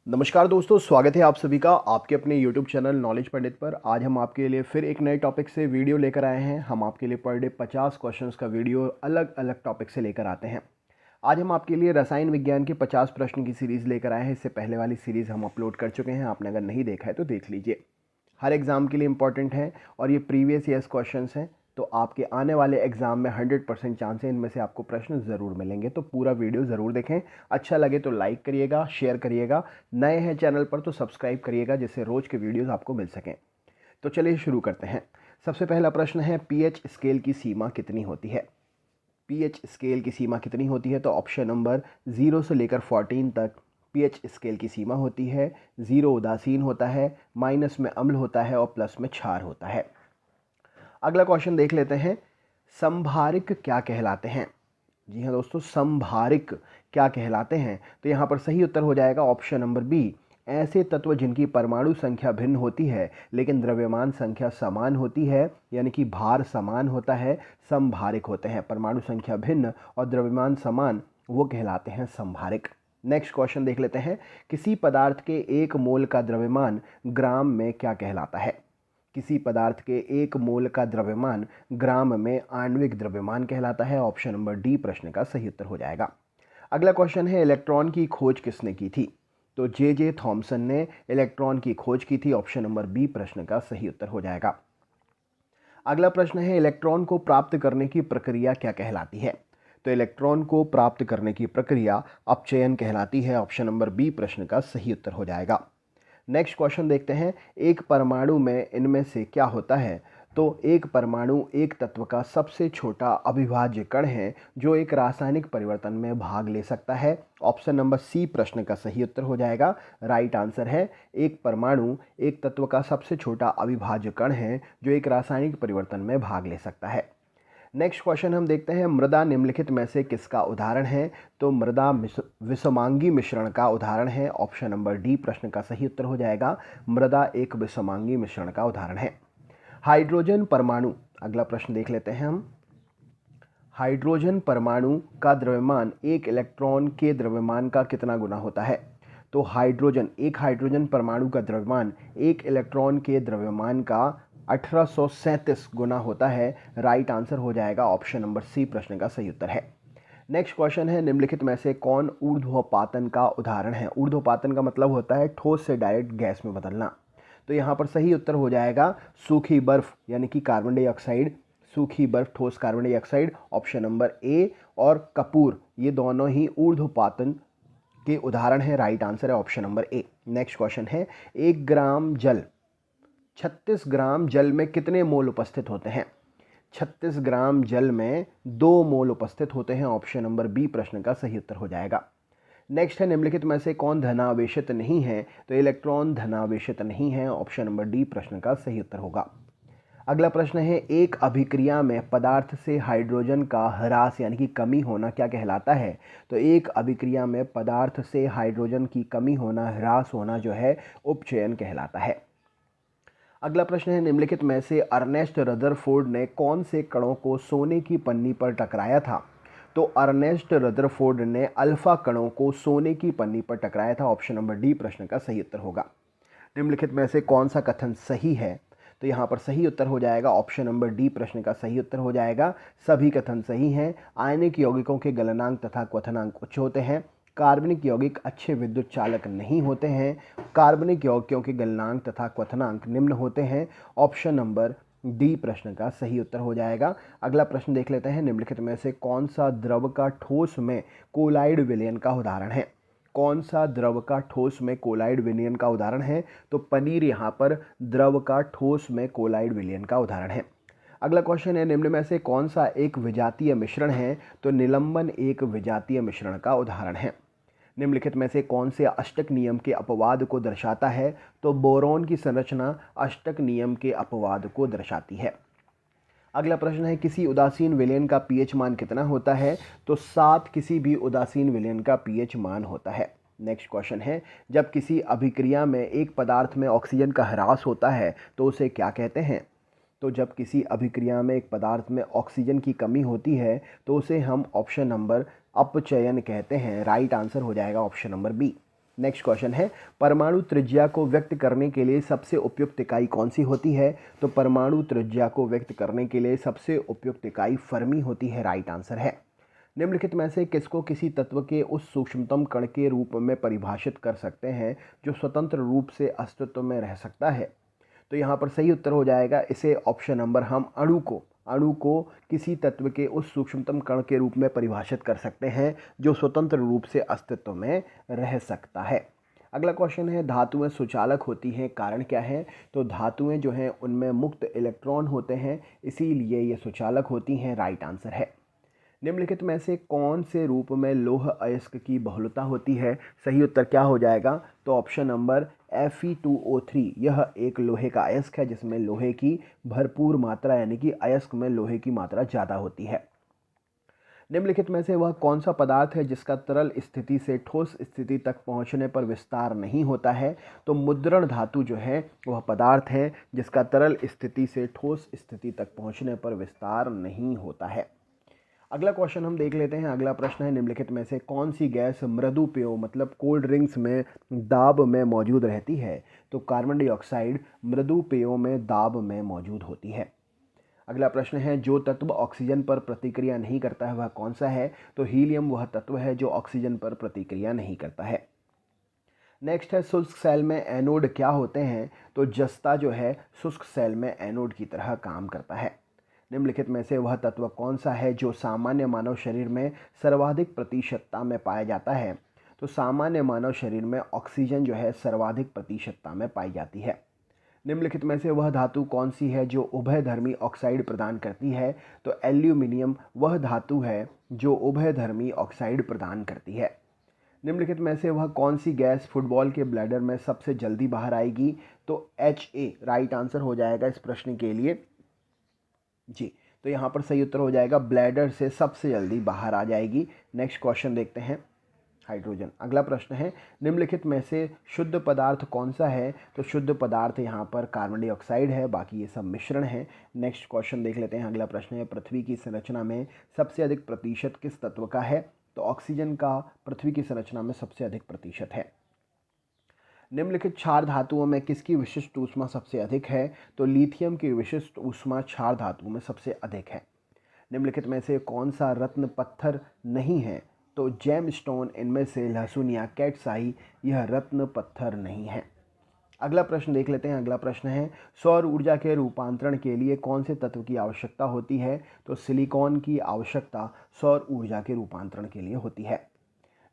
नमस्कार दोस्तों, स्वागत है आप सभी का आपके अपने YouTube चैनल नॉलेज पंडित पर। आज हम आपके लिए फिर एक नए टॉपिक से वीडियो लेकर आए हैं। हम आपके लिए पर डे 50 क्वेश्चंस का वीडियो अलग अलग टॉपिक से लेकर आते हैं। आज हम आपके लिए रसायन विज्ञान के 50 प्रश्न की सीरीज़ लेकर आए हैं। इससे पहले वाली सीरीज़ हम अपलोड कर चुके हैं, आपने अगर नहीं देखा है तो देख लीजिए। हर एग्ज़ाम के लिए इंपॉर्टेंट है और ये प्रीवियस ईयर्स क्वेश्चंस हैं, तो आपके आने वाले एग्ज़ाम में 100% चांस है इनमें से आपको प्रश्न ज़रूर मिलेंगे। तो पूरा वीडियो ज़रूर देखें। अच्छा लगे तो लाइक करिएगा, शेयर करिएगा। नए हैं चैनल पर तो सब्सक्राइब करिएगा, जिससे रोज़ के वीडियोज़ आपको मिल सकें। तो चलिए शुरू करते हैं। सबसे पहला प्रश्न है, पीएच स्केल की सीमा कितनी होती है? पीएच स्केल की सीमा कितनी होती है? तो ऑप्शन नंबर 0 से लेकर 14 तक पीएच स्केल की सीमा होती है। 0 उदासीन होता है, माइनस में अम्ल होता है और प्लस में क्षार होता है। अगला क्वेश्चन देख लेते हैं, संभारिक क्या कहलाते हैं? जी हाँ दोस्तों, संभारिक क्या कहलाते हैं? तो यहाँ पर सही उत्तर हो जाएगा ऑप्शन नंबर बी, ऐसे तत्व जिनकी परमाणु संख्या भिन्न होती है लेकिन द्रव्यमान संख्या समान होती है, यानी कि भार समान होता है, संभारिक होते हैं। परमाणु संख्या भिन्न और द्रव्यमान समान, वो कहलाते हैं संभारिक। नेक्स्ट क्वेश्चन देख लेते हैं, किसी पदार्थ के 1 मोल का द्रव्यमान ग्राम में क्या कहलाता है? किसी पदार्थ के 1 मोल का द्रव्यमान ग्राम में आणविक द्रव्यमान कहलाता है। ऑप्शन नंबर डी प्रश्न का सही उत्तर हो जाएगा। अगला क्वेश्चन है, इलेक्ट्रॉन की खोज किसने की थी? तो जे थॉमसन ने इलेक्ट्रॉन की खोज की थी। ऑप्शन नंबर बी प्रश्न का सही उत्तर हो जाएगा। अगला प्रश्न है, इलेक्ट्रॉन को प्राप्त करने की प्रक्रिया क्या कहलाती है? तो इलेक्ट्रॉन को प्राप्त करने की प्रक्रिया अपचयन कहलाती है। ऑप्शन नंबर बी प्रश्न का सही उत्तर हो जाएगा। नेक्स्ट क्वेश्चन देखते हैं, एक परमाणु में इनमें से क्या होता है? तो एक परमाणु एक तत्व का सबसे छोटा अविभाज्य कण है जो एक रासायनिक परिवर्तन में भाग ले सकता है। ऑप्शन नंबर सी प्रश्न का सही उत्तर हो जाएगा। राइट आंसर है, एक परमाणु एक तत्व का सबसे छोटा अविभाज्य कण है जो एक रासायनिक परिवर्तन में भाग ले सकता है। नेक्स्ट क्वेश्चन हम देखते हैं, मृदा निम्नलिखित में से किसका उदाहरण है? तो मृदा विषमांगी मिश्रण का उदाहरण है। ऑप्शन नंबर डी प्रश्न का सही उत्तर हो जाएगा। मृदा एक विषमांगी मिश्रण का उदाहरण है। हाइड्रोजन परमाणु, अगला प्रश्न देख लेते हैं हम। हाइड्रोजन परमाणु का द्रव्यमान एक इलेक्ट्रॉन के द्रव्यमान का कितना गुना होता है? तो एक हाइड्रोजन परमाणु का द्रव्यमान एक इलेक्ट्रॉन के द्रव्यमान का 1837 गुना होता है। राइट आंसर हो जाएगा ऑप्शन नंबर सी प्रश्न का सही उत्तर है। नेक्स्ट क्वेश्चन है, निम्नलिखित में से कौन ऊर्ध्वपातन का उदाहरण है? ऊर्ध्वपातन का मतलब होता है ठोस से डायरेक्ट गैस में बदलना। तो यहाँ पर सही उत्तर हो जाएगा सूखी बर्फ, यानी कि कार्बन डाइऑक्साइड। सूखी बर्फ, ठोस carbon dioxide, option number A. और कपूर, ये दोनों ही ऊर्ध्वपातन के उदाहरण है। राइट आंसर है option number A. Next question है, 36 ग्राम जल में कितने मोल उपस्थित होते हैं? 36 ग्राम जल में 2 मोल उपस्थित होते हैं। ऑप्शन नंबर बी प्रश्न का सही उत्तर हो जाएगा। नेक्स्ट है, निम्नलिखित में से कौन धनावेशित नहीं है? तो इलेक्ट्रॉन धनावेशित नहीं है। ऑप्शन नंबर डी प्रश्न का सही उत्तर होगा। अगला प्रश्न है, एक अभिक्रिया में पदार्थ से हाइड्रोजन का ह्रास यानी कि कमी होना क्या कहलाता है? तो एक अभिक्रिया में पदार्थ से हाइड्रोजन की कमी होना, ह्रास होना जो है, उपचयन कहलाता है। अगला प्रश्न है, निम्नलिखित में से अर्नेस्ट रदरफोर्ड ने कौन से कणों को सोने की पन्नी पर टकराया था? तो अर्नेस्ट रदरफोर्ड ने अल्फा कणों को सोने की पन्नी पर टकराया था। ऑप्शन नंबर डी प्रश्न का सही उत्तर होगा। निम्नलिखित में से कौन सा कथन सही है? तो यहाँ पर सही उत्तर हो जाएगा ऑप्शन नंबर डी प्रश्न का सही उत्तर हो जाएगा। सभी कथन सही हैं। आयनिक यौगिकों के गलनांक तथा क्वथनांक उच्च होते हैं। कार्बनिक यौगिक अच्छे विद्युत चालक नहीं होते हैं। कार्बनिक यौगिकों के गलनांक तथा क्वथनांक निम्न होते हैं। ऑप्शन नंबर डी प्रश्न का सही उत्तर हो जाएगा। अगला प्रश्न देख लेते हैं, निम्नलिखित में से कौन सा द्रव का ठोस में कोलाइड विलयन का उदाहरण है? कौन सा द्रव का ठोस में कोलाइड विलयन का उदाहरण है? तो पनीर यहाँ पर द्रव का ठोस में कोलाइड विलयन का उदाहरण है। अगला क्वेश्चन है, निम्न में से कौन सा एक विजातीय मिश्रण है? तो निलंबन एक विजातीय मिश्रण का उदाहरण है। निम्नलिखित में से कौन से अष्टक नियम के अपवाद को दर्शाता है? तो बोरॉन की संरचना अष्टक नियम के अपवाद को दर्शाती है। अगला प्रश्न है, किसी उदासीन विलयन का पीएच मान कितना होता है? तो 7 किसी भी उदासीन विलयन का पीएच मान होता है। नेक्स्ट क्वेश्चन है, जब किसी अभिक्रिया में एक पदार्थ में ऑक्सीजन का ह्रास होता है तो उसे क्या कहते हैं? तो जब किसी अभिक्रिया में एक पदार्थ में ऑक्सीजन की कमी होती है तो उसे हम ऑप्शन नंबर अपचयन कहते हैं। राइट आंसर हो जाएगा option number B. Next question है, परमाणु त्रिज्या को व्यक्त करने के लिए सबसे उपयुक्त इकाई कौन सी होती है? तो परमाणु त्रिज्या को व्यक्त करने के लिए सबसे उपयुक्त इकाई फर्मी होती है, राइट आंसर है। निम्नलिखित में से किसको किसी तत्व के उस सूक्ष्मतम कण के रूप में परिभाषित कर सकते हैं जो स्वतंत्र रूप से अस्तित्व में रह सकता है? तो यहाँ पर सही उत्तर हो जाएगा इसे ऑप्शन नंबर, हम अणु को किसी तत्व के उस सूक्ष्मतम कण के रूप में परिभाषित कर सकते हैं जो स्वतंत्र रूप से अस्तित्व में रह सकता है। अगला क्वेश्चन है, धातुएं सुचालक होती हैं, कारण क्या है? तो धातुएं जो हैं उनमें मुक्त इलेक्ट्रॉन होते हैं, इसीलिए ये सुचालक होती हैं, राइट आंसर है। निम्नलिखित में से कौन से रूप में लौह अयस्क की बहुलता होती है? सही उत्तर क्या हो जाएगा? तो ऑप्शन नंबर Fe2O3, यह एक लोहे का अयस्क है जिसमें लोहे की भरपूर मात्रा यानी कि अयस्क में लोहे की मात्रा ज़्यादा होती है। निम्नलिखित में से वह कौन सा पदार्थ है जिसका तरल स्थिति से ठोस स्थिति तक पहुंचने पर विस्तार नहीं होता है? तो मुद्रण धातु जो है वह पदार्थ है जिसका तरल स्थिति से ठोस स्थिति तक पहुंचने पर विस्तार नहीं होता है। अगला क्वेश्चन हम देख लेते हैं। अगला प्रश्न है, निम्नलिखित में से कौन सी गैस मृदु पेयों मतलब कोल्ड ड्रिंक्स में दाब में मौजूद रहती है? तो कार्बन डाइऑक्साइड मृदु पेयों में दाब में मौजूद होती है। अगला प्रश्न है, जो तत्व ऑक्सीजन पर प्रतिक्रिया नहीं करता है वह कौन सा है? तो हीलियम वह तत्व है जो ऑक्सीजन पर प्रतिक्रिया नहीं करता है। नेक्स्ट है, शुष्क सेल में एनोड क्या होते हैं? तो जस्ता जो है शुष्क सेल में एनोड की तरह काम करता है। निम्नलिखित में से वह तत्व कौन सा है जो सामान्य मानव शरीर में सर्वाधिक प्रतिशतता में पाया जाता है? तो सामान्य मानव शरीर में ऑक्सीजन जो है सर्वाधिक प्रतिशतता में पाई जाती है। निम्नलिखित में से वह धातु कौन सी है जो उभयधर्मी ऑक्साइड प्रदान करती है? तो एल्यूमिनियम वह धातु है जो उभयधर्मी ऑक्साइड प्रदान करती है। निम्नलिखित में से वह कौन सी गैस फुटबॉल के ब्लैडर में सबसे जल्दी बाहर आएगी? तो HA राइट आंसर हो जाएगा इस प्रश्न के लिए जी। तो यहाँ पर सही उत्तर हो जाएगा ब्लैडर से सबसे जल्दी बाहर आ जाएगी। नेक्स्ट क्वेश्चन देखते हैं, हाइड्रोजन। अगला प्रश्न है, निम्नलिखित में से शुद्ध पदार्थ कौन सा है? तो शुद्ध पदार्थ यहाँ पर कार्बन डाइऑक्साइड है, बाकी ये सब मिश्रण है। नेक्स्ट क्वेश्चन देख लेते हैं। अगला प्रश्न है, पृथ्वी की संरचना में सबसे अधिक प्रतिशत किस तत्व का है? तो ऑक्सीजन का पृथ्वी की संरचना में सबसे अधिक प्रतिशत है। निम्नलिखित क्षार धातुओं में किसकी विशिष्ट ऊष्मा सबसे अधिक है? तो लिथियम की विशिष्ट ऊष्मा क्षार धातुओं में सबसे अधिक है। निम्नलिखित में से कौन सा रत्न पत्थर नहीं है? तो जेम स्टोन इनमें से लहसुन या कैटसाई यह रत्न पत्थर नहीं है। अगला प्रश्न देख लेते हैं। अगला प्रश्न है, सौर ऊर्जा के रूपांतरण के लिए कौन से तत्व की आवश्यकता होती है? तो सिलिकॉन की आवश्यकता सौर ऊर्जा के रूपांतरण के लिए होती है।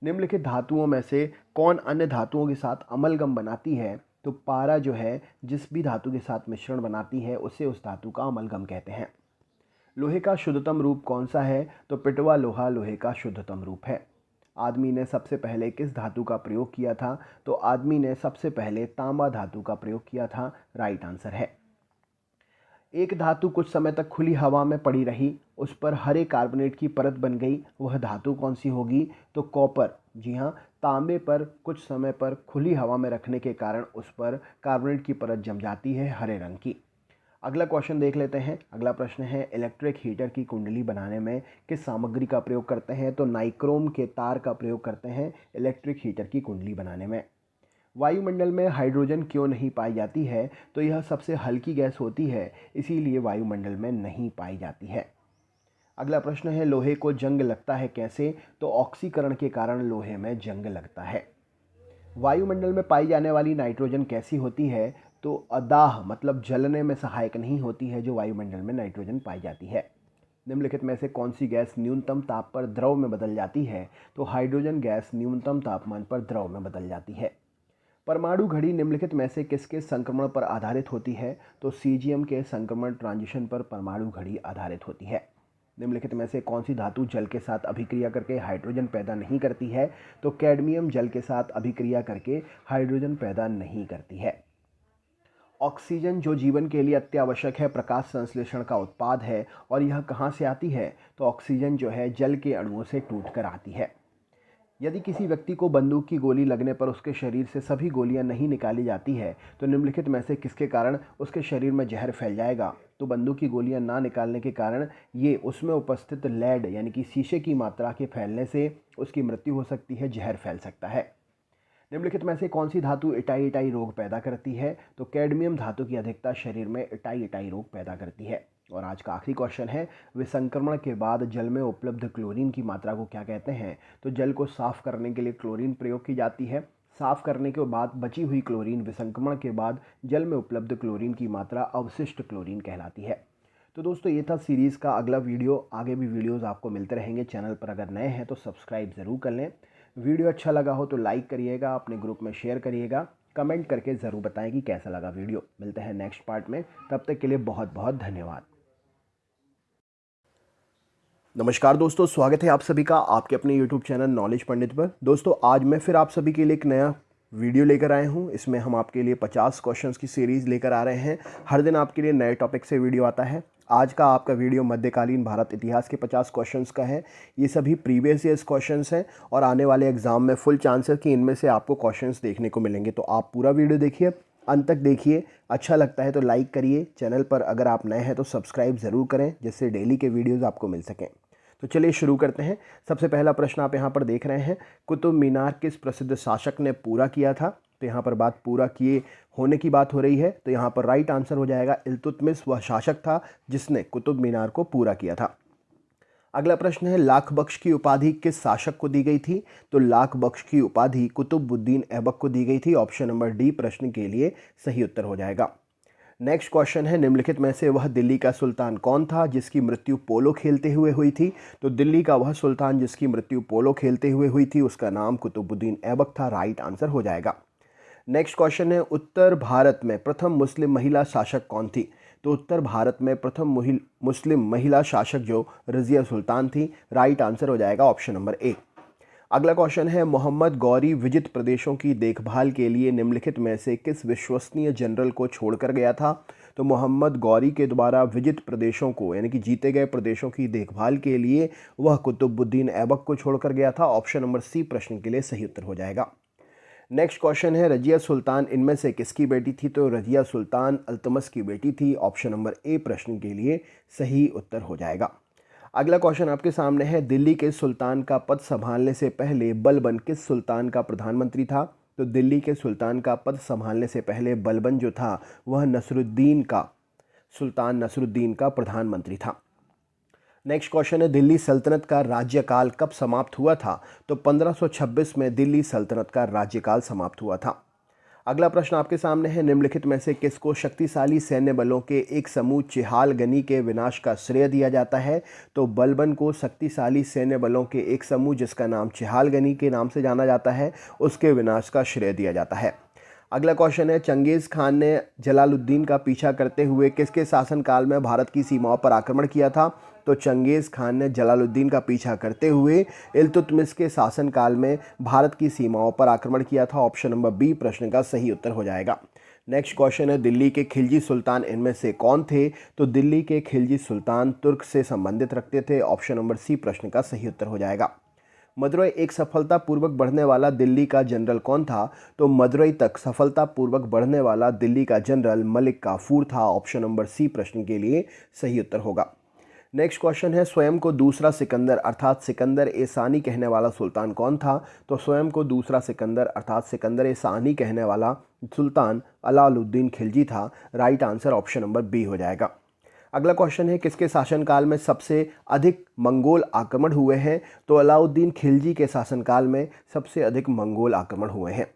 निम्नलिखित धातुओं में से कौन अन्य धातुओं के साथ अमलगम बनाती है? तो पारा जो है जिस भी धातु के साथ मिश्रण बनाती है उसे उस धातु का अमलगम कहते हैं। लोहे का शुद्धतम रूप कौन सा है? तो पिटवा लोहा लोहे का शुद्धतम रूप है। आदमी ने सबसे पहले किस धातु का प्रयोग किया था? तो आदमी ने सबसे पहले तांबा धातु का प्रयोग किया था, राइट आंसर है। एक धातु कुछ समय तक खुली हवा में पड़ी रही, उस पर हरे कार्बोनेट की परत बन गई, वह धातु कौन सी होगी? तो कॉपर। जी हाँ, तांबे पर कुछ समय पर खुली हवा में रखने के कारण उस पर कार्बोनेट की परत जम जाती है हरे रंग की। अगला क्वेश्चन देख लेते हैं। अगला प्रश्न है, इलेक्ट्रिक हीटर की कुंडली बनाने में किस सामग्री का प्रयोग करते हैं? तो नाइक्रोम के तार का प्रयोग करते हैं इलेक्ट्रिक हीटर की कुंडली बनाने में। वायुमंडल में हाइड्रोजन क्यों नहीं पाई जाती है? तो यह सबसे हल्की गैस होती है, इसीलिए वायुमंडल में नहीं पाई जाती है। अगला प्रश्न है, लोहे को जंग लगता है कैसे? तो ऑक्सीकरण के कारण लोहे में जंग लगता है। वायुमंडल में पाई जाने वाली नाइट्रोजन कैसी होती है? तो अदाह मतलब जलने में सहायक नहीं होती है जो वायुमंडल में नाइट्रोजन पाई जाती है। निम्नलिखित में से कौन सी गैस न्यूनतम ताप पर द्रव में बदल जाती है? तो हाइड्रोजन गैस न्यूनतम तापमान पर द्रव में बदल जाती है। परमाणु घड़ी निम्नलिखित में से किसके संक्रमण पर आधारित होती है? तो सीजियम के संक्रमण ट्रांजिशन पर परमाणु घड़ी आधारित होती है। निम्नलिखित में से कौन सी धातु जल के साथ अभिक्रिया करके हाइड्रोजन पैदा नहीं करती है? तो कैडमियम जल के साथ अभिक्रिया करके हाइड्रोजन पैदा नहीं करती है। ऑक्सीजन जो जीवन के लिए अत्यावश्यक है प्रकाश संश्लेषण का उत्पाद है, और यह कहाँ से आती है? तो ऑक्सीजन जो है जल के अणुओं से टूटकर आती है। यदि किसी व्यक्ति को बंदूक की गोली लगने पर उसके शरीर से सभी गोलियां नहीं निकाली जाती है तो निम्नलिखित में से किसके कारण उसके शरीर में जहर फैल जाएगा? तो बंदूक की गोलियां ना निकालने के कारण ये उसमें उपस्थित लेड यानी कि शीशे की मात्रा के फैलने से उसकी मृत्यु हो सकती है, जहर फैल सकता है। निम्नलिखित में से कौन सी धातु इटाई इटाई रोग पैदा करती है? तो कैडमियम धातु की अधिकता शरीर में इटाई इटाई रोग पैदा करती है। और आज का आखिरी क्वेश्चन है, विसंक्रमण के बाद जल में उपलब्ध क्लोरीन की मात्रा को क्या कहते हैं? तो जल को साफ करने के लिए क्लोरीन प्रयोग की जाती है। साफ करने के बाद बची हुई क्लोरीन विसंक्रमण के बाद जल में उपलब्ध क्लोरीन की मात्रा अवशिष्ट क्लोरीन कहलाती है। तो दोस्तों ये था सीरीज़ का अगला वीडियो। आगे भी वीडियोस आपको मिलते रहेंगे। चैनल पर अगर नए हैं तो सब्सक्राइब ज़रूर कर लें। वीडियो अच्छा लगा हो तो लाइक करिएगा, अपने ग्रुप में शेयर करिएगा, कमेंट करके ज़रूर बताएं कि कैसा लगा वीडियो। मिलते हैं नेक्स्ट पार्ट में, तब तक के लिए बहुत बहुत धन्यवाद। नमस्कार दोस्तों, स्वागत है आप सभी का आपके अपने YouTube चैनल नॉलेज पंडित पर। दोस्तों आज मैं फिर आप सभी के लिए एक नया वीडियो लेकर आए हूं। इसमें हम आपके लिए 50 क्वेश्चंस की सीरीज़ लेकर आ रहे हैं। हर दिन आपके लिए नए टॉपिक से वीडियो आता है। आज का आपका वीडियो मध्यकालीन भारत इतिहास के 50 क्वेश्चंस का है। ये सभी प्रीवियस ईयर्स क्वेश्चंस हैं और आने वाले एग्जाम में फुल चांस है कि इनमें से आपको क्वेश्चंस देखने को मिलेंगे। तो आप पूरा वीडियो देखिए, अंत तक देखिए। अच्छा लगता है तो लाइक करिए। चैनल पर अगर आप नए हैं तो सब्सक्राइब ज़रूर करें, जिससे डेली के वीडियोज़ आपको मिल सकें। तो चलिए शुरू करते हैं। सबसे पहला प्रश्न आप यहाँ पर देख रहे हैं, कुतुब मीनार किस प्रसिद्ध शासक ने पूरा किया था? तो यहाँ पर बात पूरा किए होने की बात हो रही है, तो यहाँ पर राइट आंसर हो जाएगा इल्तुतमिश। वह शासक था जिसने कुतुब मीनार को पूरा किया था। अगला प्रश्न है, लाख बख्श की उपाधि किस शासक को दी गई थी? तो लाख बख्श की उपाधि कुतुबुद्दीन ऐबक को दी गई थी। ऑप्शन नंबर डी प्रश्न के लिए सही उत्तर हो जाएगा। नेक्स्ट क्वेश्चन है, निम्नलिखित में से वह दिल्ली का सुल्तान कौन था जिसकी मृत्यु पोलो खेलते हुए हुई थी? तो दिल्ली का वह सुल्तान जिसकी मृत्यु पोलो खेलते हुए हुई थी, उसका नाम कुतुबुद्दीन ऐबक था। राइट आंसर हो जाएगा। नेक्स्ट क्वेश्चन है, उत्तर भारत में प्रथम मुस्लिम महिला शासक कौन थी? तो उत्तर भारत में प्रथम मुस्लिम महिला शासक जो रजिया सुल्तान थी। राइट आंसर हो जाएगा ऑप्शन नंबर ए। अगला क्वेश्चन है, मोहम्मद गौरी विजित प्रदेशों की देखभाल के लिए निम्नलिखित में से किस विश्वसनीय जनरल को छोड़कर गया था? तो मोहम्मद गौरी के द्वारा विजित प्रदेशों को यानी कि जीते गए प्रदेशों की देखभाल के लिए वह कुतुबुद्दीन ऐबक को छोड़कर गया था। ऑप्शन नंबर सी प्रश्न के लिए सही उत्तर हो जाएगा। नेक्स्ट क्वेश्चन है, रजिया सुल्तान इनमें से किसकी बेटी थी? तो रजिया सुल्तान अल्तमस की बेटी थी। ऑप्शन नंबर ए प्रश्न के लिए सही उत्तर हो जाएगा। अगला क्वेश्चन आपके सामने है, दिल्ली के सुल्तान का पद संभालने से पहले बलबन किस सुल्तान का प्रधानमंत्री था? तो दिल्ली के सुल्तान का पद संभालने से पहले बलबन जो था वह सुल्तान नसरुद्दीन का प्रधानमंत्री था। नेक्स्ट क्वेश्चन है, दिल्ली सल्तनत का राज्यकाल कब समाप्त हुआ था? तो 1526 में दिल्ली सल्तनत का राज्यकाल समाप्त हुआ था। अगला प्रश्न आपके सामने है, निम्नलिखित में से किसको शक्तिशाली सैन्य बलों के एक समूह चिहालगनी के विनाश का श्रेय दिया जाता है? तो बलबन को शक्तिशाली सैन्य बलों के एक समूह जिसका नाम चिहालगनी के नाम से जाना जाता है, उसके विनाश का श्रेय दिया जाता है। अगला क्वेश्चन है, चंगेज़ खान ने जलालुद्दीन का पीछा करते हुए किसके शासनकाल में भारत की सीमाओं पर आक्रमण किया था? तो चंगेज़ खान ने जलालुद्दीन का पीछा करते हुए इल्तुतमिश के शासनकाल में भारत की सीमाओं पर आक्रमण किया था। ऑप्शन नंबर बी प्रश्न का सही उत्तर हो जाएगा। नेक्स्ट क्वेश्चन है, दिल्ली के खिलजी सुल्तान इनमें से कौन थे? तो दिल्ली के खिलजी सुल्तान तुर्क से संबंधित रखते थे। ऑप्शन नंबर सी प्रश्न का सही उत्तर हो जाएगा। मदुरई एक सफलतापूर्वक बढ़ने वाला दिल्ली का जनरल कौन था? तो मदुरई तक सफलतापूर्वक बढ़ने वाला दिल्ली का जनरल मलिक काफूर था। ऑप्शन नंबर सी प्रश्न के लिए सही उत्तर होगा। नेक्स्ट क्वेश्चन है, स्वयं को दूसरा सिकंदर अर्थात सिकंदर ए सानी कहने वाला सुल्तान कौन था? तो स्वयं को दूसरा सिकंदर अर्थात सिकंदर ए सानी कहने वाला सुल्तान अलाउद्दीन खिलजी था। Right answer option number B हो जाएगा। अगला क्वेश्चन है, किसके शासनकाल में सबसे अधिक मंगोल आक्रमण हुए हैं? तो अलाउद्दीन खिलजी के शासनकाल में सबसे अधिक मंगोल आक्रमण हुए हैं।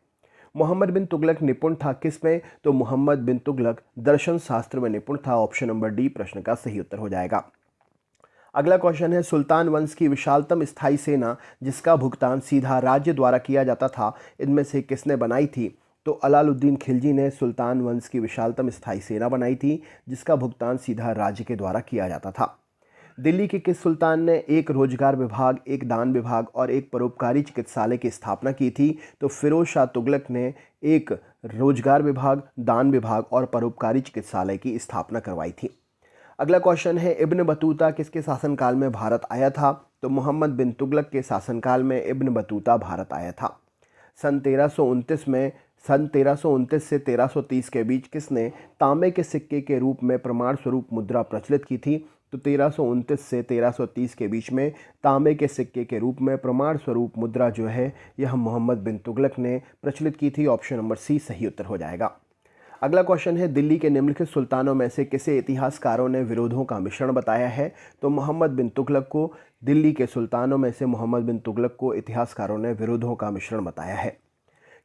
मोहम्मद बिन तुगलक निपुण था किस में? तो मोहम्मद बिन तुगलक दर्शन शास्त्र में निपुण था। ऑप्शन नंबर डी प्रश्न का सही उत्तर हो जाएगा। अगला क्वेश्चन है, सुल्तान वंश की विशालतम स्थायी सेना जिसका भुगतान सीधा राज्य द्वारा किया जाता था, इनमें से किसने बनाई थी? तो अलाउद्दीन खिलजी ने सुल्तान वंश की विशालतम स्थायी सेना बनाई थी जिसका भुगतान सीधा राज्य के द्वारा किया जाता था। दिल्ली के किस सुल्तान ने एक रोजगार विभाग, एक दान विभाग और एक परोपकारी चिकित्सालय की स्थापना की थी? तो फिरोज शाह तुगलक ने एक रोजगार विभाग, दान विभाग और परोपकारी चिकित्सालय की स्थापना करवाई थी। अगला क्वेश्चन है, इब्न बतूता किसके शासनकाल में भारत आया था? तो मोहम्मद बिन तुगलक के शासनकाल में इब्न बतूता भारत आया था। सन 1329 से 1330 के बीच किसने तांबे के सिक्के के रूप में प्रमाण स्वरूप मुद्रा प्रचलित की थी? तो तो 1329 से 1330 के बीच में तांबे के सिक्के के रूप में प्रमाण स्वरूप मुद्रा जो है यह मोहम्मद बिन तुगलक ने प्रचलित की थी। ऑप्शन नंबर सी सही उत्तर हो जाएगा। अगला क्वेश्चन है, दिल्ली के निम्नलिखित सुल्तानों में से किसे इतिहासकारों ने विरोधों का मिश्रण बताया है? तो मोहम्मद बिन तुगलक को, दिल्ली के सुल्तानों में से मोहम्मद बिन तुगलक को इतिहासकारों ने विरोधों का मिश्रण बताया है।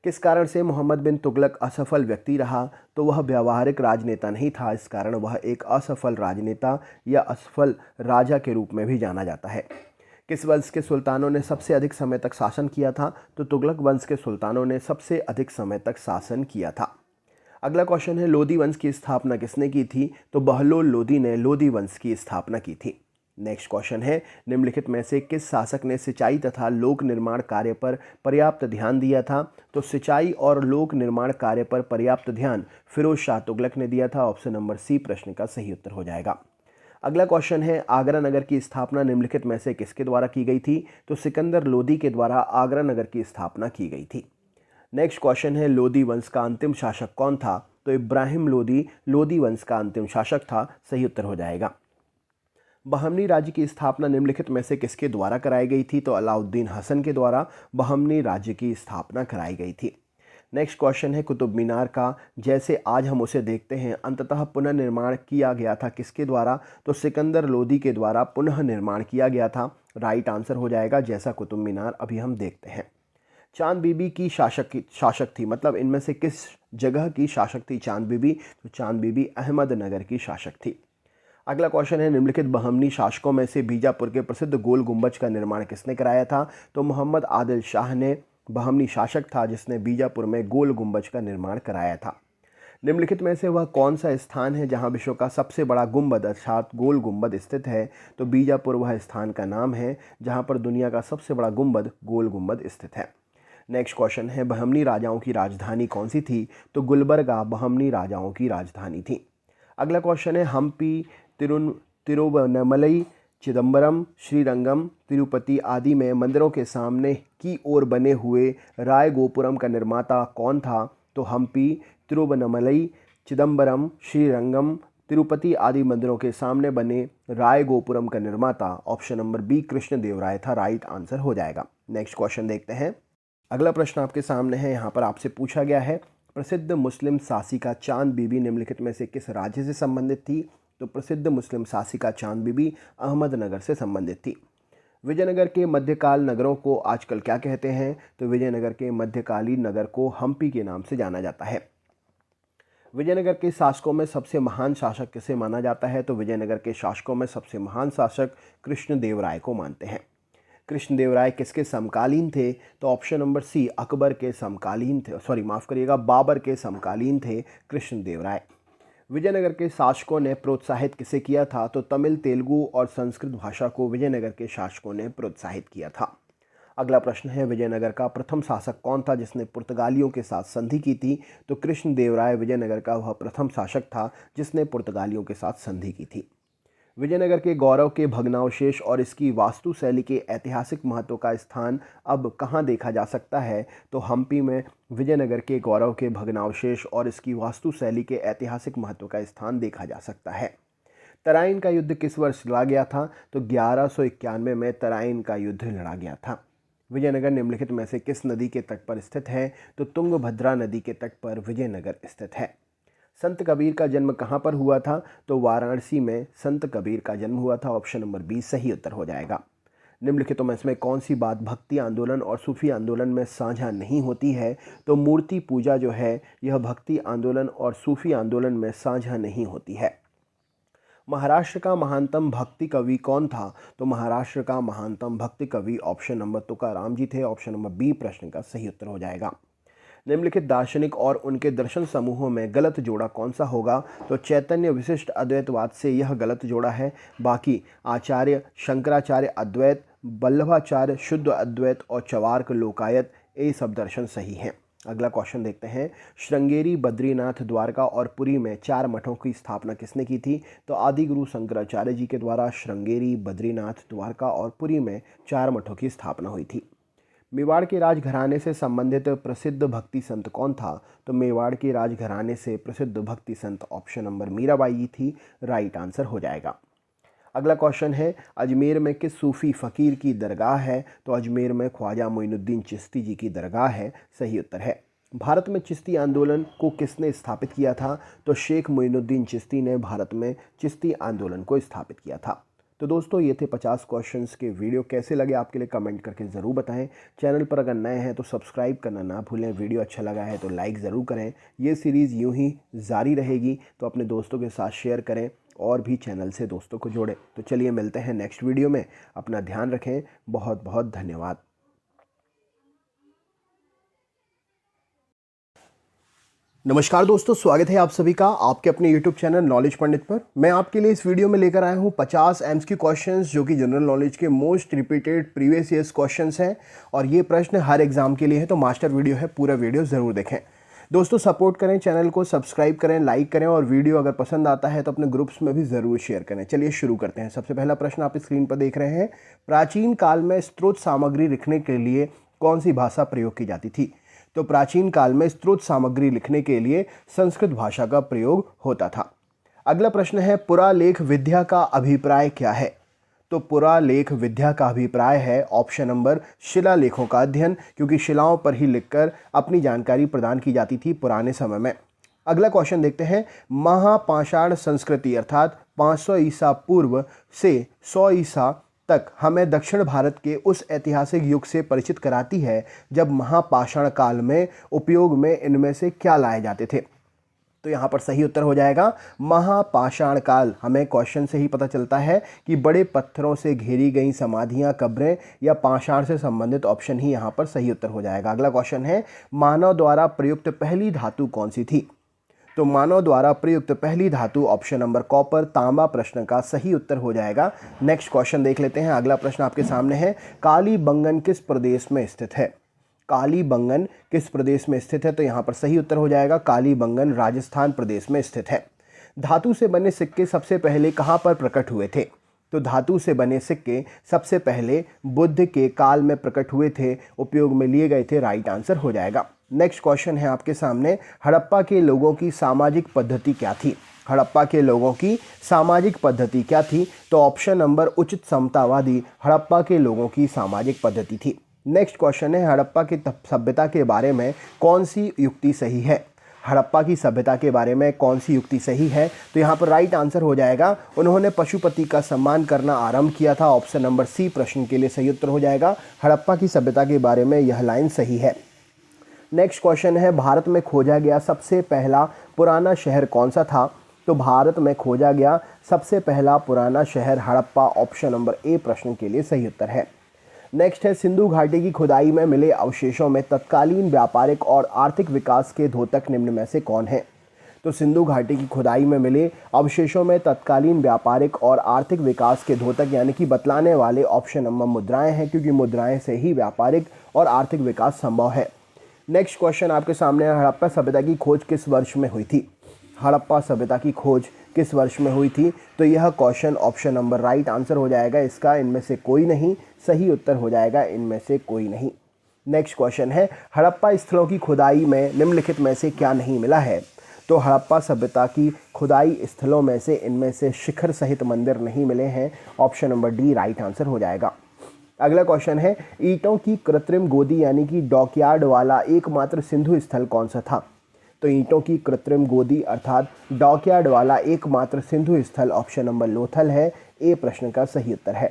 किस कारण से मोहम्मद बिन तुगलक असफल व्यक्ति रहा? तो वह व्यावहारिक राजनेता नहीं था, इस कारण वह एक असफल राजनेता या असफल राजा के रूप में भी जाना जाता है। किस वंश के सुल्तानों ने सबसे अधिक समय तक शासन किया था? तो तुगलक वंश के सुल्तानों ने सबसे अधिक समय तक शासन किया था। अगला क्वेश्चन है, लोदी वंश की स्थापना किसने की थी? तो बहलोल लोदी ने लोदी वंश की स्थापना की थी। नेक्स्ट क्वेश्चन है, निम्नलिखित में से किस शासक ने सिंचाई तथा लोक निर्माण कार्य पर पर्याप्त ध्यान दिया था? तो सिंचाई और लोक निर्माण कार्य पर पर्याप्त ध्यान फिरोज शाह तुगलक ने दिया था। ऑप्शन नंबर सी प्रश्न का सही उत्तर हो जाएगा। अगला क्वेश्चन है, आगरा नगर की स्थापना निम्नलिखित में से किसके द्वारा की गई थी? तो सिकंदर लोदी के द्वारा आगरा नगर की स्थापना की गई थी। नेक्स्ट क्वेश्चन है, लोदी वंश का अंतिम शासक कौन था? तो इब्राहिम लोदी लोदी वंश का अंतिम शासक था। सही उत्तर हो जाएगा। बहमनी राज्य की स्थापना निम्नलिखित में से किसके द्वारा कराई गई थी? तो अलाउद्दीन हसन के द्वारा बहमनी राज्य की स्थापना कराई गई थी। नेक्स्ट क्वेश्चन है, कुतुब मीनार का जैसे आज हम उसे देखते हैं अंततः पुनर्निर्माण किया गया था किसके द्वारा? तो सिकंदर लोदी के द्वारा पुनः निर्माण किया गया था। राइट आंसर हो जाएगा, जैसा कुतुब मीनार अभी हम देखते हैं। चांद बीबी की शासक थी, मतलब इनमें से किस जगह की शासक थी चांद बीबी? तो चांद बीबी अहमदनगर की शासक थी। अगला क्वेश्चन है, निम्नलिखित बहमनी शासकों में से बीजापुर के प्रसिद्ध गोल गुंबज का निर्माण किसने कराया था? तो मोहम्मद आदिल शाह ने बहमनी शासक था जिसने बीजापुर में गोल गुंबज का निर्माण कराया था। निम्नलिखित में से वह कौन सा स्थान है जहां विश्व का सबसे बड़ा गुंबद अर्थात गोल गुंबद स्थित है? तो बीजापुर वह स्थान का नाम है जहां पर दुनिया का सबसे बड़ा गुंबद गोल गुंबद स्थित है। नेक्स्ट क्वेश्चन है, बहमनी राजाओं की राजधानी कौन सी थी? तो गुलबर्गा बहमनी राजाओं की राजधानी थी। अगला क्वेश्चन है, हम्पी, तिरुवन्नमलई, चिदम्बरम, श्रीरंगम, तिरुपति आदि में मंदिरों के सामने की ओर बने हुए राय गोपुरम का निर्माता कौन था? तो हम्पी, तिरुवन्नमलई, चिदम्बरम, श्रीरंगम, तिरुपति आदि मंदिरों के सामने बने राय गोपुरम का निर्माता ऑप्शन नंबर बी कृष्णदेवराय था। राइट आंसर हो जाएगा। नेक्स्ट क्वेश्चन देखते हैं। अगला प्रश्न आपके सामने है, यहाँ पर आपसे पूछा गया है, प्रसिद्ध मुस्लिम शासिका चांद बीबी निम्नलिखित में से किस राज्य से संबंधित थी? तो प्रसिद्ध मुस्लिम शासिका चांद बीबी अहमदनगर से संबंधित थी। विजयनगर के मध्यकाल नगरों को आजकल क्या कहते हैं? तो विजयनगर के मध्यकालीन नगर को हम्पी के नाम से जाना जाता है। विजयनगर के शासकों में सबसे महान शासक किसे माना जाता है? तो विजयनगर के शासकों में सबसे महान शासक कृष्णदेवराय को मानते हैं। कृष्णदेवराय किसके समकालीन थे? तो ऑप्शन नंबर सी अकबर के समकालीन थे, सॉरी माफ़ करिएगा, बाबर के समकालीन थे कृष्णदेवराय। विजयनगर के शासकों ने प्रोत्साहित किसे किया था? तो तमिल, तेलुगु और संस्कृत भाषा को विजयनगर के शासकों ने प्रोत्साहित किया था। अगला प्रश्न है, विजयनगर का प्रथम शासक कौन था जिसने पुर्तगालियों के साथ संधि की थी? तो कृष्णदेवराय विजयनगर का वह प्रथम शासक था जिसने पुर्तगालियों के साथ संधि की थी। विजयनगर के गौरव के भग्नावशेष और इसकी वास्तुशैली के ऐतिहासिक महत्व का स्थान अब कहाँ देखा जा सकता है? तो हम्पी में विजयनगर के गौरव के भग्नावशेष और इसकी वास्तुशैली के ऐतिहासिक महत्व का स्थान देखा जा सकता है। तराइन का युद्ध किस वर्ष लड़ा गया था? तो 1191 में तराइन का युद्ध लड़ा गया था। विजयनगर निम्नलिखित में से किस नदी के तट पर स्थित है? तो तुंगभद्रा नदी के तट पर विजयनगर स्थित है। संत कबीर का जन्म कहाँ पर हुआ था? तो वाराणसी में संत कबीर का जन्म हुआ था। ऑप्शन नंबर बी सही उत्तर हो जाएगा। निम्नलिखितों में इसमें कौन सी बात भक्ति आंदोलन और सूफी आंदोलन में साझा नहीं होती है? तो मूर्ति पूजा जो है यह भक्ति आंदोलन और सूफी आंदोलन में साझा नहीं होती है। महाराष्ट्र का महानतम भक्ति कवि कौन था? तो महाराष्ट्र का महानतम भक्ति कवि ऑप्शन नंबर तुकाराम जी थे। ऑप्शन नंबर बी प्रश्न का सही उत्तर हो जाएगा। निम्नलिखित दार्शनिक और उनके दर्शन समूहों में गलत जोड़ा कौन सा होगा? तो चैतन्य विशिष्ट अद्वैतवाद से यह गलत जोड़ा है। बाकी आचार्य शंकराचार्य अद्वैत, वल्लभाचार्य शुद्ध अद्वैत और चवार्क लोकायत, ये सब दर्शन सही हैं। अगला क्वेश्चन देखते हैं, श्रृंगेरी, बद्रीनाथ, द्वारका और पुरी में 4 मठों की स्थापना किसने की थी? तो आदि गुरु शंकराचार्य जी के द्वारा श्रृंगेरी, बद्रीनाथ, द्वारका और पुरी में 4 मठों की स्थापना हुई थी। मेवाड़ के राजघराने से संबंधित प्रसिद्ध भक्ति संत कौन था? तो मेवाड़ के राजघराने से प्रसिद्ध भक्ति संत ऑप्शन नंबर मीराबाई जी थी। राइट आंसर हो जाएगा। अगला क्वेश्चन है, अजमेर में किस सूफी फ़कीर की दरगाह है? तो अजमेर में ख्वाजा मोइनुद्दीन चिश्ती जी की दरगाह है, सही उत्तर है। भारत में चिश्ती आंदोलन को किसने स्थापित किया था? तो शेख मोइनुद्दीन चिश्ती ने भारत में चिश्ती आंदोलन को स्थापित किया था। तो दोस्तों ये थे 50 क्वेश्चंस के वीडियो। कैसे लगे आपके लिए कमेंट करके ज़रूर बताएं। चैनल पर अगर नए हैं तो सब्सक्राइब करना ना भूलें। वीडियो अच्छा लगा है तो लाइक ज़रूर करें। ये सीरीज़ यूं ही जारी रहेगी, तो अपने दोस्तों के साथ शेयर करें और भी चैनल से दोस्तों को जोड़ें। तो चलिए मिलते हैं नेक्स्ट वीडियो में। अपना ध्यान रखें। बहुत बहुत धन्यवाद। नमस्कार दोस्तों, स्वागत है आप सभी का आपके अपने YouTube चैनल नॉलेज पंडित पर। मैं आपके लिए इस वीडियो में लेकर आया हूँ 50 MCQ क्वेश्चंस, जो कि जनरल नॉलेज के most repeated previous years questions हैं और ये प्रश्न हर एग्जाम के लिए है। तो मास्टर वीडियो है, पूरा वीडियो ज़रूर देखें। दोस्तों सपोर्ट करें, चैनल को सब्सक्राइब करें, लाइक करें और वीडियो अगर पसंद आता है तो अपने ग्रुप्स में भी ज़रूर शेयर करें। चलिए शुरू करते हैं। सबसे पहला प्रश्न आप स्क्रीन पर देख रहे हैं, प्राचीन काल में स्रोत सामग्री लिखने के लिए कौन सी भाषा प्रयोग की जाती थी? तो प्राचीन काल में स्रोत सामग्री लिखने के लिए संस्कृत भाषा का प्रयोग होता था। अगला प्रश्न है, पुरालेख विद्या का अभिप्राय क्या है? तो पुरालेख विद्या का अभिप्राय है ऑप्शन नंबर शिलालेखों का अध्ययन, क्योंकि शिलाओं पर ही लिखकर अपनी जानकारी प्रदान की जाती थी पुराने समय में। अगला क्वेश्चन देखते हैं, महापाषाण संस्कृति अर्थात 500 ईसा पूर्व से 100 ईसा तक हमें दक्षिण भारत के उस ऐतिहासिक युग से परिचित कराती है जब महापाषाण काल में उपयोग में इनमें से क्या लाए जाते थे? तो यहाँ पर सही उत्तर हो जाएगा महापाषाण काल। हमें क्वेश्चन से ही पता चलता है कि बड़े पत्थरों से घेरी गई समाधियाँ, कब्रें या पाषाण से संबंधित ऑप्शन ही यहाँ पर सही उत्तर हो जाएगा। अगला क्वेश्चन है, मानव द्वारा प्रयुक्त पहली धातु कौन सी थी? तो मानव द्वारा प्रयुक्त पहली धातु ऑप्शन नंबर कॉपर, तांबा प्रश्न का सही उत्तर हो जाएगा। नेक्स्ट क्वेश्चन देख लेते हैं। अगला प्रश्न आपके सामने है, कालीबंगन किस प्रदेश में स्थित है? कालीबंगन किस प्रदेश में स्थित है? तो यहाँ पर सही उत्तर हो जाएगा कालीबंगन राजस्थान प्रदेश में स्थित है। धातु से बने सिक्के सबसे पहले कहाँ पर प्रकट हुए थे? तो धातु से बने सिक्के सबसे पहले बुद्ध के काल में प्रकट हुए थे, उपयोग में लिए गए थे। राइट आंसर हो जाएगा। नेक्स्ट क्वेश्चन है आपके सामने, हड़प्पा के लोगों की सामाजिक पद्धति क्या थी? हड़प्पा के लोगों की सामाजिक पद्धति क्या थी? तो ऑप्शन नंबर उचित समतावादी हड़प्पा के लोगों की सामाजिक पद्धति थी। नेक्स्ट क्वेश्चन है, हड़प्पा की सभ्यता के बारे में कौन सी युक्ति सही है? हड़प्पा की सभ्यता के बारे में कौन सी युक्ति सही है? तो यहाँ पर राइट आंसर हो जाएगा, उन्होंने पशुपति का सम्मान करना आरंभ किया था। ऑप्शन नंबर सी प्रश्न के लिए सही उत्तर हो जाएगा। हड़प्पा की सभ्यता के बारे में यह लाइन सही है। नेक्स्ट क्वेश्चन है, भारत में खोजा गया सबसे पहला पुराना शहर कौन सा था? तो भारत में खोजा गया सबसे पहला पुराना शहर हड़प्पा, ऑप्शन नंबर ए प्रश्न के लिए सही उत्तर है। नेक्स्ट है, सिंधु घाटी की खुदाई में मिले अवशेषों में तत्कालीन व्यापारिक और आर्थिक विकास के द्योतक निम्न में से कौन है? तो सिंधु घाटी की खुदाई में मिले अवशेषों में तत्कालीन व्यापारिक और आर्थिक विकास के द्योतक यानी कि बतलाने वाले ऑप्शन नंबर मुद्राएं हैं, क्योंकि मुद्राएं से ही व्यापारिक और आर्थिक विकास संभव है। नेक्स्ट क्वेश्चन आपके सामने है, हड़प्पा सभ्यता की खोज किस वर्ष में हुई थी? हड़प्पा सभ्यता की खोज किस वर्ष में हुई थी? तो यह question option number right answer हो जाएगा इसका, इनमें से कोई नहीं। सही उत्तर हो जाएगा इनमें से कोई नहीं। नेक्स्ट क्वेश्चन है, हड़प्पा स्थलों की खुदाई में निम्नलिखित में से क्या नहीं मिला है? तो हड़प्पा सभ्यता की खुदाई स्थलों में से इनमें से शिखर सहित मंदिर नहीं मिले हैं। Option number D right answer हो जाएगा। अगला क्वेश्चन है, ईंटों की कृत्रिम गोदी यानी कि डॉकयार्ड वाला एकमात्र सिंधु स्थल कौन सा था? तो ईंटों की कृत्रिम गोदी अर्थात डॉकयार्ड वाला एकमात्र सिंधु स्थल ऑप्शन नंबर लोथल है। ए प्रश्न का सही उत्तर है।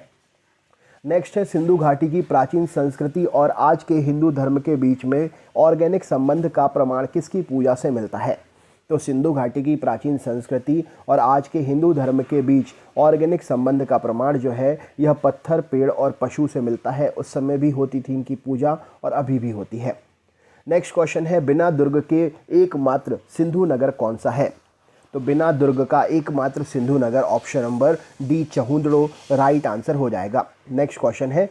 नेक्स्ट है, सिंधु घाटी की प्राचीन संस्कृति और आज के हिंदू धर्म के बीच में ऑर्गेनिक संबंध का प्रमाण किसकी पूजा से मिलता है? तो सिंधु घाटी की प्राचीन संस्कृति और आज के हिंदू धर्म के बीच ऑर्गेनिक संबंध का प्रमाण जो है यह पत्थर, पेड़ और पशु से मिलता है। उस समय भी होती थी इनकी पूजा और अभी भी होती है। नेक्स्ट क्वेश्चन है, बिना दुर्ग के एकमात्र सिंधु नगर कौन सा है? तो बिना दुर्ग का एकमात्र सिंधु नगर option number D Chanhudaro right answer हो जाएगा। नेक्स्ट क्वेश्चन है,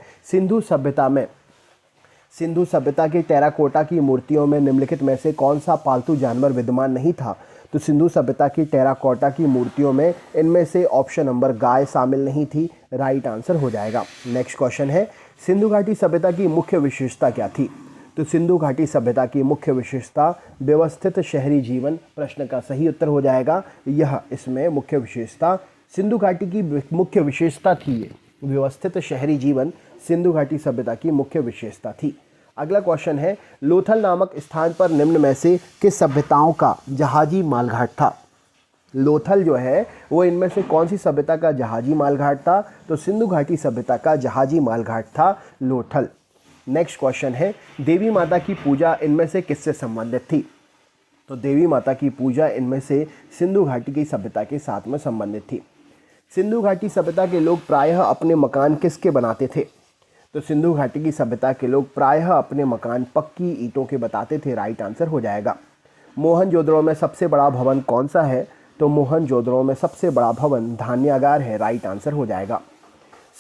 सिंधु सभ्यता की टेराकोटा की मूर्तियों में निम्नलिखित में से कौन सा पालतू जानवर विद्यमान नहीं था? तो सिंधु सभ्यता की टेराकोटा की मूर्तियों में इनमें से ऑप्शन नंबर गाय शामिल नहीं थी। राइट आंसर हो जाएगा। नेक्स्ट क्वेश्चन है, सिंधु घाटी सभ्यता की मुख्य विशेषता क्या थी? तो सिंधु घाटी सभ्यता की मुख्य विशेषता व्यवस्थित शहरी जीवन प्रश्न का सही उत्तर हो जाएगा। यह इसमें मुख्य विशेषता सिंधु घाटी की मुख्य विशेषता थी ये, व्यवस्थित शहरी जीवन सिंधु घाटी सभ्यता की मुख्य विशेषता थी। अगला क्वेश्चन है, लोथल नामक स्थान पर निम्न में से किस सभ्यताओं का जहाजी मालघाट था? लोथल जो है वो इनमें से कौन सी सभ्यता का जहाजी मालघाट था? तो सिंधु घाटी सभ्यता का जहाजी मालघाट था लोथल। नेक्स्ट क्वेश्चन है, देवी माता की पूजा इनमें से किससे संबंधित थी? तो देवी माता की पूजा इनमें से सिंधु घाटी की सभ्यता के साथ में संबंधित थी। सिंधु घाटी सभ्यता के लोग प्रायः अपने मकान किसके बनाते थे? तो सिंधु घाटी की सभ्यता के लोग प्रायः अपने मकान पक्की ईंटों के बताते थे। राइट आंसर हो जाएगा। मोहनजोदड़ो में सबसे बड़ा भवन कौन सा है? तो मोहनजोदड़ो में सबसे बड़ा भवन धान्यागार है। राइट आंसर हो जाएगा।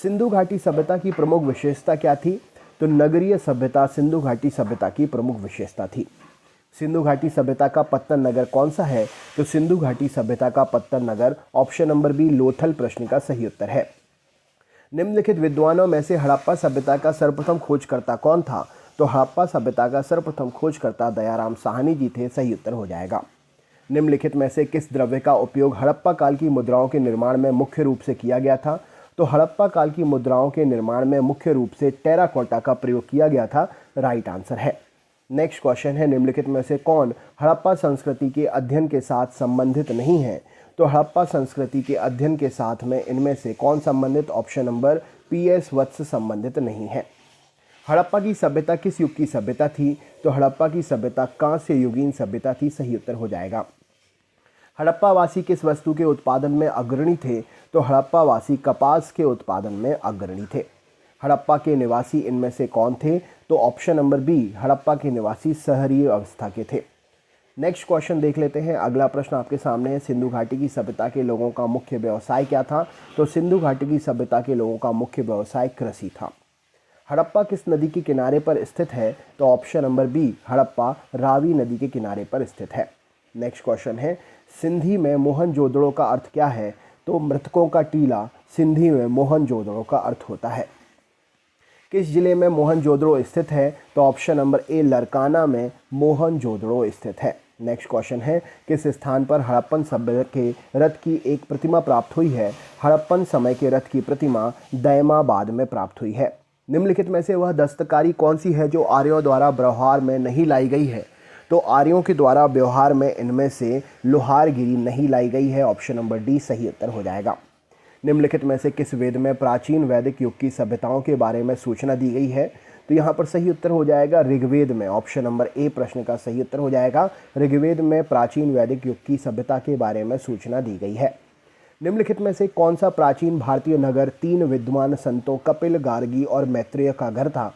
सिंधु घाटी सभ्यता की प्रमुख विशेषता क्या थी? तो नगरीय सभ्यता सिंधु घाटी सभ्यता की प्रमुख विशेषता थी। सिंधु घाटी सभ्यता का पत्तन नगर कौन सा है? तो सिंधु घाटी सभ्यता का पत्तन नगर ऑप्शन नंबर बी लोथल प्रश्न का सही उत्तर है। निम्नलिखित विद्वानों में से हड़प्पा सभ्यता का सर्वप्रथम खोजकर्ता कौन था? तो हड़प्पा सभ्यता का सर्वप्रथम खोजकर्ता दयाराम साहनी जी थे। सही उत्तर हो जाएगा। निम्नलिखित में से किस द्रव्य का उपयोग हड़प्पा काल की मुद्राओं के निर्माण में मुख्य रूप से किया गया था? तो हड़प्पा काल की मुद्राओं के निर्माण में मुख्य रूप से टेराकोटा का प्रयोग किया गया था। राइट आंसर है। नेक्स्ट क्वेश्चन है, निम्नलिखित में से कौन हड़प्पा संस्कृति के अध्ययन के साथ संबंधित नहीं है? तो हड़प्पा संस्कृति के अध्ययन के साथ में इनमें से कौन संबंधित? ऑप्शन नंबर पीएस वत्स संबंधित नहीं है। हड़प्पा की सभ्यता किस युग की सभ्यता थी? तो हड़प्पा की सभ्यता कांस्य युगीन सभ्यता थी। सही उत्तर हो जाएगा। हड़प्पा वासी किस वस्तु के उत्पादन में अग्रणी थे? तो हड़प्पा वासी कपास के उत्पादन में अग्रणी थे। हड़प्पा के निवासी इनमें से कौन थे? तो ऑप्शन नंबर बी हड़प्पा के निवासी शहरी अवस्था के थे। नेक्स्ट क्वेश्चन देख लेते हैं। अगला प्रश्न आपके सामने है, सिंधु घाटी की सभ्यता के लोगों का मुख्य व्यवसाय क्या था? तो सिंधु घाटी की सभ्यता के लोगों का मुख्य व्यवसाय कृषि था। हड़प्पा किस नदी के किनारे पर स्थित है? तो option number B Harappa Ravi नदी के किनारे पर स्थित है। नेक्स्ट क्वेश्चन है, सिंधी में मोहनजोदड़ो का अर्थ क्या है? तो मृतकों का टीला सिंधी में मोहनजोदड़ो का अर्थ होता है। किस जिले में मोहनजोदड़ो स्थित है? तो ऑप्शन नंबर ए लरकाना में मोहनजोदड़ो स्थित है। नेक्स्ट क्वेश्चन है, किस स्थान पर हड़प्पन सभ्यता के रथ की एक प्रतिमा प्राप्त हुई है? हड़प्पन समय के रथ की प्रतिमा दयमाबाद में प्राप्त हुई है। निम्नलिखित में से वह दस्तकारी कौन सी है जो आर्यों द्वारा व्यवहार में नहीं लाई गई है? तो आर्यों के द्वारा व्यवहार में इनमें से लोहारगिरी नहीं लाई गई है। ऑप्शन नंबर डी सही उत्तर हो जाएगा। निम्नलिखित में से किस वेद में प्राचीन वैदिक युग की सभ्यताओं के बारे में सूचना दी गई है? तो यहाँ पर सही उत्तर हो जाएगा ऋग्वेद में। ऑप्शन नंबर ए प्रश्न का सही उत्तर हो जाएगा। ऋग्वेद में प्राचीन वैदिक युग की सभ्यता के बारे में सूचना दी गई है। निम्नलिखित में से कौन सा प्राचीन भारतीय नगर तीन विद्वान संतों कपिल गार्गी और मैत्रेय का घर था?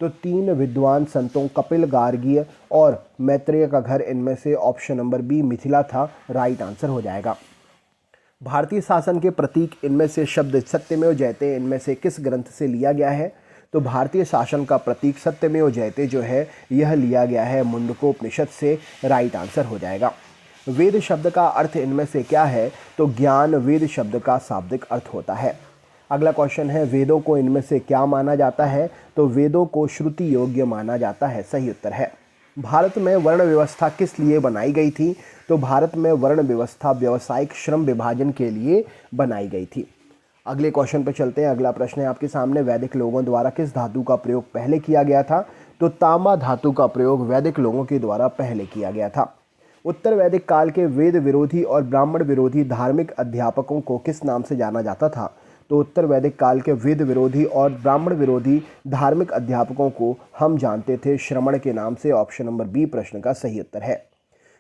तो तीन विद्वान संतों कपिल गार्गी और मैत्रेय का घर इनमें से ऑप्शन नंबर बी मिथिला था। राइट आंसर हो जाएगा। भारतीय शासन के प्रतीक इनमें से शब्द सत्यमेव जयते इनमें से किस ग्रंथ से लिया गया है? तो भारतीय शासन का प्रतीक सत्यमेव जयते जो है यह लिया गया है मुंडकोपनिषद से। राइट आंसर हो जाएगा। वेद शब्द का अर्थ इनमें से क्या है? तो ज्ञान वेद शब्द का शाब्दिक अर्थ होता है। अगला क्वेश्चन है, वेदों को इनमें से क्या माना जाता है? तो वेदों को श्रुति योग्य माना जाता है। सही उत्तर है। भारत में वर्ण व्यवस्था किस लिए बनाई गई थी? तो भारत में वर्ण व्यवस्था व्यावसायिक श्रम विभाजन के लिए बनाई गई थी। अगले क्वेश्चन पर चलते हैं। अगला प्रश्न है आपके सामने, वैदिक लोगों द्वारा किस धातु का प्रयोग पहले किया गया था? तो तांबा धातु का प्रयोग वैदिक लोगों के द्वारा पहले किया गया था। उत्तर वैदिक काल के वेद विरोधी और ब्राह्मण विरोधी धार्मिक अध्यापकों को किस नाम से जाना जाता था? तो उत्तर वैदिक काल के वेद विरोधी और ब्राह्मण विरोधी धार्मिक अध्यापकों को हम जानते थे श्रमण के नाम से। ऑप्शन नंबर बी प्रश्न का सही उत्तर है।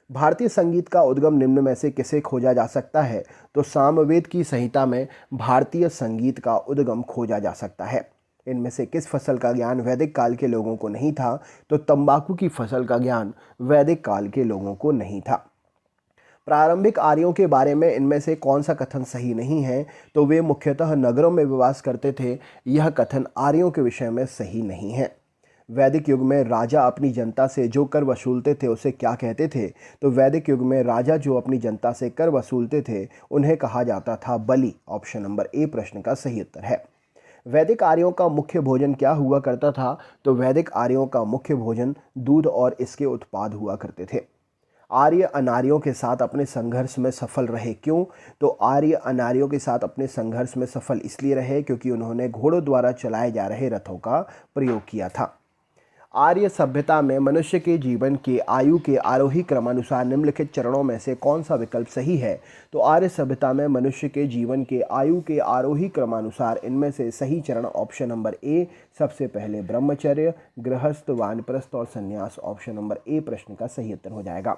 भारतीय संगीत का उद्गम निम्न में से किसे खोजा जा सकता है? तो सामवेद की संहिता में भारतीय संगीत का उद्गम खोजा जा सकता है। इनमें से किस फसल का ज्ञान वैदिक काल के लोगों को नहीं था? तो तंबाकू की फसल का ज्ञान वैदिक काल के लोगों को नहीं था। प्रारंभिक आर्यों के बारे में इनमें से कौन सा कथन सही नहीं है? तो वे मुख्यतः नगरों में निवास करते थे। यह कथन आर्यों के विषय में सही नहीं है। वैदिक युग में राजा अपनी जनता से जो कर वसूलते थे उसे क्या कहते थे? तो वैदिक युग में राजा जो अपनी जनता से कर वसूलते थे उन्हें कहा जाता था बलि। ऑप्शन नंबर ए प्रश्न का सही उत्तर है। वैदिक आर्यों का मुख्य भोजन क्या हुआ करता था? तो वैदिक आर्यों का मुख्य भोजन दूध और इसके उत्पाद हुआ करते थे। आर्य अनार्यों के साथ अपने संघर्ष में सफल रहे। क्यों? तो आर्य अनार्यों के साथ अपने संघर्ष में सफल इसलिए रहे क्योंकि उन्होंने घोड़ों द्वारा चलाए जा रहे रथों का प्रयोग किया था। आर्य सभ्यता में मनुष्य के जीवन के आयु के आरोही क्रमानुसार निम्नलिखित चरणों में से कौन सा विकल्प सही है? तो आर्य सभ्यता में मनुष्य के जीवन के आयु के आरोही क्रमानुसार इनमें से सही चरण ऑप्शन नंबर ए, सबसे पहले ब्रह्मचर्य, गृहस्थ, वानप्रस्थ और संन्यास। ऑप्शन नंबर ए प्रश्न का सही उत्तर हो जाएगा।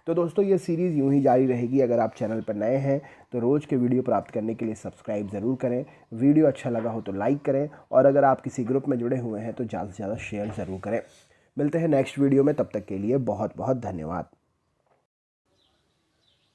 तो दोस्तों ये सीरीज़ यूं ही जारी रहेगी। अगर आप चैनल पर नए हैं तो रोज़ के वीडियो प्राप्त करने के लिए सब्सक्राइब ज़रूर करें। वीडियो अच्छा लगा हो तो लाइक करें और अगर आप किसी ग्रुप में जुड़े हुए हैं तो ज़्यादा से ज़्यादा शेयर ज़रूर करें। मिलते हैं नेक्स्ट वीडियो में, तब तक के लिए बहुत बहुत धन्यवाद।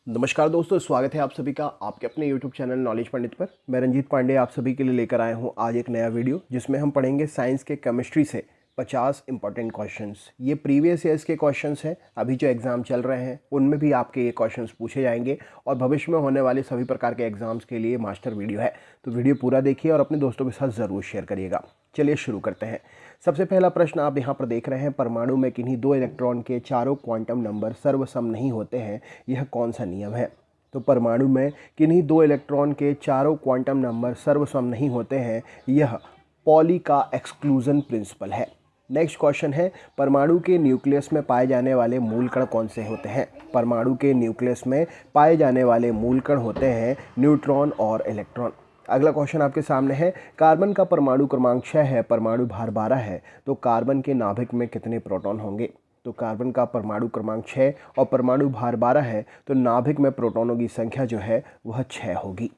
नमस्कार दोस्तों, स्वागत है आप सभी का आपके अपने यूट्यूब चैनल नॉलेज पंडित पर। मैं रंजीत पांडे आप सभी के लिए लेकर आया हूँ आज एक नया वीडियो जिसमें हम पढ़ेंगे साइंस के केमिस्ट्री से 50 इंपॉर्टेंट क्वेश्चंस। ये प्रीवियस ईयर्स के क्वेश्चंस हैं। अभी जो एग्ज़ाम चल रहे हैं उनमें भी आपके ये क्वेश्चंस पूछे जाएंगे और भविष्य में होने वाले सभी प्रकार के एग्ज़ाम्स के लिए मास्टर वीडियो है। तो वीडियो पूरा देखिए और अपने दोस्तों के साथ ज़रूर शेयर करिएगा। चलिए शुरू करते हैं। सबसे पहला प्रश्न आप यहाँ पर देख रहे हैं, परमाणु में किन्हीं दो इलेक्ट्रॉन के चारों क्वांटम नंबर सर्वसम नहीं होते हैं, यह कौन सा नियम है? तो परमाणु में किन्हीं दो इलेक्ट्रॉन के चारों क्वांटम नंबर सर्वसम नहीं होते हैं, यह पॉली का एक्सक्लूजन प्रिंसिपल है। नेक्स्ट क्वेश्चन है, परमाणु के न्यूक्लियस में पाए जाने वाले मूल कण कौन से होते हैं? परमाणु के न्यूक्लियस में पाए जाने वाले मूल कण होते हैं न्यूट्रॉन और इलेक्ट्रॉन। अगला क्वेश्चन आपके सामने है, कार्बन का परमाणु क्रमांक 6 है, परमाणु भार 12 है, तो कार्बन के नाभिक में कितने प्रोटॉन होंगे? तो कार्बन का परमाणु क्रमांक 6 और परमाणु भार 12 है, तो नाभिक में प्रोटॉनों की संख्या जो है वह 6 होगी।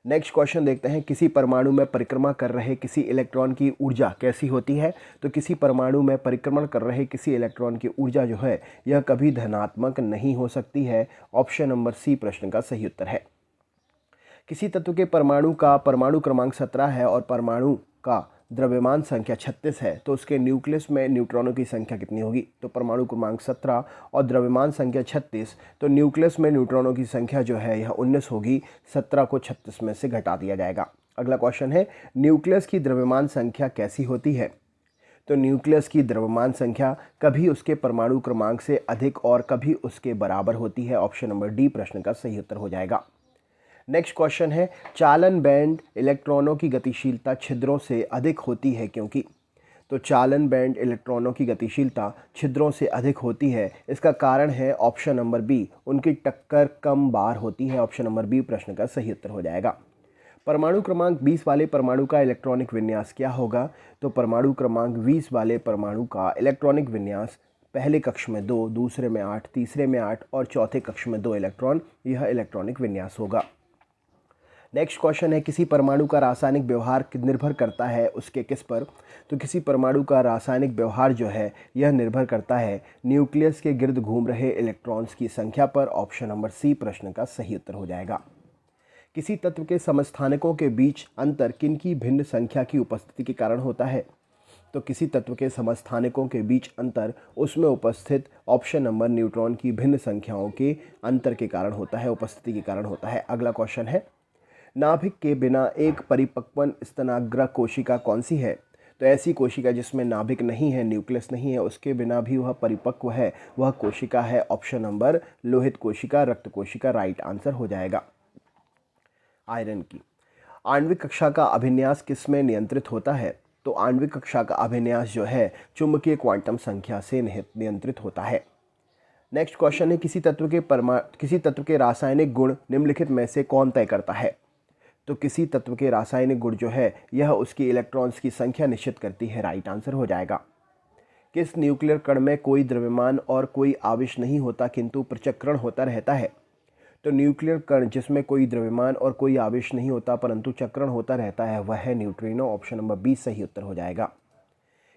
नेक्स्ट क्वेश्चन देखते हैं, किसी परमाणु में परिक्रमा कर रहे किसी इलेक्ट्रॉन की ऊर्जा कैसी होती है? तो किसी परमाणु में परिक्रमण कर रहे किसी इलेक्ट्रॉन की ऊर्जा जो है यह कभी धनात्मक नहीं हो सकती है। ऑप्शन नंबर सी प्रश्न का सही उत्तर है। किसी तत्व के परमाणु का परमाणु क्रमांक 17 है और परमाणु का द्रव्यमान संख्या 36 है, तो उसके न्यूक्लियस में न्यूट्रॉनों की संख्या कितनी होगी? तो परमाणु क्रमांक 17 और द्रव्यमान संख्या 36, तो न्यूक्लियस में न्यूट्रॉनों की संख्या जो है यह 19 होगी। 17 को 36 में से घटा दिया जाएगा। अगला क्वेश्चन है, न्यूक्लियस की द्रव्यमान संख्या कैसी होती है? तो न्यूक्लियस की द्रव्यमान संख्या कभी उसके परमाणु क्रमांक से अधिक और कभी उसके बराबर होती है। ऑप्शन नंबर डी प्रश्न का सही उत्तर हो जाएगा। नेक्स्ट क्वेश्चन है, चालन बैंड इलेक्ट्रॉनों की गतिशीलता छिद्रों से अधिक होती है क्योंकि? तो चालन बैंड इलेक्ट्रॉनों की गतिशीलता छिद्रों से अधिक होती है, इसका कारण है ऑप्शन नंबर बी, उनकी टक्कर कम बार होती है। ऑप्शन नंबर बी प्रश्न का सही उत्तर हो जाएगा। परमाणु क्रमांक 20 वाले परमाणु का इलेक्ट्रॉनिक विन्यास क्या होगा? तो परमाणु क्रमांक 20 वाले परमाणु का इलेक्ट्रॉनिक विन्यास पहले कक्ष में 2, दूसरे में 8, तीसरे में 8 और चौथे कक्ष में 2 इलेक्ट्रॉन, यह इलेक्ट्रॉनिक विन्यास होगा। नेक्स्ट क्वेश्चन है, किसी परमाणु का रासायनिक व्यवहार निर्भर करता है उसके किस पर? तो किसी परमाणु का रासायनिक व्यवहार जो है यह निर्भर करता है न्यूक्लियस के गिर्द घूम रहे इलेक्ट्रॉन्स की संख्या पर। ऑप्शन नंबर सी प्रश्न का सही उत्तर हो जाएगा। किसी तत्व के समस्थानिकों के बीच अंतर किनकी भिन्न संख्या की उपस्थिति के कारण होता है? तो किसी तत्व के समस्थानिकों के बीच अंतर उसमें उपस्थित ऑप्शन नंबर न्यूट्रॉन की भिन्न संख्याओं के अंतर के कारण होता है, उपस्थिति के कारण होता है। अगला क्वेश्चन है, नाभिक के बिना एक परिपक्व स्तनाग्र कोशिका कौन सी है? तो ऐसी कोशिका जिसमें नाभिक नहीं है, न्यूक्लियस नहीं है, उसके बिना भी वह परिपक्व है, वह कोशिका है ऑप्शन नंबर लोहित कोशिका, रक्त कोशिका। राइट आंसर हो जाएगा। आयरन की आणविक कक्षा का अभिन्यास किसमें नियंत्रित होता है? तो आणविक कक्षा का अभिन्यास जो है चुंबकीय क्वांटम संख्या से नियंत्रित होता है। नेक्स्ट क्वेश्चन है, किसी तत्व के रासायनिक गुण निम्नलिखित में से कौन तय करता है? तो किसी तत्व के रासायनिक गुण जो है यह उसकी इलेक्ट्रॉन्स की संख्या निश्चित करती है। राइट आंसर हो जाएगा। किस न्यूक्लियर कण में कोई द्रव्यमान और कोई आवेश नहीं होता किंतु प्रचक्रण होता रहता है? तो न्यूक्लियर कण जिसमें कोई द्रव्यमान और कोई आवेश नहीं होता परंतु चक्रण होता रहता है वह है न्यूट्रिनो। ऑप्शन नंबर बी सही उत्तर हो जाएगा।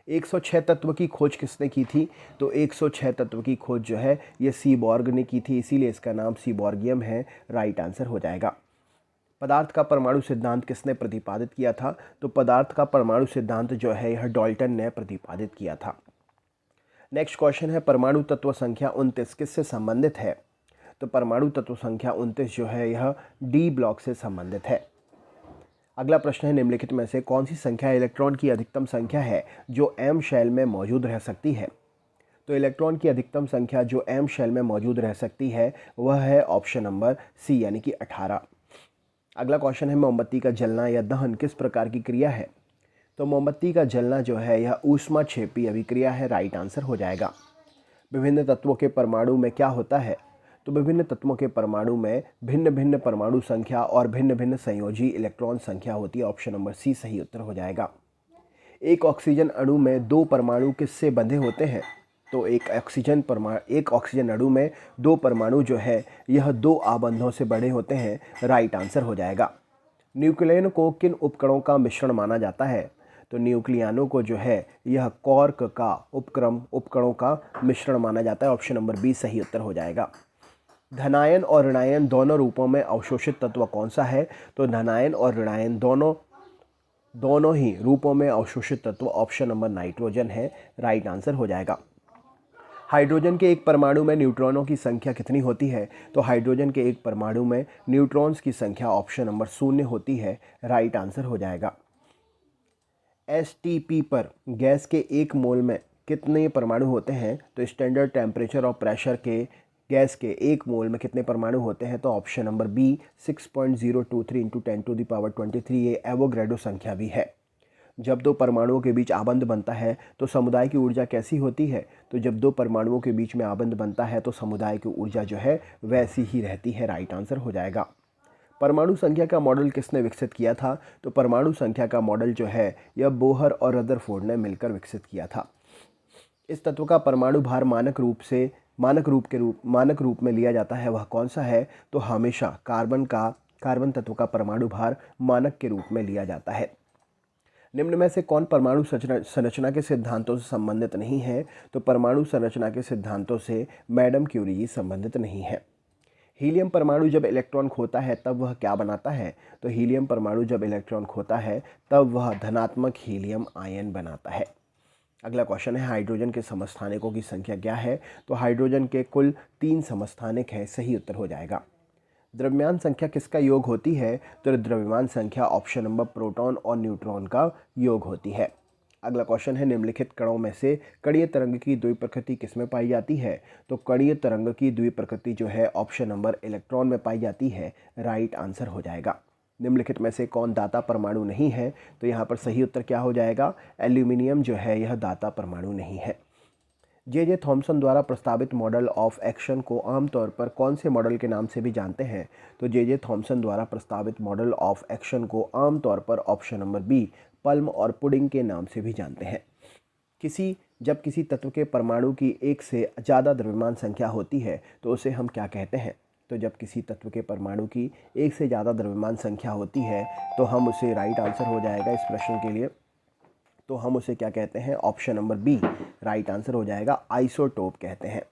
106 तत्व की खोज किसने की थी? तो 106 तत्व की खोज जो है ये सीबॉर्ग ने की थी, इसीलिए इसका नाम सीबॉर्गियम है। राइट आंसर हो जाएगा। पदार्थ का परमाणु सिद्धांत किसने प्रतिपादित किया था? तो पदार्थ का परमाणु सिद्धांत जो है यह डाल्टन ने प्रतिपादित किया था। नेक्स्ट क्वेश्चन है, परमाणु तत्व संख्या 29 किससे संबंधित है? तो परमाणु तत्व संख्या 29 जो है यह डी ब्लॉक से संबंधित है। अगला प्रश्न है, निम्नलिखित में से कौन सी संख्या इलेक्ट्रॉन की अधिकतम संख्या है जो एम शेल में मौजूद रह सकती है? तो इलेक्ट्रॉन की अधिकतम संख्या जो m शेल में मौजूद रह सकती है वह है ऑप्शन नंबर सी यानी कि 18। अगला क्वेश्चन है मोमबत्ती का जलना या दहन किस प्रकार की क्रिया है? तो मोमबत्ती का जलना जो है यह ऊष्माक्षेपी अभिक्रिया है, राइट आंसर हो जाएगा। विभिन्न तत्वों के परमाणु में क्या होता है? तो विभिन्न तत्वों के परमाणु में भिन्न भिन्न परमाणु संख्या और भिन्न भिन्न संयोजी इलेक्ट्रॉन संख्या होती है, ऑप्शन नंबर सी सही उत्तर हो जाएगा। एक ऑक्सीजन अणु में दो परमाणु किससे बंधे होते हैं? तो एक ऑक्सीजन अणु में दो परमाणु जो है यह दो आबंधों से बंधे होते हैं, राइट आंसर हो जाएगा। न्यूक्लियन को किन उपकरणों का मिश्रण माना जाता है? तो न्यूक्लियानों को जो है यह कॉर्क का उपकरणों का मिश्रण माना जाता है, ऑप्शन नंबर बी सही उत्तर हो जाएगा। धनायन और ऋणायन दोनों रूपों में अवशोषित तत्व कौन सा है? तो धनायन और ऋणायन दोनों ही रूपों में अवशोषित तत्व ऑप्शन नंबर नाइट्रोजन है, राइट आंसर हो जाएगा। हाइड्रोजन के एक परमाणु में न्यूट्रॉनों की संख्या कितनी होती है? तो हाइड्रोजन के एक परमाणु में न्यूट्रॉन्स की संख्या ऑप्शन नंबर 0 होती है, राइट आंसर हो जाएगा। एसटीपी पर गैस के एक मोल में कितने परमाणु होते हैं? तो स्टैंडर्ड टेम्परेचर और प्रेशर के गैस के एक मोल में कितने परमाणु होते हैं? तो ऑप्शन नंबर बी 6.023 × 10⁻23 ये एवोगैड्रो संख्या भी है। जब दो परमाणुओं के बीच आबंध बनता है तो समुदाय की ऊर्जा कैसी होती है? तो जब दो परमाणुओं के बीच में आबंध बनता है तो समुदाय की ऊर्जा जो है वैसी ही रहती है, राइट आंसर हो जाएगा। परमाणु संख्या का मॉडल किसने विकसित किया था? तो परमाणु संख्या का मॉडल जो है यह बोहर और रदरफोर्ड ने मिलकर विकसित किया था। इस तत्व का परमाणु भार मानक रूप में लिया जाता है, वह कौन सा है? तो हमेशा कार्बन तत्व का परमाणु भार मानक के रूप में लिया जाता है। निम्न में से कौन परमाणु संरचना के सिद्धांतों से संबंधित नहीं है? तो परमाणु संरचना के सिद्धांतों से मैडम क्यूरी जी संबंधित नहीं है। हीलियम परमाणु जब इलेक्ट्रॉन खोता है तब वह क्या बनाता है? तो हीलियम परमाणु जब इलेक्ट्रॉन खोता है तब वह धनात्मक हीलियम आयन बनाता है। अगला क्वेश्चन है हाइड्रोजन के समस्थानिकों की संख्या क्या है? तो हाइड्रोजन के कुल 3 समस्थानिक हैं, सही उत्तर हो जाएगा। द्रव्यमान संख्या किसका योग होती है? तो द्रव्यमान संख्या ऑप्शन नंबर प्रोटॉन और न्यूट्रॉन का योग होती है। अगला क्वेश्चन है निम्नलिखित कणों में से कणीय तरंग की द्विप्रकृति किसमें पाई जाती है? तो कणीय तरंग की द्विप्रकृति जो है ऑप्शन नंबर इलेक्ट्रॉन में पाई जाती है, राइट आंसर हो जाएगा। निम्नलिखित में से कौन दाता परमाणु नहीं है? तो यहाँ पर सही उत्तर क्या हो जाएगा? एल्यूमिनियम जो है यह दाता परमाणु नहीं है। जे थॉमसन द्वारा प्रस्तावित मॉडल ऑफ एक्शन को आमतौर पर कौन से मॉडल के नाम से भी जानते हैं? तो जे थॉमसन द्वारा प्रस्तावित मॉडल ऑफ एक्शन को आमतौर पर ऑप्शन नंबर बी पल्म और पुडिंग के नाम से भी जानते हैं। जब किसी तत्व के परमाणु की एक से ज़्यादा द्रव्यमान संख्या होती है तो उसे हम क्या कहते हैं? तो जब किसी तत्व के परमाणु की एक से ज़्यादा द्रव्यमान संख्या होती है तो हम उसे, राइट आंसर हो जाएगा इस प्रश्न के लिए, तो हम उसे क्या कहते हैं? Option number B right answer हो जाएगा, आइसोटोप कहते हैं।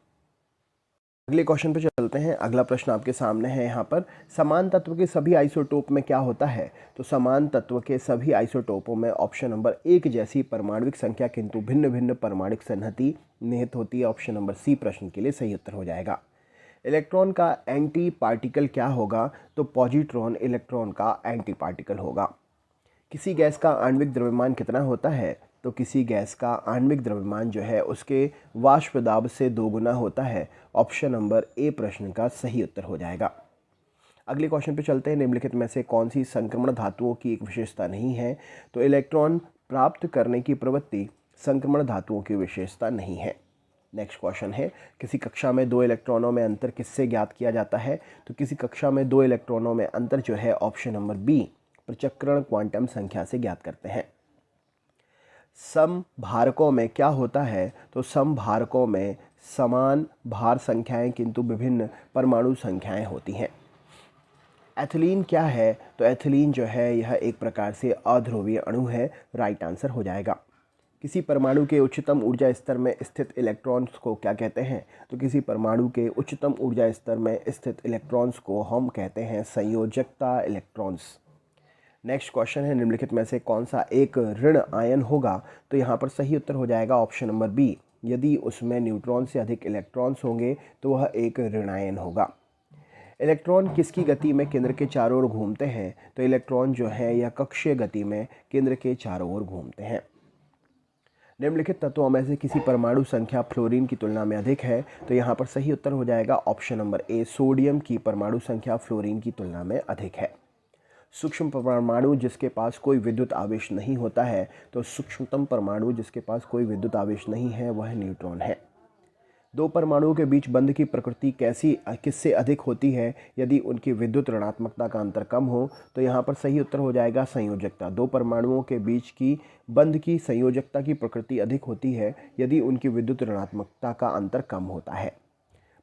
अगले क्वेश्चन पे चलते हैं। अगला प्रश्न आपके सामने है यहाँ पर, समान तत्व के सभी आइसोटोप में क्या होता है? तो समान तत्व के सभी आइसोटोपों में ऑप्शन नंबर एक जैसी परमाणुविक संख्या किंतु भिन्न भिन्न परमाणुक संहति निहित होती है, ऑप्शन नंबर सी प्रश्न के लिए सही उत्तर हो जाएगा। इलेक्ट्रॉन का एंटी पार्टिकल क्या होगा? तो पॉजिट्रॉन इलेक्ट्रॉन का एंटी पार्टिकल होगा। किसी गैस का आणविक द्रव्यमान कितना होता है? तो किसी गैस का आणविक द्रव्यमान जो है उसके वाष्प दाब से 2 गुना होता है, ऑप्शन नंबर ए प्रश्न का सही उत्तर हो जाएगा। अगले क्वेश्चन पे चलते हैं। निम्नलिखित में से कौन सी संक्रमण धातुओं की एक विशेषता नहीं है? तो इलेक्ट्रॉन प्राप्त करने की प्रवृत्ति संक्रमण धातुओं की विशेषता नहीं है। नेक्स्ट क्वेश्चन है, किसी कक्षा में 2 इलेक्ट्रॉनों में अंतर किससे ज्ञात किया जाता है? तो किसी कक्षा में 2 इलेक्ट्रॉनों में अंतर जो है ऑप्शन नंबर बी पृथक्करण क्वांटम संख्या से ज्ञात करते हैं। समभारकों में क्या होता है? तो समभारकों में समान भार संख्याएं किंतु विभिन्न परमाणु संख्याएं होती हैं। एथिलीन क्या है? तो एथिलीन जो है यह एक प्रकार से अध्रुवीय अणु है, राइट आंसर हो जाएगा। किसी परमाणु के उच्चतम ऊर्जा स्तर में स्थित इलेक्ट्रॉन्स को क्या कहते हैं? तो किसी परमाणु के उच्चतम ऊर्जा स्तर में स्थित इलेक्ट्रॉन्स को हम कहते हैं संयोजकता इलेक्ट्रॉन्स। नेक्स्ट क्वेश्चन है, निम्नलिखित में से कौन सा एक ऋण आयन होगा? तो यहाँ पर सही उत्तर हो जाएगा ऑप्शन नंबर बी, यदि उसमें न्यूट्रॉन से अधिक इलेक्ट्रॉन्स होंगे तो वह एक ऋण आयन होगा। इलेक्ट्रॉन किसकी गति में केंद्र के चारों ओर घूमते हैं? तो इलेक्ट्रॉन जो है यह कक्षीय गति में केंद्र के चारों ओर घूमते हैं। निम्नलिखित तत्वों में से किसी परमाणु संख्या फ्लोरीन की तुलना में अधिक है? तो यहाँ पर सही उत्तर हो जाएगा ऑप्शन नंबर ए, सोडियम की परमाणु संख्या फ्लोरीन की तुलना में अधिक है। सूक्ष्म परमाणु जिसके पास कोई विद्युत आवेश नहीं होता है, तो सूक्ष्मतम परमाणु जिसके पास कोई विद्युत आवेश नहीं है वह न्यूट्रॉन है। दो परमाणुओं के बीच बंध की प्रकृति किससे अधिक होती है यदि उनकी विद्युत ऋणात्मकता का अंतर कम हो? तो यहाँ पर सही उत्तर हो जाएगा संयोजकता। दो परमाणुओं के बीच की बंध की संयोजकता की प्रकृति अधिक होती है यदि उनकी विद्युत ऋणात्मकता का अंतर कम होता है।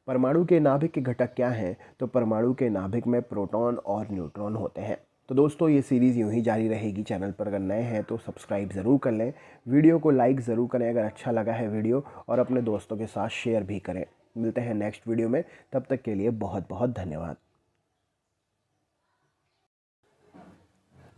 परमाणु के नाभिक के घटक क्या हैं? तो परमाणु के नाभिक में प्रोटॉन और न्यूट्रॉन होते हैं। तो दोस्तों ये सीरीज़ यूं ही जारी रहेगी। चैनल पर अगर नए हैं तो सब्सक्राइब ज़रूर कर लें, वीडियो को लाइक ज़रूर करें अगर अच्छा लगा है वीडियो, और अपने दोस्तों के साथ शेयर भी करें। मिलते हैं नेक्स्ट वीडियो में, तब तक के लिए बहुत बहुत धन्यवाद।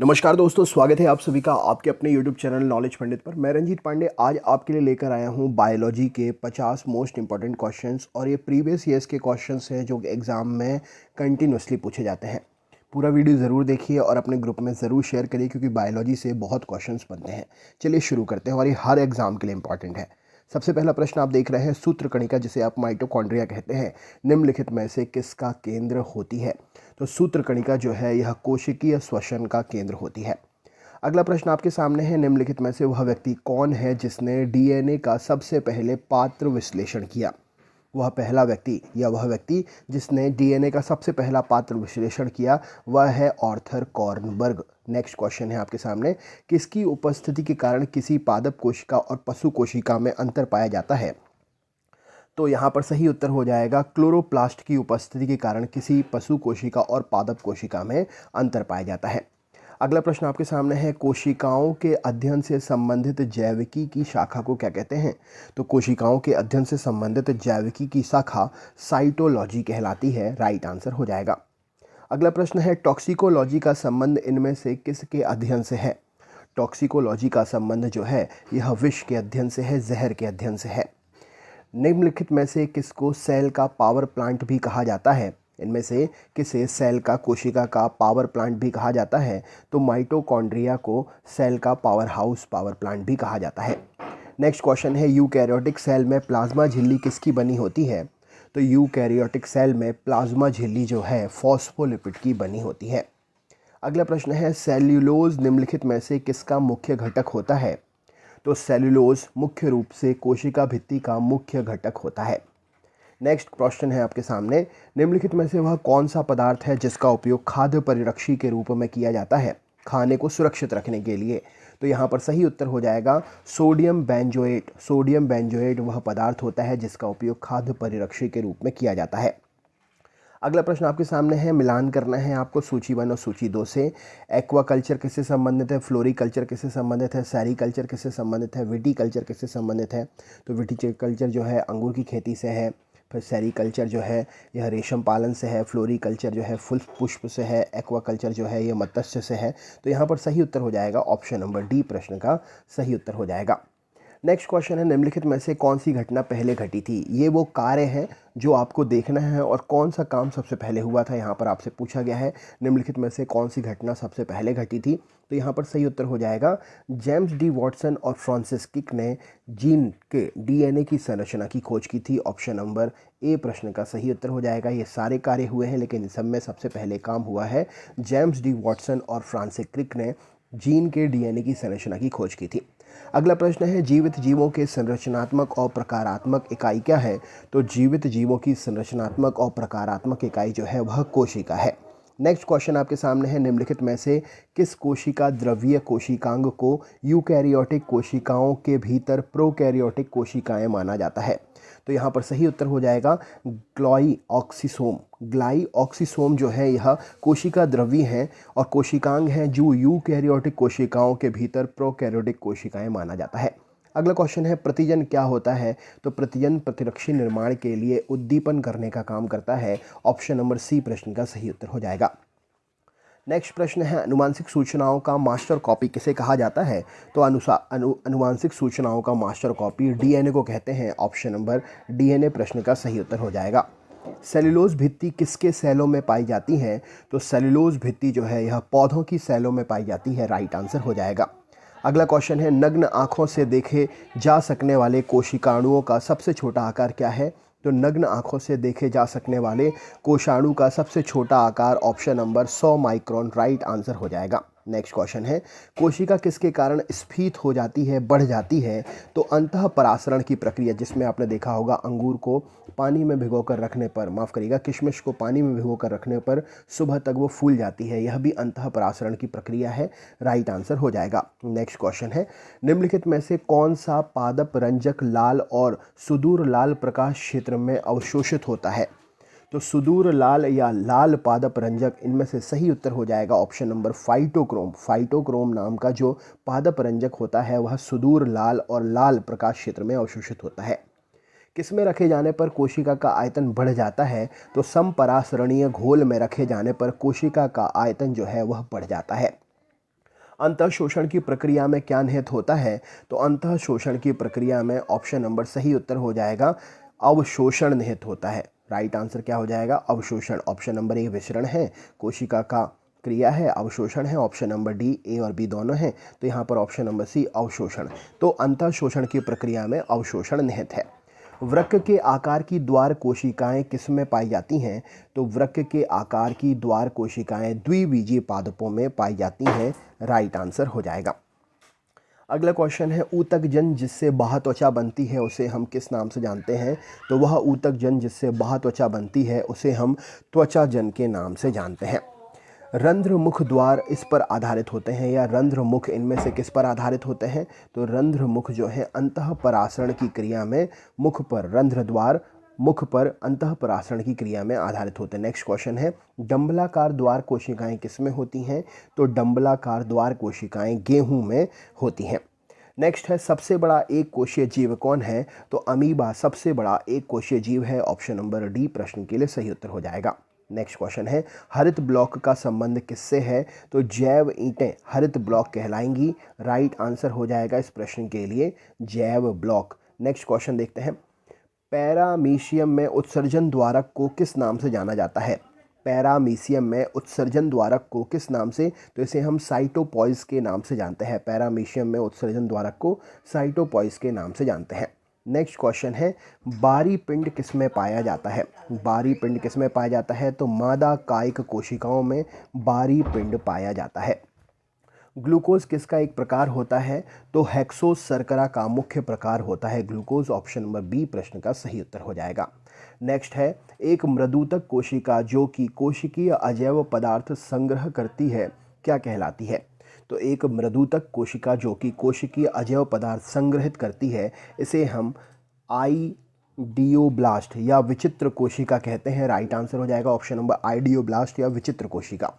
नमस्कार दोस्तों, स्वागत है आप सभी का आपके अपने YouTube चैनल नॉलेज पंडित पर। मैं रंजीत पांडे आज आपके लिए लेकर आया हूं बायोलॉजी के 50 मोस्ट इंपॉर्टेंट क्वेश्चंस, और ये प्रीवियस ईयर्स के क्वेश्चंस हैं जो एग्ज़ाम में कंटिन्यूसली पूछे जाते हैं। पूरा वीडियो ज़रूर देखिए और अपने ग्रुप में ज़रूर शेयर करिए क्योंकि बायोलॉजी से बहुत क्वेश्चंस बनते हैं। चलिए शुरू करते हैं, और ये हर एग्ज़ाम के लिए इंपॉर्टेंट है। सबसे पहला प्रश्न आप देख रहे हैं, सूत्रकणिका जिसे आप माइटोकॉन्ड्रिया कहते हैं, निम्नलिखित में से किसका केंद्र होती है? तो सूत्रकणिका जो है यह कोशिकीय श्वसन का केंद्र होती है। अगला प्रश्न आपके सामने है, निम्नलिखित में से वह व्यक्ति कौन है जिसने डीएनए का सबसे पहले पात्र विश्लेषण किया? वह पहला व्यक्ति या वह व्यक्ति जिसने डीएनए का सबसे पहला पात्र विश्लेषण किया वह है आर्थर कॉर्नबर्ग। नेक्स्ट क्वेश्चन है आपके सामने, किसकी उपस्थिति के कारण किसी पादप कोशिका और पशु कोशिका में अंतर पाया जाता है? तो यहाँ पर सही उत्तर हो जाएगा क्लोरोप्लास्ट की उपस्थिति के कारण किसी पशु कोशिका और पादप कोशिका में अंतर पाया जाता है। अगला प्रश्न आपके सामने है, कोशिकाओं के अध्ययन से संबंधित जैविकी की शाखा को क्या कहते हैं? तो कोशिकाओं के अध्ययन से संबंधित जैविकी की शाखा साइटोलॉजी कहलाती है। राइट आंसर हो जाएगा। अगला प्रश्न है, टॉक्सिकोलॉजी का संबंध इनमें से किसके अध्ययन से है? टॉक्सिकोलॉजी का संबंध जो है यह विष के अध्ययन से है, जहर के अध्ययन से है। निम्नलिखित में से किसको सेल का पावर प्लांट भी कहा जाता है? इनमें से किसे सेल का कोशिका का पावर प्लांट भी कहा जाता है? तो माइटोकॉन्ड्रिया को सेल का पावर हाउस, पावर प्लांट भी कहा जाता है। नेक्स्ट क्वेश्चन है, यूकैरियोटिक सेल में प्लाज्मा झिल्ली किसकी बनी होती है? तो यूकैरियोटिक सेल में प्लाज्मा झिल्ली जो है फॉस्फोलिपिड की बनी होती है। अगला प्रश्न है, सेल्यूलोज निम्नलिखित में से किसका मुख्य घटक होता है? तो सेल्यूलोज मुख्य रूप से कोशिका भित्ति का मुख्य घटक होता है। नेक्स्ट क्वेश्चन है आपके सामने, निम्नलिखित में से वह कौन सा पदार्थ है जिसका उपयोग खाद्य परिरक्षी के रूप में किया जाता है, खाने को सुरक्षित रखने के लिए? तो यहाँ पर सही उत्तर हो जाएगा सोडियम बेंजोएट। सोडियम बेंजोएट वह पदार्थ होता है जिसका उपयोग खाद्य परिरक्षी के रूप में किया जाता है। अगला प्रश्न आपके सामने है, मिलान करना है आपको सूची 1 और सूची 2 से। एक्वाकल्चर किससे संबंधित है? फ्लोरीकल्चर किससे संबंधित है? सेरीकल्चर किससे संबंधित है? विटीकल्चर किससे संबंधित है? तो विटीकल्चर जो है अंगूर की खेती से है, फिर सेरीकल्चर जो है यह रेशम पालन से है, फ्लोरीकल्चर जो है फूल पुष्प से है, एक्वाकल्चर जो है यह मत्स्य से है। तो यहाँ पर सही उत्तर हो जाएगा ऑप्शन नंबर डी, प्रश्न का सही उत्तर हो जाएगा। नेक्स्ट क्वेश्चन है, निम्नलिखित में से कौन सी घटना पहले घटी थी? ये वो कार्य है जो आपको देखना है, और कौन सा काम सबसे पहले हुआ था यहाँ पर आपसे पूछा गया है। निम्नलिखित में से कौन सी घटना सबसे पहले घटी थी? तो यहाँ पर सही उत्तर हो जाएगा जेम्स डी वॉटसन और फ्रांसिस क्रिक ने जीन के डीएनए की संरचना की खोज की थी। ऑप्शन नंबर ए, प्रश्न का सही उत्तर हो जाएगा। ये सारे कार्य हुए हैं लेकिन सब में सबसे पहले काम हुआ है जेम्स डी वॉटसन और फ्रांसिस क्रिक ने जीन के डीएनए की संरचना की खोज की थी। अगला प्रश्न है, जीवित जीवों के संरचनात्मक और प्रकारात्मक इकाई क्या है? तो जीवित जीवों की संरचनात्मक और प्रकारात्मक इकाई जो है वह कोशिका है। नेक्स्ट क्वेश्चन आपके सामने है, निम्नलिखित में से किस कोशिका द्रव्य कोशिकांग को यूकैरियोटिक कोशिकाओं के भीतर प्रोकैरियोटिक कोशिकाएं माना जाता है? तो यहाँ पर सही उत्तर हो जाएगा ग्लाइऑक्सिसोम। ग्लाइऑक्सिसोम जो है यह कोशिका द्रव्य हैं और कोशिकांग हैं जो यूकैरियोटिक कोशिकाओं के भीतर प्रोकैरियोटिक कोशिकाएं माना जाता है। अगला क्वेश्चन है, प्रतिजन क्या होता है? तो प्रतिजन प्रतिरक्षी निर्माण के लिए उद्दीपन करने का काम करता है। ऑप्शन नंबर सी, प्रश्न का सही उत्तर हो जाएगा। नेक्स्ट प्रश्न है, अनुवांशिक सूचनाओं का मास्टर कॉपी किसे कहा जाता है? तो अनुवांशिक सूचनाओं का मास्टर कॉपी डीएनए को कहते हैं। ऑप्शन नंबर डीएनए, प्रश्न का सही उत्तर हो जाएगा। सेल्यूलोज भित्ति किसके सेलों में पाई जाती है? तो सेल्यूलोज भित्ति जो है यह पौधों की सेलों में पाई जाती है। राइट आंसर हो जाएगा। अगला क्वेश्चन है, नग्न आँखों से देखे जा सकने वाले कोशिकाणुओं का सबसे छोटा आकार क्या है? तो नग्न आँखों से देखे जा सकने वाले कोशाणु का सबसे छोटा आकार option number 100 micron right answer हो जाएगा। नेक्स्ट क्वेश्चन है, कोशिका किसके कारण स्फीत हो जाती है, बढ़ जाती है? तो अंतः परासरण की प्रक्रिया, जिसमें आपने देखा होगा अंगूर को पानी में भिगोकर रखने पर, माफ़ करिएगा, किशमिश को पानी में भिगोकर रखने पर सुबह तक वो फूल जाती है, यह भी अंतः परासरण की प्रक्रिया है, राइट आंसर हो जाएगा। नेक्स्ट क्वेश्चन है, निम्नलिखित में से कौन सा पादप रंजक लाल और सुदूर लाल प्रकाश क्षेत्र में अवशोषित होता है? तो सुदूर लाल या लाल पादप रंजक, इनमें से सही उत्तर हो जाएगा ऑप्शन नंबर फाइटोक्रोम। फाइटोक्रोम नाम का जो पादप रंजक होता है वह सुदूर लाल और लाल प्रकाश क्षेत्र में अवशोषित होता है। किसमें रखे जाने पर कोशिका का आयतन बढ़ जाता है? तो समपरासरणीय घोल में रखे जाने पर कोशिका का आयतन जो है वह बढ़ जाता है। अंतःशोषण की प्रक्रिया में क्या निहित होता है? तो अंतःशोषण की प्रक्रिया में ऑप्शन नंबर सही उत्तर हो जाएगा अवशोषण निहित होता है। राइट आंसर क्या हो जाएगा? अवशोषण। ऑप्शन नंबर ए विसरण है, कोशिका का क्रिया है, अवशोषण है। ऑप्शन नंबर डी, ए और बी दोनों हैं, तो यहाँ पर ऑप्शन नंबर सी अवशोषण। तो अंतःशोषण की प्रक्रिया में अवशोषण निहित है। वृक्क के आकार की द्वार कोशिकाएं किसमें पाई जाती हैं? तो वृक्क के आकार की द्वार कोशिकाएं द्विबीजीय पादपों में पाई जाती हैं, राइट आंसर हो जाएगा। अगला क्वेश्चन है, ऊतक जन जिससे बाह्य त्वचा बनती है उसे हम किस नाम से जानते हैं? तो वह ऊतक जन जिससे बाह्य त्वचा बनती है उसे हम त्वचा जन के नाम से जानते हैं। रंध्र मुख द्वार इस पर आधारित होते हैं या रंध्र मुख इनमें से किस पर आधारित होते हैं? तो रंध्र मुख जो है अंतः परासरण की क्रिया में मुख पर, रंध्र द्वार मुख पर अंतः परासरण की क्रिया में आधारित होते हैं। नेक्स्ट क्वेश्चन है, डंबलाकार द्वार कोशिकाएं किसमें होती हैं? तो डंबलाकार द्वार कोशिकाएं गेहूं में होती हैं। नेक्स्ट है, सबसे बड़ा एक कोशीय जीव कौन है? तो अमीबा सबसे बड़ा एक कोशीय जीव है। ऑप्शन नंबर डी प्रश्न के लिए सही उत्तर हो जाएगा। नेक्स्ट क्वेश्चन है, हरित ब्लॉक का संबंध किससे है? तो जैव ईंटें हरित ब्लॉक कहलाएंगी, राइट आंसर हो जाएगा इस प्रश्न के लिए जैव ब्लॉक। नेक्स्ट क्वेश्चन देखते हैं, पैरामीशियम में उत्सर्जन द्वारक को किस नाम से जाना जाता है? पैरामीशियम में उत्सर्जन द्वारक को किस नाम से? तो इसे हम साइटोपॉइज के नाम से जानते हैं। पैरामीशियम में उत्सर्जन द्वारक को साइटोपॉइज के नाम से जानते हैं। नेक्स्ट क्वेश्चन है, बारी पिंड किस में पाया जाता है? बारी पिंड किस में पाया जाता है? तो मादा कायिक कोशिकाओं में बारी पिंड पाया जाता है। ग्लूकोज किसका एक प्रकार होता है? तो हेक्सोज शर्करा का मुख्य प्रकार होता है ग्लूकोज। ऑप्शन नंबर बी प्रश्न का सही उत्तर हो जाएगा। नेक्स्ट है, एक मृदुतक कोशिका जो कि कोशिकीय अजैव पदार्थ संग्रह करती है क्या कहलाती है? तो एक मृदुतक कोशिका जो कि कोशिकीय अजैव पदार्थ संग्रहित करती है इसे हम आइडियोब्लास्ट या विचित्र कोशिका कहते हैं, राइट आंसर हो जाएगा ऑप्शन नंबर आइडियोब्लास्ट या विचित्र कोशिका।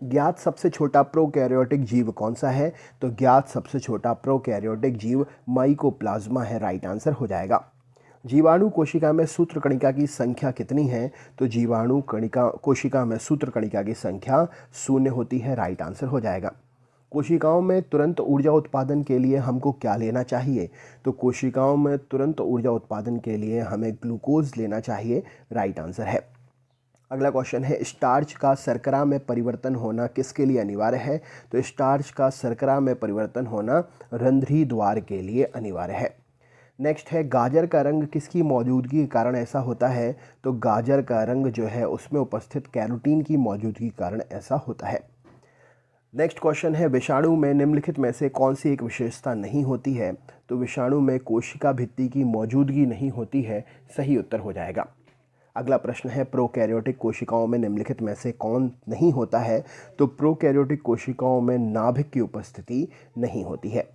ज्ञात सबसे छोटा प्रोकैरियोटिक जीव कौन सा है? तो ज्ञात सबसे छोटा प्रोकैरियोटिक जीव माइकोप्लाज्मा है, राइट आंसर हो जाएगा। जीवाणु कोशिका में सूत्रकणिका की संख्या कितनी है? तो जीवाणु कणिका कोशिका में सूत्रकणिका की संख्या 0 होती है, राइट आंसर हो जाएगा। कोशिकाओं में तुरंत ऊर्जा उत्पादन के लिए हमको क्या लेना चाहिए? तो कोशिकाओं में तुरंत ऊर्जा उत्पादन के लिए हमें ग्लूकोज लेना चाहिए, राइट आंसर है। अगला क्वेश्चन है, स्टार्च का शर्करा में परिवर्तन होना किसके लिए अनिवार्य है? तो स्टार्च का शर्करा में परिवर्तन होना रंध्री द्वार के लिए अनिवार्य है। नेक्स्ट है, गाजर का रंग किसकी मौजूदगी के कारण ऐसा होता है? तो गाजर का रंग जो है उसमें उपस्थित कैरोटीन की मौजूदगी के कारण ऐसा होता है। नेक्स्ट क्वेश्चन है, विषाणु में निम्नलिखित में से कौन सी एक विशेषता नहीं होती है? तो विषाणु में कोशिका भित्ति की मौजूदगी नहीं होती है, सही उत्तर हो जाएगा। अगला प्रश्न है, प्रोकैरियोटिक कोशिकाओं में निम्नलिखित में से कौन नहीं होता है? तो प्रोकैरियोटिक कोशिकाओं में नाभिक की उपस्थिति नहीं होती है।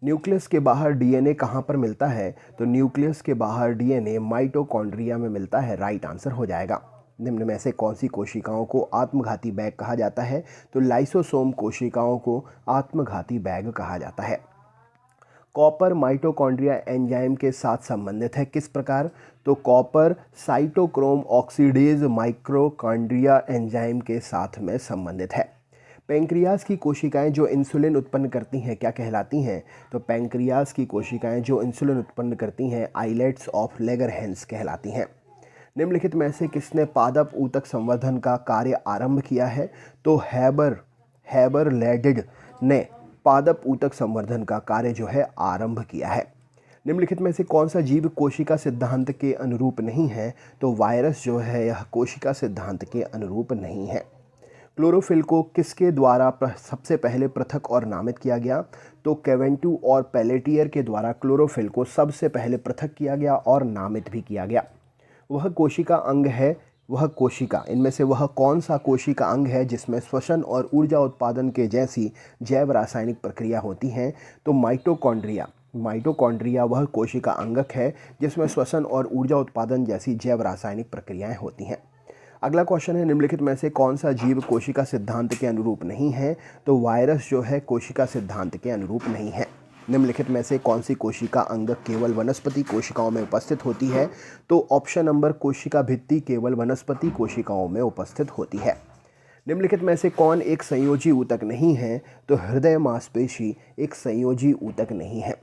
न्यूक्लियस के बाहर डीएनए कहाँ पर मिलता है? तो न्यूक्लियस के बाहर डीएनए माइटोकॉन्ड्रिया में मिलता है, राइट आंसर हो जाएगा। निम्न में से कौन सी कोशिकाओं को आत्मघाती बैग कहा जाता है? तो लाइसोसोम कोशिकाओं को आत्मघाती बैग कहा जाता है। कॉपर माइटोकॉन्ड्रिया एंजाइम के साथ संबंधित है, किस प्रकार? तो copper cytochrome oxidase mitochondria enzyme के साथ में संबंधित है। पैंक्रियाज की कोशिकाएं जो इंसुलिन उत्पन्न करती हैं क्या कहलाती हैं? तो पैंक्रियाज की कोशिकाएं जो इंसुलिन उत्पन्न करती हैं आइलेट्स ऑफ लेगरहैंस कहलाती हैं। निम्नलिखित में से किसने पादप ऊतक संवर्धन का कार्य आरंभ किया है? तो हैबर लेडिड ने पादप ऊतक संवर्धन का कार्य जो है आरंभ किया है। निम्नलिखित में से कौन सा जीव कोशिका सिद्धांत के अनुरूप नहीं है? तो वायरस जो है यह कोशिका सिद्धांत के अनुरूप नहीं है। क्लोरोफिल को किसके द्वारा सबसे पहले पृथक और नामित किया गया? तो केवेंटू और पेलेटियर के द्वारा क्लोरोफिल को सबसे पहले पृथक किया गया और नामित भी किया गया। वह कोशिका अंग है, वह कोशिका इनमें से वह कौन सा कोशिका अंग है जिसमें श्वसन और ऊर्जा उत्पादन के जैसी जैव रासायनिक प्रक्रिया होती हैं? तो माइटोकॉन्ड्रिया। माइटोकॉन्ड्रिया वह कोशिका अंगक है जिसमें श्वसन और ऊर्जा उत्पादन जैसी जैव रासायनिक प्रक्रियाएं होती हैं। अगला क्वेश्चन है, निम्नलिखित में से कौन सा जीव कोशिका सिद्धांत के अनुरूप नहीं है? तो वायरस जो है कोशिका सिद्धांत के अनुरूप नहीं है। निम्नलिखित में से कौन सी कोशिका अंगक केवल वनस्पति कोशिकाओं में उपस्थित होती है? तो ऑप्शन नंबर कोशिका भित्ति केवल वनस्पति कोशिकाओं में उपस्थित होती है। निम्नलिखित में से कौन एक संयोजी ऊतक नहीं है? तो हृदय मांसपेशी एक संयोजी ऊतक नहीं है।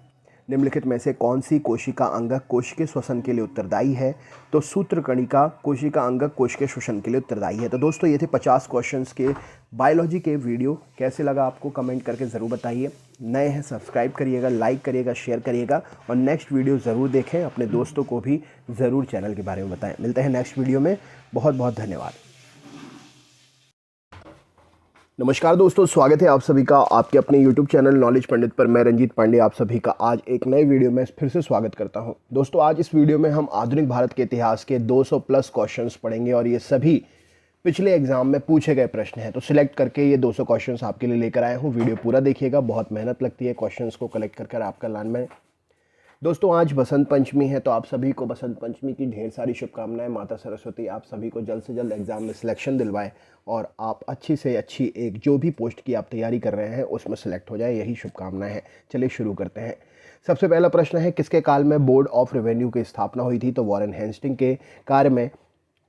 निम्नलिखित में से कौन सी कोशिका अंगक कोशिकीय श्वसन के लिए उत्तरदायी है? तो सूत्रकणिका कोशिका अंगक कोशिकीय श्वसन के लिए उत्तरदायी है। तो दोस्तों ये थे 50 क्वेश्चंस के बायोलॉजी के वीडियो। कैसे लगा आपको कमेंट करके ज़रूर बताइए। नए हैं सब्सक्राइब करिएगा, लाइक करिएगा, शेयर करिएगा और नेक्स्ट वीडियो ज़रूर देखें। अपने दोस्तों को भी ज़रूर चैनल के बारे में बताएं। मिलते हैं नेक्स्ट वीडियो में। बहुत बहुत धन्यवाद। नमस्कार दोस्तों, स्वागत है आप सभी का आपके अपने YouTube चैनल नॉलेज पंडित पर। मैं रंजीत पांडे आप सभी का आज एक नए वीडियो में फिर से स्वागत करता हूं। दोस्तों आज इस वीडियो में हम आधुनिक भारत के इतिहास के 200 प्लस क्वेश्चंस पढ़ेंगे और ये सभी पिछले एग्जाम में पूछे गए प्रश्न हैं। तो सिलेक्ट करके ये 200 क्वेश्चंस आपके लिए लेकर आया हूँ। वीडियो पूरा देखिएगा, बहुत मेहनत लगती है क्वेश्चंस को कलेक्ट कर आपका लाइन में। दोस्तों आज बसंत पंचमी है, तो आप सभी को बसंत पंचमी की ढेर सारी शुभकामनाएं। माता सरस्वती आप सभी को जल्द से जल्द एग्जाम में सिलेक्शन दिलवाए और आप अच्छी से अच्छी एक जो भी पोस्ट की आप तैयारी कर रहे हैं उसमें सेलेक्ट हो जाए, यही शुभकामनाएं हैं। चलिए शुरू करते हैं। सबसे पहला प्रश्न है, किसके काल में बोर्ड ऑफ रेवेन्यू की स्थापना हुई थी? तो वॉरेन हेस्टिंग के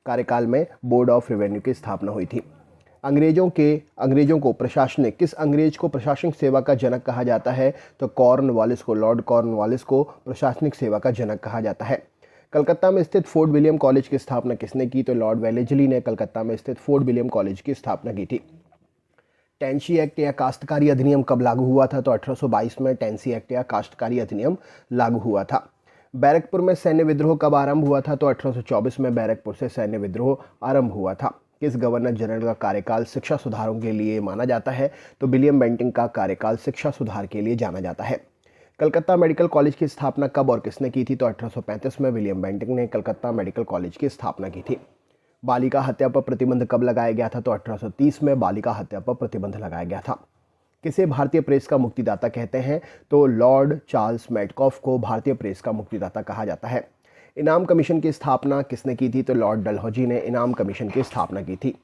कार्यकाल में बोर्ड ऑफ रेवेन्यू की स्थापना हुई थी। अंग्रेजों को प्रशासनिक किस अंग्रेज को प्रशासनिक सेवा का जनक कहा जाता है? तो कॉर्नवालिस को, लॉर्ड कॉर्नवालिस को प्रशासनिक सेवा का जनक कहा जाता है। कलकत्ता में स्थित फोर्ट विलियम कॉलेज की स्थापना किसने की? तो लॉर्ड वेलेस्ली ने कलकत्ता में स्थित फोर्ट विलियम कॉलेज की स्थापना की थी। टेंसी एक्ट या काश्तकारी अधिनियम कब लागू हुआ था? तो 1822 में टेंसी एक्ट या काश्तकारी अधिनियम लागू हुआ था। बैरकपुर में सैन्य विद्रोह कब आरंभ हुआ था? तो 1824 में बैरकपुर से सैन्य विद्रोह आरंभ हुआ था। किस गवर्नर जनरल का कार्यकाल शिक्षा सुधारों के लिए माना जाता है? तो विलियम बेंटिंग का कार्यकाल शिक्षा सुधार के लिए जाना जाता है। कलकत्ता मेडिकल कॉलेज की स्थापना कब और किसने की थी? तो 1835 में विलियम बेंटिंग ने कलकत्ता मेडिकल कॉलेज की स्थापना की थी। बालिका हत्या पर प्रतिबंध कब लगाया गया था? तो 1830 में बालिका हत्या पर प्रतिबंध लगाया गया था। किसे भारतीय प्रेस का मुक्तिदाता कहते हैं? तो लॉर्ड चार्ल्स मैडकॉफ को भारतीय प्रेस का मुक्तिदाता कहा जाता है। इनाम कमीशन की स्थापना किसने की थी? तो लॉर्ड डलहौजी ने इनाम कमीशन की स्थापना की थी।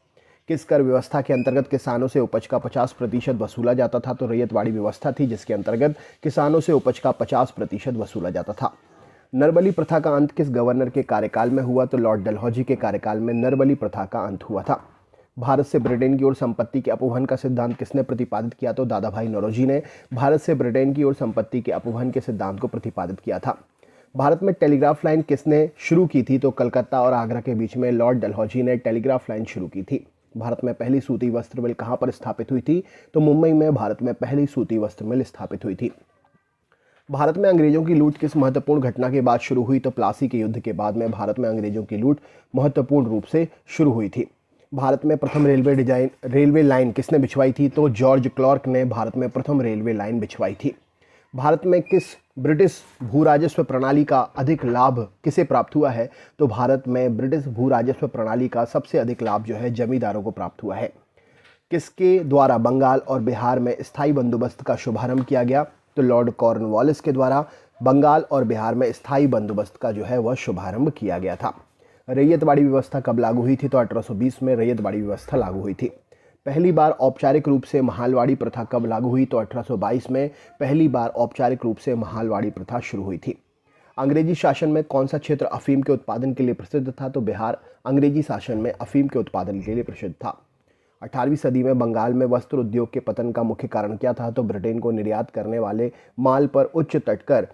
किस कर व्यवस्था के अंतर्गत किसानों से उपज का 50% वसूला जाता था? तो रैयतवाड़ी व्यवस्था थी जिसके अंतर्गत किसानों से उपज का 50% वसूला जाता था। नरबली प्रथा का अंत किस गवर्नर के कार्यकाल में हुआ? तो लॉर्ड डलहौजी के कार्यकाल में नरबली प्रथा का अंत हुआ था। भारत से ब्रिटेन की ओर संपत्ति के अपवहन का सिद्धांत किसने प्रतिपादित किया? तो दादा भाई नौरोजी ने भारत से ब्रिटेन की ओर संपत्ति के अपवहन के सिद्धांत को प्रतिपादित किया था। भारत में टेलीग्राफ लाइन किसने शुरू की थी? तो कलकत्ता और आगरा के बीच में लॉर्ड डलहौजी ने टेलीग्राफ लाइन शुरू की थी। भारत में पहली सूती वस्त्र मिल कहाँ पर स्थापित हुई थी? तो मुंबई में भारत में पहली सूती वस्त्र मिल स्थापित हुई थी। भारत में अंग्रेजों की लूट किस महत्वपूर्ण घटना के बाद शुरू हुई? तो प्लासी के युद्ध के बाद में भारत में अंग्रेजों की लूट महत्वपूर्ण रूप से शुरू हुई थी। भारत में प्रथम रेलवे लाइन किसने बिछवाई थी? तो जॉर्ज क्लार्क ने भारत में प्रथम रेलवे लाइन बिछवाई थी। भारत में किस ब्रिटिश भू राजस्व प्रणाली का अधिक लाभ किसे प्राप्त हुआ है? तो भारत में ब्रिटिश भू राजस्व प्रणाली का सबसे अधिक लाभ जो है जमींदारों को प्राप्त हुआ है। किसके द्वारा बंगाल और बिहार में स्थायी बंदोबस्त का शुभारंभ किया गया? तो लॉर्ड कॉर्नवालिस के द्वारा बंगाल और बिहार में स्थायी बंदोबस्त का जो है वह शुभारंभ किया गया था। रैयतवाड़ी व्यवस्था कब लागू हुई थी? तो 1820 में रैयतवाड़ी व्यवस्था लागू हुई थी। पहली बार औपचारिक रूप से महालवाड़ी प्रथा कब लागू हुई? तो 1822 में पहली बार औपचारिक रूप से महालवाड़ी प्रथा शुरू हुई थी। अंग्रेजी शासन में कौन सा क्षेत्र अफीम के उत्पादन के लिए प्रसिद्ध था? तो बिहार अंग्रेजी शासन में अफीम के उत्पादन के लिए प्रसिद्ध था। 18वीं सदी में बंगाल में वस्त्र उद्योग के पतन का मुख्य कारण क्या था? तो ब्रिटेन को निर्यात करने वाले माल पर उच्च तटकर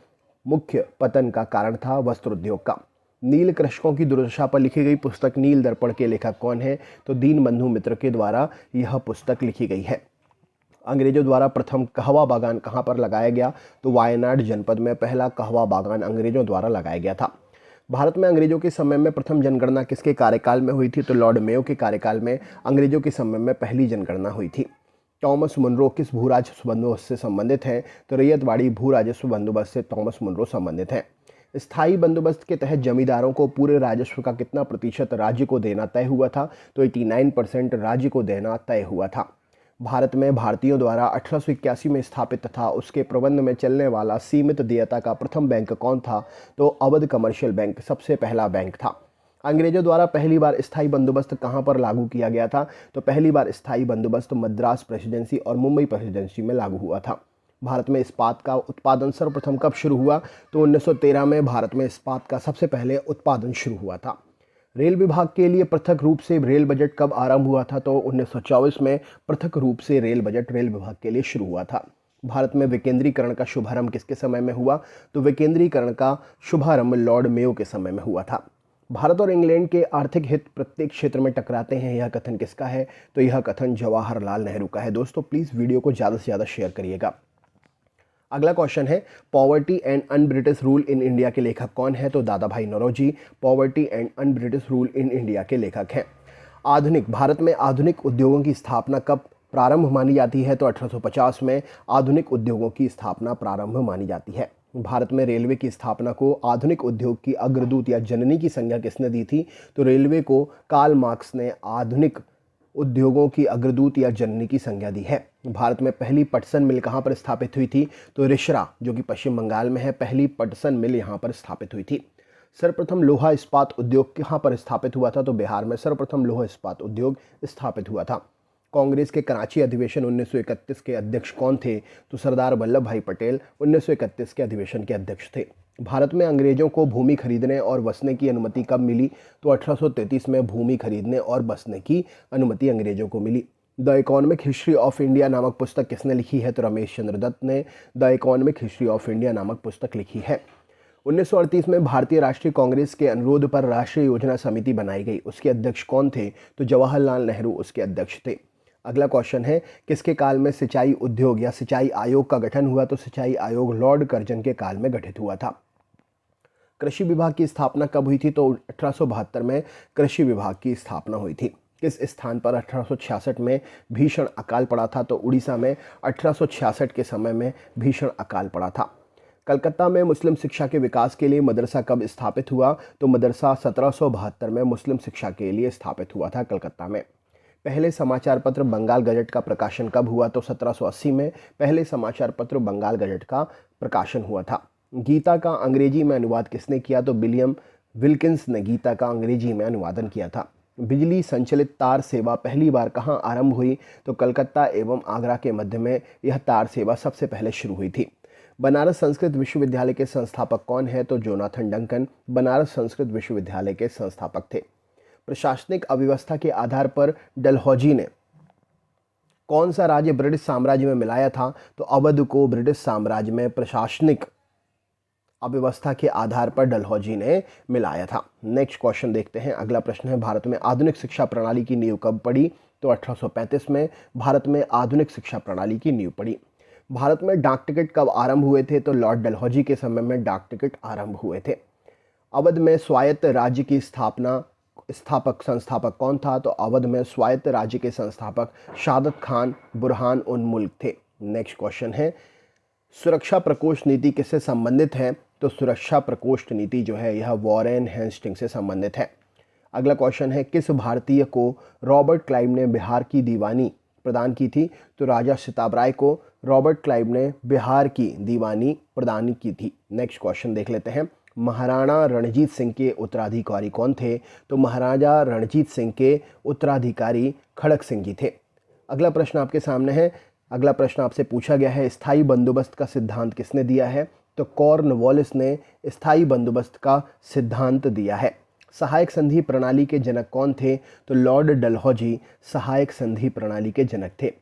मुख्य पतन का कारण था वस्त्र उद्योग का। नील कृषकों की दुर्दशा पर लिखी गई पुस्तक नील दर्पण के लेखक कौन है? तो दीनबंधु मित्र के द्वारा यह पुस्तक लिखी गई है। अंग्रेजों द्वारा प्रथम कहवा बागान कहाँ पर लगाया गया? तो वायनाड जनपद में पहला कहवा बागान अंग्रेजों द्वारा लगाया गया था। भारत में अंग्रेजों के समय में प्रथम जनगणना किसके कार्यकाल में हुई थी? तो लॉर्ड मेयो के कार्यकाल में अंग्रेजों के समय में पहली जनगणना हुई थी। टॉमस मुनरो किस भू राजस्व बंदोबस्त से संबंधित हैं? तो रैयतवाड़ी भू राजस्व बंदोबस्त से टॉमस मुनरो संबंधित हैं। स्थायी बंदोबस्त के तहत जमींदारों को पूरे राजस्व का कितना प्रतिशत राज्य को देना तय हुआ था? तो 89% राज्य को देना तय हुआ था। भारत में भारतीयों द्वारा 1881 में स्थापित तथा उसके प्रबंध में चलने वाला सीमित देयता का प्रथम बैंक कौन था? तो अवध कमर्शियल बैंक सबसे पहला बैंक था। अंग्रेजों द्वारा पहली बार स्थायी बंदोबस्त कहाँ पर लागू किया गया था? तो पहली बार स्थायी बंदोबस्त मद्रास प्रेसिडेंसी और मुंबई प्रेसिडेंसी में लागू हुआ था। भारत में इस्पात का उत्पादन सर्वप्रथम कब शुरू हुआ? तो 1913 में भारत में इस्पात का सबसे पहले उत्पादन शुरू हुआ था। रेल विभाग के लिए पृथक रूप से रेल बजट कब आरंभ हुआ था? तो 1924 में पृथक रूप से रेल बजट रेल विभाग के लिए शुरू हुआ था। भारत में विकेंद्रीकरण का शुभारंभ किसके समय में हुआ? तो विकेंद्रीकरण का शुभारंभ लॉर्ड मेयो के समय में हुआ था। भारत और इंग्लैंड के आर्थिक हित प्रत्येक क्षेत्र में टकराते हैं, यह कथन किसका है? तो यह कथन जवाहरलाल नेहरू का है। दोस्तों प्लीज़ वीडियो को ज़्यादा से ज़्यादा शेयर करिएगा। अगला क्वेश्चन है, poverty and un British rule in India के लेखक कौन है? तो Dadabhai Naoroji poverty and un British rule in India के लेखक हैं। भारत में आधुनिक उद्योगों की स्थापना कब प्रारंभ मानी जाती है? तो 1850 में आधुनिक उद्योगों की स्थापना प्रारंभ मानी जाती है। भारत में रेलवे की स्थापना को आधुनिक उद्योग की अग्रदूत या जननी की संज्ञा किसने दी थी? तो रेलवे को कार्ल मार्क्स ने आधुनिक उद्योगों की अग्रदूत या जननी की संज्ञा दी है। भारत में पहली पटसन मिल कहाँ पर स्थापित हुई थी? तो रिश्रा, जो कि पश्चिम बंगाल में है, पहली पटसन मिल यहाँ पर स्थापित हुई थी। सर्वप्रथम लोहा इस्पात उद्योग कहाँ पर स्थापित हुआ था? तो बिहार में सर्वप्रथम लोहा इस्पात उद्योग स्थापित हुआ था। कांग्रेस के कराची अधिवेशन 1931 के अध्यक्ष कौन थे? तो सरदार वल्लभ भाई पटेल 1931 के अधिवेशन के अध्यक्ष थे। भारत में अंग्रेजों को भूमि खरीदने और बसने की अनुमति कब मिली? तो 1833 में भूमि खरीदने और बसने की अनुमति अंग्रेजों को मिली। The economic history of India नामक पुस्तक किसने लिखी है? तो रमेश चंद्र दत्त ने the economic history of India नामक पुस्तक लिखी है। 1938 में भारतीय राष्ट्रीय कांग्रेस के अनुरोध पर राष्ट्रीय योजना समिति बनाई गई, उसके अध्यक्ष कौन थे? तो जवाहरलाल नेहरू उसके अध्यक्ष थे। अगला क्वेश्चन है, किसके काल में सिंचाई उद्योग या सिंचाई आयोग का गठन हुआ? तो सिंचाई आयोग लॉर्ड कर्जन के काल में गठित हुआ था। कृषि विभाग की स्थापना कब हुई थी? तो 1872 में कृषि विभाग की स्थापना हुई थी। किस स्थान पर 1866 में भीषण अकाल पड़ा था? तो उड़ीसा में 1866 के समय में भीषण अकाल पड़ा था। कलकत्ता में मुस्लिम शिक्षा के विकास के लिए मदरसा कब स्थापित हुआ? तो मदरसा 1772 में मुस्लिम शिक्षा के लिए स्थापित हुआ था कलकत्ता में। पहले समाचार पत्र बंगाल गजट का प्रकाशन कब हुआ? तो 1780 में पहले समाचार पत्र बंगाल गजट का प्रकाशन हुआ था। गीता का अंग्रेजी में अनुवाद किसने किया? तो विलियम विल्किंस ने गीता का अंग्रेजी में अनुवादन किया था। बिजली संचालित तार सेवा पहली बार कहाँ आरंभ हुई? तो कलकत्ता एवं आगरा के मध्य में यह तार सेवा सबसे पहले शुरू हुई थी। बनारस संस्कृत विश्वविद्यालय के संस्थापक कौन है? तो जोनाथन डंकन बनारस संस्कृत विश्वविद्यालय के संस्थापक थे। प्रशासनिक अव्यवस्था के आधार पर डलहौजी ने कौन सा राज्य ब्रिटिश साम्राज्य में मिलाया था? तो अवध को ब्रिटिश साम्राज्य में प्रशासनिक अव्यवस्था के आधार पर डलहौजी ने मिलाया था। नेक्स्ट क्वेश्चन देखते हैं। अगला प्रश्न है, भारत में आधुनिक शिक्षा प्रणाली की नींव कब पड़ी? तो 1835 में भारत में आधुनिक शिक्षा प्रणाली की नींव पड़ी। भारत में डाक टिकट कब आरंभ हुए थे? तो लॉर्ड डलहौजी के समय में डाक टिकट आरंभ हुए थे। अवध में स्वायत्त राज्य की संस्थापक कौन था? तो अवध में स्वायत्त राज्य के संस्थापक शहादत खान बुरहान उन मुल्क थे। नेक्स्ट क्वेश्चन है, सुरक्षा प्रकोष्ठ नीति किससे संबंधित है? तो सुरक्षा प्रकोष्ठ नीति जो है यह वॉरेन हेस्टिंग से संबंधित है। अगला क्वेश्चन है, किस भारतीय को रॉबर्ट क्लाइव ने बिहार की दीवानी प्रदान की थी? तो राजा सिताब राय को रॉबर्ट क्लाइव ने बिहार की दीवानी प्रदान की थी। नेक्स्ट क्वेश्चन देख लेते हैं, महाराणा रणजीत सिंह के उत्तराधिकारी कौन थे? तो महाराजा रणजीत सिंह के उत्तराधिकारी खड़क सिंह जी थे। अगला प्रश्न आपके सामने है। अगला प्रश्न आपसे पूछा गया है, स्थायी बंदोबस्त का सिद्धांत किसने दिया है? तो कॉर्नवालिस ने स्थायी बंदोबस्त का सिद्धांत दिया है। सहायक संधि प्रणाली के जनक कौन थे? तो लॉर्ड डलहौजी सहायक संधि प्रणाली के जनक थे।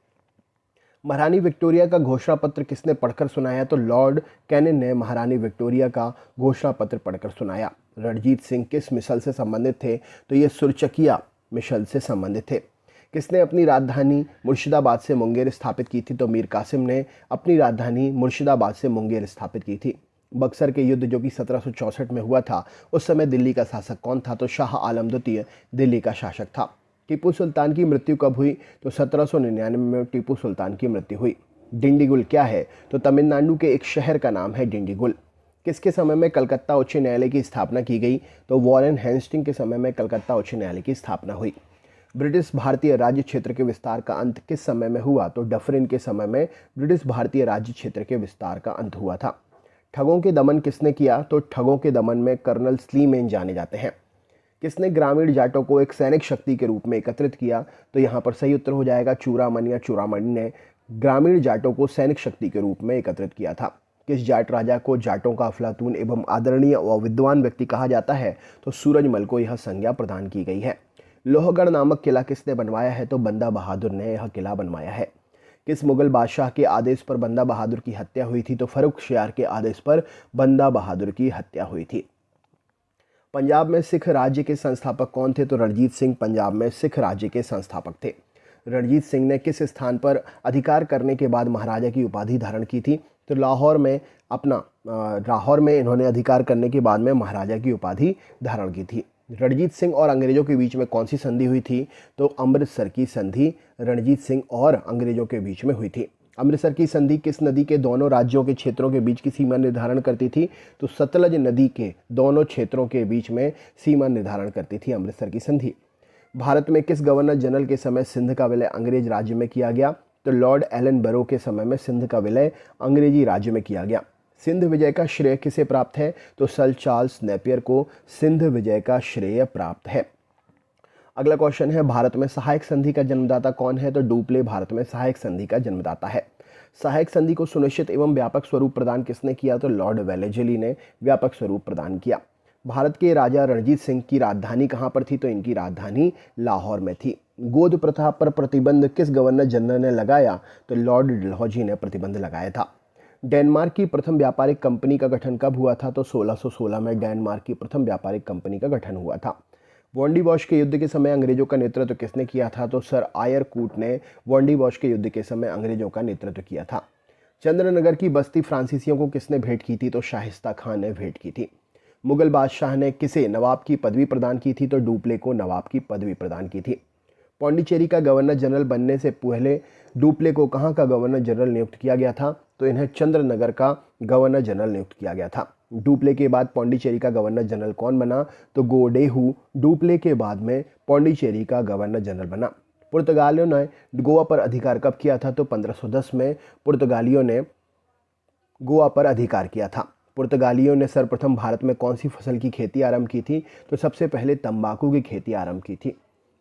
महारानी विक्टोरिया का घोषणा पत्र किसने पढ़कर सुनाया? तो लॉर्ड कैनिंग ने महारानी विक्टोरिया का घोषणा पत्र पढ़कर सुनाया। रणजीत सिंह किस मिसल से संबंधित थे? तो ये सुरचकिया मिसल से संबंधित थे। किसने अपनी राजधानी मुर्शिदाबाद से मुंगेर स्थापित की थी? तो मीर कासिम ने अपनी राजधानी मुर्शिदाबाद से मुंगेर स्थापित की थी। बक्सर के युद्ध जो कि 1764 में हुआ था, उस समय दिल्ली का शासक कौन था? तो शाह आलम द्वितीय दिल्ली का शासक था। टीपू सुल्तान की मृत्यु कब हुई? तो 1799 में टीपू सुल्तान की मृत्यु हुई। डिंडीगुल क्या है? तो तमिलनाडु के एक शहर का नाम है डिंडीगुल। किसके समय में कलकत्ता उच्च न्यायालय की स्थापना की गई? तो वॉरेन हेस्टिंग के समय में कलकत्ता उच्च न्यायालय की स्थापना हुई। ब्रिटिश भारतीय राज्य क्षेत्र के विस्तार का अंत किस समय में हुआ? तो डफरिन के समय में ब्रिटिश भारतीय राज्य क्षेत्र के विस्तार का अंत हुआ था। ठगों के दमन किसने किया? तो ठगों के दमन में कर्नल स्लीमेन जाने जाते हैं। किसने ग्रामीण जाटों को एक सैनिक शक्ति के रूप में एकत्रित किया? तो यहाँ पर सही उत्तर हो जाएगा चूड़ामन या चूड़ामणि ने ग्रामीण जाटों को सैनिक शक्ति के रूप में एकत्रित किया था। किस जाट राजा को जाटों का अफलातून एवं आदरणीय व विद्वान व्यक्ति कहा जाता है? तो सूरजमल को यह संज्ञा प्रदान की गई है। लोहगढ़ नामक किला किसने बनवाया है? तो बंदा बहादुर ने यह किला बनवाया है। किस मुगल बादशाह के आदेश पर बंदा बहादुर की हत्या हुई थी? तो फर्रुखशियार के आदेश पर बंदा बहादुर की हत्या हुई थी। पंजाब में सिख राज्य के संस्थापक कौन थे? तो रणजीत सिंह पंजाब में सिख राज्य के संस्थापक थे। रणजीत सिंह ने किस स्थान पर अधिकार करने के बाद महाराजा की उपाधि धारण की थी? तो लाहौर में इन्होंने अधिकार करने के बाद में महाराजा की उपाधि धारण की थी। रणजीत सिंह और अंग्रेजों के बीच में कौन सी संधि हुई थी? तो अमृतसर की संधि रणजीत सिंह और अंग्रेजों के बीच में हुई थी। अमृतसर की संधि किस नदी के दोनों राज्यों के क्षेत्रों के बीच की सीमा निर्धारण करती थी? तो सतलज नदी के दोनों क्षेत्रों के बीच में सीमा निर्धारण करती थी अमृतसर की संधि। भारत में किस गवर्नर जनरल के समय सिंध का विलय अंग्रेज राज्य में किया गया? तो लॉर्ड एलन बरो के समय में सिंध का विलय अंग्रेजी राज्य में किया गया। सिंध विजय का श्रेय किसे प्राप्त है? तो सर चार्ल्स नेपियर को सिंध विजय का श्रेय प्राप्त है। अगला क्वेश्चन है, भारत में सहायक संधि का जन्मदाता कौन है? तो डुप्ले भारत में सहायक संधि का जन्मदाता है। सहायक संधि को सुनिश्चित एवं व्यापक स्वरूप प्रदान किसने किया? तो लॉर्ड वेलेजली ने व्यापक स्वरूप प्रदान किया। भारत के राजा रणजीत सिंह की राजधानी कहाँ पर थी? तो इनकी राजधानी लाहौर में थी। गोद प्रथा पर प्रतिबंध किस गवर्नर जनरल ने लगाया? तो लॉर्ड डलहौजी ने प्रतिबंध लगाया था। डेनमार्क की प्रथम व्यापारिक कंपनी का गठन कब हुआ था? तो 1616 में डेनमार्क की प्रथम व्यापारिक कंपनी का गठन हुआ था। वॉन्डीवॉश के युद्ध के समय अंग्रेजों का नेतृत्व किसने किया था? तो सर आयरकूट ने वॉन्डीवॉश के युद्ध के समय अंग्रेजों का नेतृत्व किया था। चंद्रनगर की बस्ती फ्रांसीसियों को किसने भेंट की थी? तो शाहिस्ता खान ने भेंट की थी। मुगल बादशाह ने किसे नवाब की पदवी प्रदान की थी? तो डुप्ले को नवाब की पदवी प्रदान की थी। पौंडीचेरी का गवर्नर जनरल बनने से पहले डुप्ले को कहाँ का गवर्नर जनरल नियुक्त किया गया था? तो इन्हें चंद्रनगर का गवर्नर जनरल नियुक्त किया गया था। डुप्ले के बाद पौंडीचेरी का गवर्नर जनरल कौन बना? तो गोडेहू डुप्ले के बाद में पौंडीचेरी का गवर्नर जनरल बना। पुर्तगालियों ने गोवा पर अधिकार कब किया था? तो 1510 में पुर्तगालियों ने गोवा पर अधिकार किया था। पुर्तगालियों ने सर्वप्रथम भारत में कौन सी फसल की खेती आरंभ की थी? तो सबसे पहले तंबाकू की खेती आरंभ की थी।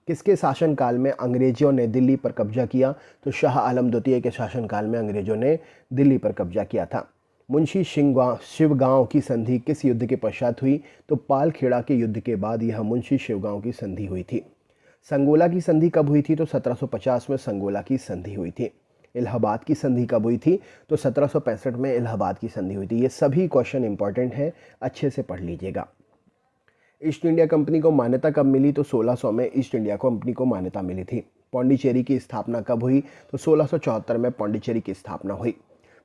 किसके शासनकाल में अंग्रेजों ने दिल्ली पर कब्जा किया? तो शाह आलम द्वितीय के शासनकाल में अंग्रेजों ने दिल्ली पर कब्जा किया था। मुंशी शिवगांव की संधि किस युद्ध के पश्चात हुई? तो पालखेड़ा के युद्ध के बाद यह मुंशी शिवगांव की संधि हुई थी। संगोला की संधि कब हुई थी? तो 1750 में संगोला की संधि हुई थी। इलाहाबाद की संधि कब हुई थी? तो 1765 में इलाहाबाद की संधि हुई थी। ये सभी क्वेश्चन इंपॉर्टेंट हैं, अच्छे से पढ़ लीजिएगा। ईस्ट इंडिया कंपनी को मान्यता कब मिली? तो 1600 में ईस्ट इंडिया कंपनी को मान्यता मिली थी। पौंडीचेरी की स्थापना कब हुई? तो 1674 में पौंडीचेरी की स्थापना हुई।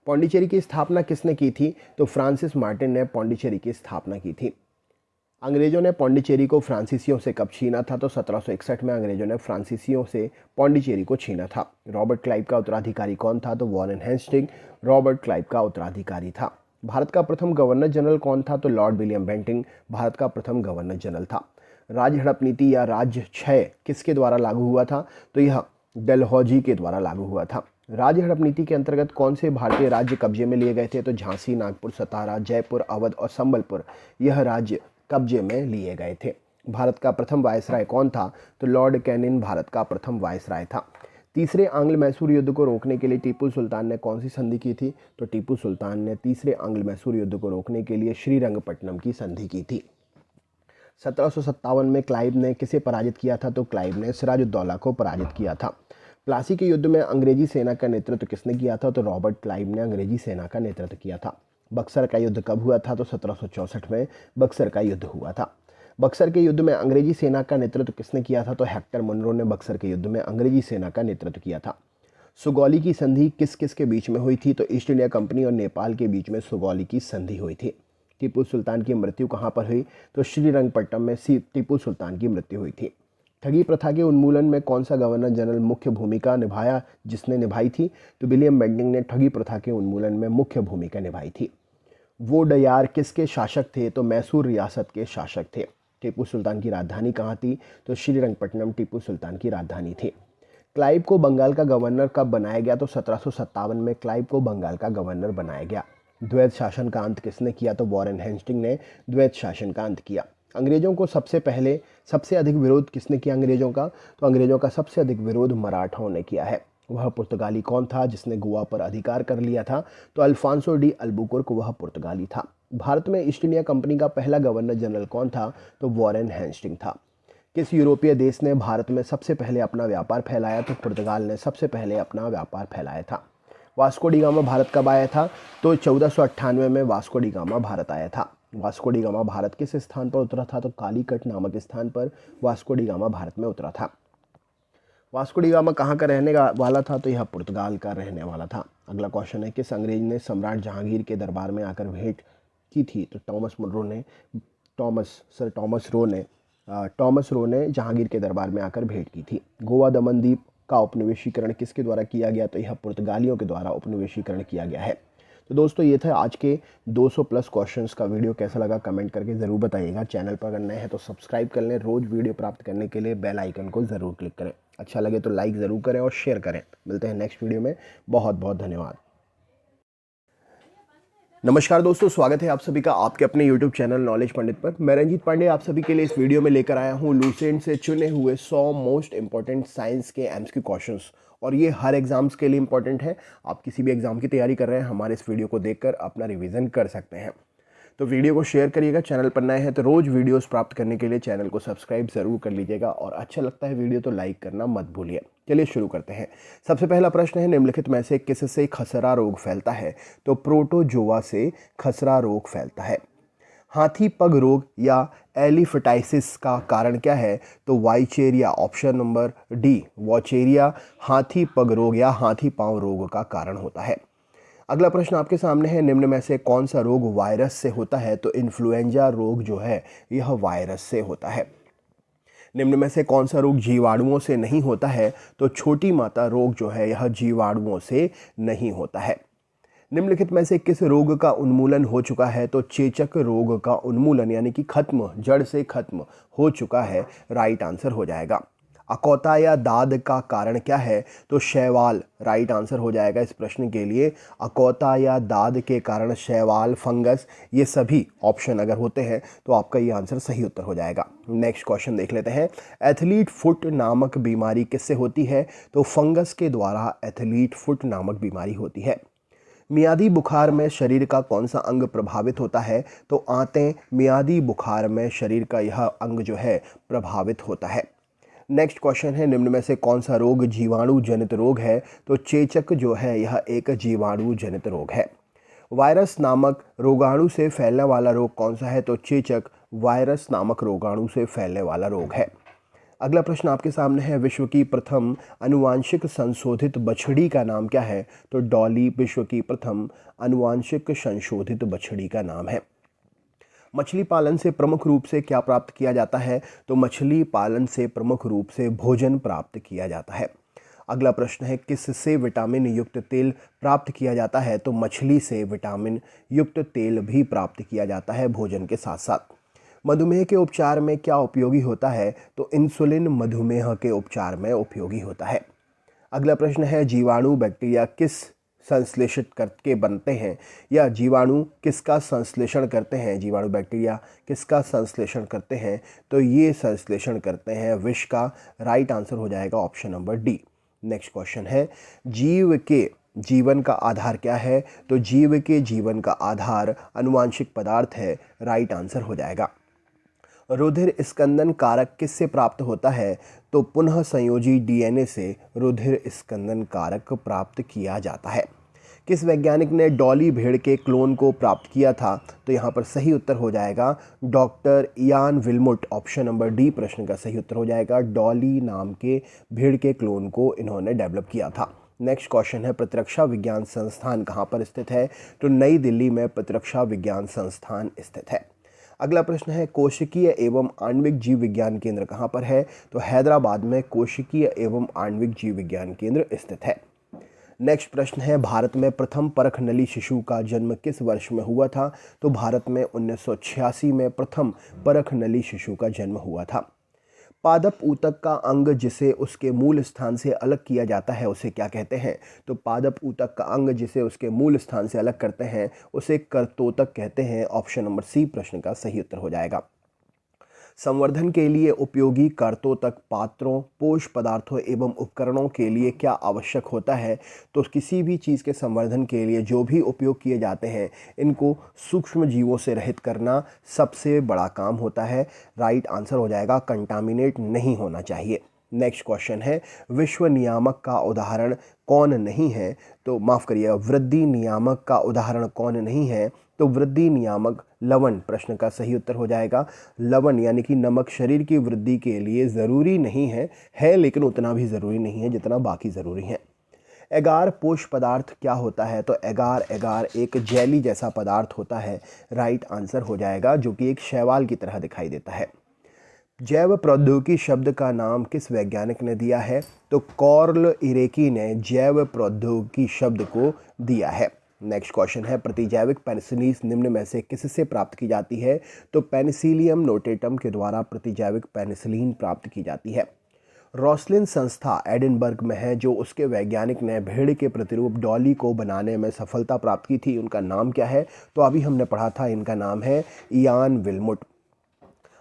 पौंडीचेरी की स्थापना किसने की थी? तो फ्रांसिस मार्टिन ने पौंडीचेरी की स्थापना की थी। अंग्रेजों ने पौंडीचेरी को फ्रांसीसियों से कब छीना था? तो 1761 में अंग्रेजों ने फ्रांसीसियों से पौंडीचेरी को छीना था। रॉबर्ट क्लाइव का उत्तराधिकारी कौन था? तो वॉरेन हेस्टिंग रॉबर्ट क्लाइव का उत्तराधिकारी था। भारत का प्रथम गवर्नर जनरल कौन था? तो लॉर्ड विलियम बेंटिंग भारत का प्रथम गवर्नर जनरल था। राज्य हड़प नीति या राज्य क्षय किसके द्वारा लागू हुआ था? तो यह डलहौजी के द्वारा लागू हुआ था। राज्य हड़प नीति के अंतर्गत कौन से भारतीय राज्य कब्जे में लिए गए थे? तो झांसी, नागपुर, सतारा, जयपुर, अवध और संबलपुर यह राज्य कब्जे में लिए गए थे। भारत का प्रथम वायसराय कौन था? तो लॉर्ड कैनिन भारत का प्रथम वायसराय था। तीसरे आंग्ल मैसूर युद्ध को रोकने के लिए टीपू सुल्तान ने कौन सी संधि की थी? तो टीपू सुल्तान ने तीसरे आंग्ल मैसूर युद्ध को रोकने के लिए श्रीरंगपट्टनम की संधि की थी। 1757 में क्लाइव ने किसे पराजित किया था? तो क्लाइव ने सिराजुद्दौला को पराजित किया था। प्लासी के युद्ध में अंग्रेजी सेना का नेतृत्व किसने किया था? तो रॉबर्ट क्लाइव ने अंग्रेजी सेना का नेतृत्व किया था। बक्सर का युद्ध कब हुआ था? तो 1764 में बक्सर का युद्ध हुआ था। बक्सर के युद्ध में अंग्रेजी सेना का नेतृत्व किसने किया था? तो हेक्टर मुनरो ने बक्सर के युद्ध में अंग्रेजी सेना का नेतृत्व किया था। सुगौली की संधि किस किस के बीच में हुई थी? तो ईस्ट इंडिया कंपनी और नेपाल के बीच में सुगौली की संधि हुई थी। टीपू सुल्तान की मृत्यु कहाँ पर हुई? तो श्रीरंगपट्टनम में टीपू सुल्तान की मृत्यु हुई थी। ठगी प्रथा के उन्मूलन में कौन सा गवर्नर जनरल मुख्य भूमिका निभाई थी? तो विलियम बेंटिंक ने ठगी प्रथा के उन्मूलन में मुख्य भूमिका निभाई थी। वोडेयार किसके शासक थे? तो मैसूर रियासत के शासक थे। टीपू सुल्तान की राजधानी कहाँ थी? तो श्रीरंगपट्टनम टीपू सुल्तान की राजधानी थी। क्लाइव को बंगाल का गवर्नर कब बनाया गया? तो 1757 में क्लाइव को बंगाल का गवर्नर बनाया गया। द्वैत शासन का अंत किसने किया? तो वॉरेन हेस्टिंग ने द्वैत शासन का अंत किया। अंग्रेजों को सबसे अधिक विरोध किसने किया अंग्रेजों का? तो अंग्रेजों का सबसे अधिक विरोध मराठाओं ने किया है। वह पुर्तगाली कौन था जिसने गोवा पर अधिकार कर लिया था? तो अल्फांसो डी अल्बुकुर्क वह पुर्तगाली था। भारत में ईस्ट इंडिया कंपनी का पहला गवर्नर जनरल कौन था? तो वॉरेन हेस्टिंग था। किस यूरोपीय देश ने भारत में सबसे पहले अपना व्यापार फैलाया? तो पुर्तगाल ने सबसे पहले अपना व्यापार फैलाया था। वास्को डी गामा भारत कब आया था? तो 1498 में वास्को डी गामा भारत आया था। वास्को डी गामा भारत किस स्थान पर उतरा था? तो कालीकट नामक स्थान पर वास्को डी गामा भारत में उतरा था। वास्को डी गामा कहाँ का रहने वाला था? तो यह पुर्तगाल का रहने वाला था। अगला क्वेश्चन है, किस अंग्रेज ने सम्राट जहांगीर के दरबार में आकर भेंट की थी? तो टॉमस रो ने जहांगीर के दरबार में आकर भेंट की थी। गोवा दमन द्वीप का उपनिवेशीकरण किसके द्वारा किया गया? तो यह पुर्तगालियों के द्वारा उपनिवेशीकरण किया गया है। तो दोस्तों ये था आज के 200 प्लस क्वेश्चंस का वीडियो। कैसा लगा कमेंट करके ज़रूर बताइएगा। चैनल पर अगर नए हैं तो सब्सक्राइब कर लें। रोज़ वीडियो प्राप्त करने के लिए बेल आइकन को ज़रूर क्लिक करें। अच्छा लगे तो लाइक ज़रूर करें और शेयर करें। मिलते हैं नेक्स्ट वीडियो में। बहुत बहुत धन्यवाद। नमस्कार दोस्तों, स्वागत है आप सभी का आपके अपने YouTube चैनल नॉलेज पंडित पर। मैं रंजीत पांडे आप सभी के लिए इस वीडियो में लेकर आया हूं लूसेंट से चुने हुए 100 मोस्ट इंपॉर्टेंट साइंस के एमसीक्यू क्वेश्चंस, और ये हर एग्जाम्स के लिए इंपॉर्टेंट है। आप किसी भी एग्जाम की तैयारी कर रहे हैं, हमारे इस वीडियो को देखकर अपना रिवीजन कर सकते हैं। तो वीडियो को शेयर करिएगा। चैनल पर नए हैं तो रोज़ वीडियोस प्राप्त करने के लिए चैनल को सब्सक्राइब ज़रूर कर लीजिएगा, और अच्छा लगता है वीडियो तो लाइक करना मत भूलिए। चलिए शुरू करते हैं। सबसे पहला प्रश्न है, निम्नलिखित में से किससे खसरा रोग फैलता है? तो प्रोटोजोआ से खसरा रोग फैलता है। हाथी पग रोग या एलिफेटाइसिस का कारण क्या है? तो वाइचेरिया, ऑप्शन नंबर डी वॉचेरिया हाथी पग रोग या हाथी पांव रोग का कारण होता है। अगला प्रश्न आपके सामने है, निम्न में से कौन सा रोग वायरस से होता है? तो इन्फ्लुएंजा रोग जो है यह वायरस से होता है। निम्न में से कौन सा रोग जीवाणुओं से नहीं होता है? तो छोटी माता रोग जो है यह जीवाणुओं से नहीं होता है। निम्नलिखित में से किस रोग का उन्मूलन हो चुका है? तो चेचक रोग का उन्मूलन यानी कि खत्म, जड़ से खत्म हो चुका है। राइट आंसर हो जाएगा। अकौता या दाद का कारण क्या है? तो शैवाल राइट आंसर हो जाएगा इस प्रश्न के लिए। अकौता या दाद के कारण शैवाल, फंगस, ये सभी ऑप्शन अगर होते हैं तो आपका ये आंसर सही उत्तर हो जाएगा। नेक्स्ट क्वेश्चन देख लेते हैं। एथलीट फुट नामक बीमारी किससे होती है? तो फंगस के द्वारा एथलीट फुट नामक बीमारी होती है। मियादी बुखार में शरीर का कौन सा अंग प्रभावित होता है? तो आंतें। मियादी बुखार में शरीर का यह अंग जो है प्रभावित होता है। नेक्स्ट क्वेश्चन है, निम्न में से कौन सा रोग जीवाणु जनित रोग है? तो चेचक जो है यह एक जीवाणु जनित रोग है। वायरस नामक रोगाणु से फैलने वाला रोग कौन सा है? तो चेचक वायरस नामक रोगाणु से फैलने वाला रोग है। अगला प्रश्न आपके सामने है, विश्व की प्रथम अनुवांशिक संशोधित बछड़ी का नाम क्या है? तो डॉली विश्व की प्रथम अनुवांशिक संशोधित बछड़ी का नाम है। मछली पालन से प्रमुख रूप से क्या प्राप्त किया जाता है? तो मछली पालन से प्रमुख रूप से भोजन प्राप्त किया जाता है। अगला प्रश्न है, किससे विटामिन युक्त तेल प्राप्त किया जाता है? तो मछली से विटामिन युक्त तेल भी प्राप्त किया जाता है भोजन के साथ साथ। मधुमेह के उपचार में क्या उपयोगी होता है? तो इंसुलिन मधुमेह के उपचार में उपयोगी होता है। अगला प्रश्न है, जीवाणु बैक्टीरिया किस संश्लेषित करके बनते हैं, या जीवाणु किसका संश्लेषण करते हैं? जीवाणु बैक्टीरिया किसका संश्लेषण करते हैं? तो ये संश्लेषण करते हैं विष का। राइट आंसर हो जाएगा option number D. Next question है, जीव के जीवन का आधार क्या है? तो जीव के जीवन का आधार आनुवांशिक पदार्थ है। राइट आंसर हो जाएगा। रुधिर स्कंदन कारक किससे प्राप्त होता है? तो पुनः संयोजी डीएनए से रुधिर स्कंदन कारक प्राप्त किया जाता है। किस वैज्ञानिक ने डॉली भेड़ के क्लोन को प्राप्त किया था? तो यहाँ पर सही उत्तर हो जाएगा doctor Ian Wilmut. Option number D प्रश्न का सही उत्तर हो जाएगा। डॉली नाम के भेड़ के क्लोन को इन्होंने डेवलप किया था। नेक्स्ट क्वेश्चन है, प्रतिरक्षा विज्ञान संस्थान कहाँ पर स्थित है? तो नई दिल्ली में प्रतिरक्षा विज्ञान संस्थान स्थित है। अगला प्रश्न है, कोशिकीय एवं आणविक जीव विज्ञान केंद्र कहाँ पर है? तो हैदराबाद में कोशिकीय एवं आणविक जीव विज्ञान केंद्र स्थित है। नेक्स्ट प्रश्न है, भारत में प्रथम परखनली शिशु का जन्म किस वर्ष में हुआ था? तो भारत में 1986 में प्रथम परखनली शिशु का जन्म हुआ था। पादप ऊतक का अंग जिसे उसके मूल स्थान से अलग किया जाता है उसे क्या कहते हैं? तो पादप ऊतक का अंग जिसे उसके मूल स्थान से अलग करते हैं उसे कर्तोतक कहते हैं। ऑप्शन नंबर सी प्रश्न का सही उत्तर हो जाएगा। संवर्धन के लिए उपयोगी कर्तोतक पात्रों, पोष पदार्थों एवं उपकरणों के लिए क्या आवश्यक होता है? तो किसी भी चीज़ के संवर्धन के लिए जो भी उपयोग किए जाते हैं इनको सूक्ष्म जीवों से रहित करना सबसे बड़ा काम होता है। राइट आंसर हो जाएगा कंटामिनेट नहीं होना चाहिए। नेक्स्ट क्वेश्चन है, विश्व नियामक का उदाहरण कौन नहीं है? तो माफ़ करिए, वृद्धि नियामक का उदाहरण कौन नहीं है? तो वृद्धि नियामक लवण प्रश्न का सही उत्तर हो जाएगा। लवण यानी कि नमक शरीर की वृद्धि के लिए ज़रूरी नहीं है लेकिन उतना भी ज़रूरी नहीं है जितना बाकी ज़रूरी है। एगार पोष पदार्थ क्या होता है? तो एगार एक जेली जैसा पदार्थ होता है। राइट आंसर हो जाएगा, जो कि एक शैवाल की तरह दिखाई देता है। जैव प्रौद्योगिकी शब्द का नाम किस वैज्ञानिक ने दिया है? तो कॉर्ल इरेकी ने जैव प्रौद्योगिकी शब्द को दिया है। नेक्स्ट क्वेश्चन है, प्रतिजैविक पेनिसिलिन निम्न में से किससे प्राप्त की जाती है? तो पेनिसिलियम नोटेटम के द्वारा प्रतिजैविक पेनिसिलिन प्राप्त की जाती है। रोसलिन संस्था एडिनबर्ग में है जो उसके वैज्ञानिक ने भेड़ के प्रतिरूप डॉली को बनाने में सफलता प्राप्त की थी, उनका नाम क्या है? तो अभी हमने पढ़ा था, इनका नाम है इयान विल्मुट।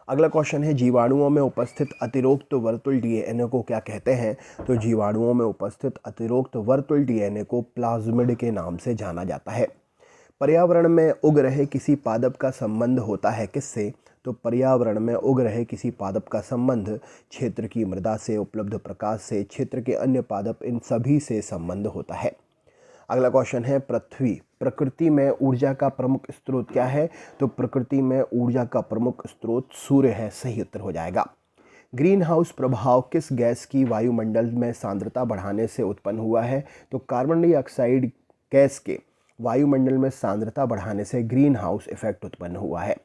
अगला क्वेश्चन है, जीवाणुओं में उपस्थित अतिरिक्त वर्तुल डीएनए को क्या कहते हैं? तो जीवाणुओं में उपस्थित अतिरिक्त वर्तुल डीएनए को प्लाज्मिड के नाम से जाना जाता है। पर्यावरण में उग रहे किसी पादप का संबंध होता है किससे? तो पर्यावरण में उग रहे किसी पादप का संबंध क्षेत्र की मृदा से, उपलब्ध प्रकाश से, क्षेत्र के अन्य पादप, इन सभी से संबंध होता है। अगला क्वेश्चन है, पृथ्वी प्रकृति में ऊर्जा का प्रमुख स्रोत क्या है? तो प्रकृति में ऊर्जा का प्रमुख स्रोत सूर्य है। सही उत्तर हो जाएगा। ग्रीन हाउस प्रभाव किस गैस की वायुमंडल में सांद्रता बढ़ाने से उत्पन्न हुआ है? तो कार्बन डाइऑक्साइड गैस के वायुमंडल में सांद्रता बढ़ाने से ग्रीन हाउस इफेक्ट उत्पन्न हुआ है।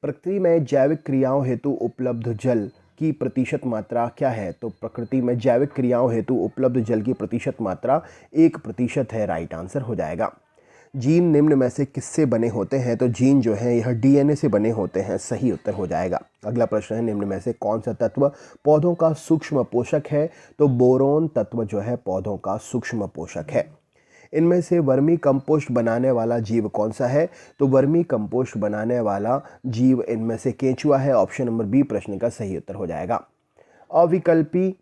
प्रकृति में जैविक क्रियाओं हेतु उपलब्ध जल की प्रतिशत मात्रा क्या है? तो प्रकृति में जैविक क्रियाओं हेतु उपलब्ध जल की प्रतिशत मात्रा 1% है। राइट आंसर हो जाएगा। जीन निम्न में से किससे बने होते हैं? तो जीन जो है यह डीएनए से बने होते हैं। सही उत्तर हो जाएगा। अगला प्रश्न है, निम्न में से कौन सा तत्व पौधों का सूक्ष्म पोषक है? तो बोरोन तत्व जो है पौधों का सूक्ष्म पोषक है। इनमें से वर्मी कंपोस्ट बनाने वाला जीव कौन सा है? तो वर्मी कंपोस्ट बनाने वाला जीव इनमें से केंचुआ है। ऑप्शन नंबर बी प्रश्न का सही उत्तर हो जाएगा। अविकल्पी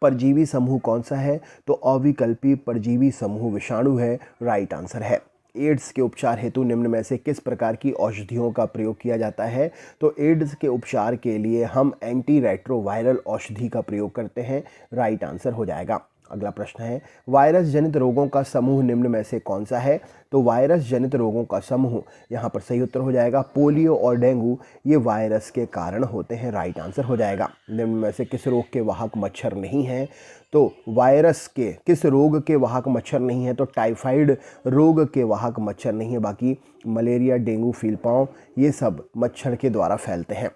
परजीवी समूह कौन सा है? तो अविकल्पी परजीवी समूह विषाणु है। राइट आंसर है। एड्स के उपचार हेतु निम्न में से किस प्रकार की औषधियों का प्रयोग किया जाता है? तो एड्स के उपचार के लिए हम एंटी रेट्रोवायरल औषधि का प्रयोग करते हैं। राइट आंसर हो जाएगा। अगला प्रश्न है, वायरस जनित रोगों का समूह निम्न में से कौन सा है? तो वायरस जनित रोगों का समूह यहाँ पर सही उत्तर हो जाएगा पोलियो और डेंगू, ये वायरस के कारण होते हैं। राइट आंसर हो जाएगा। निम्न में से किस रोग के वाहक मच्छर नहीं है? तो वायरस के किस रोग के वाहक मच्छर नहीं है? तो टाइफाइड रोग के वाहक मच्छर नहीं है, बाकी मलेरिया, डेंगू, फीलपाँव ये सब मच्छर के द्वारा फैलते हैं।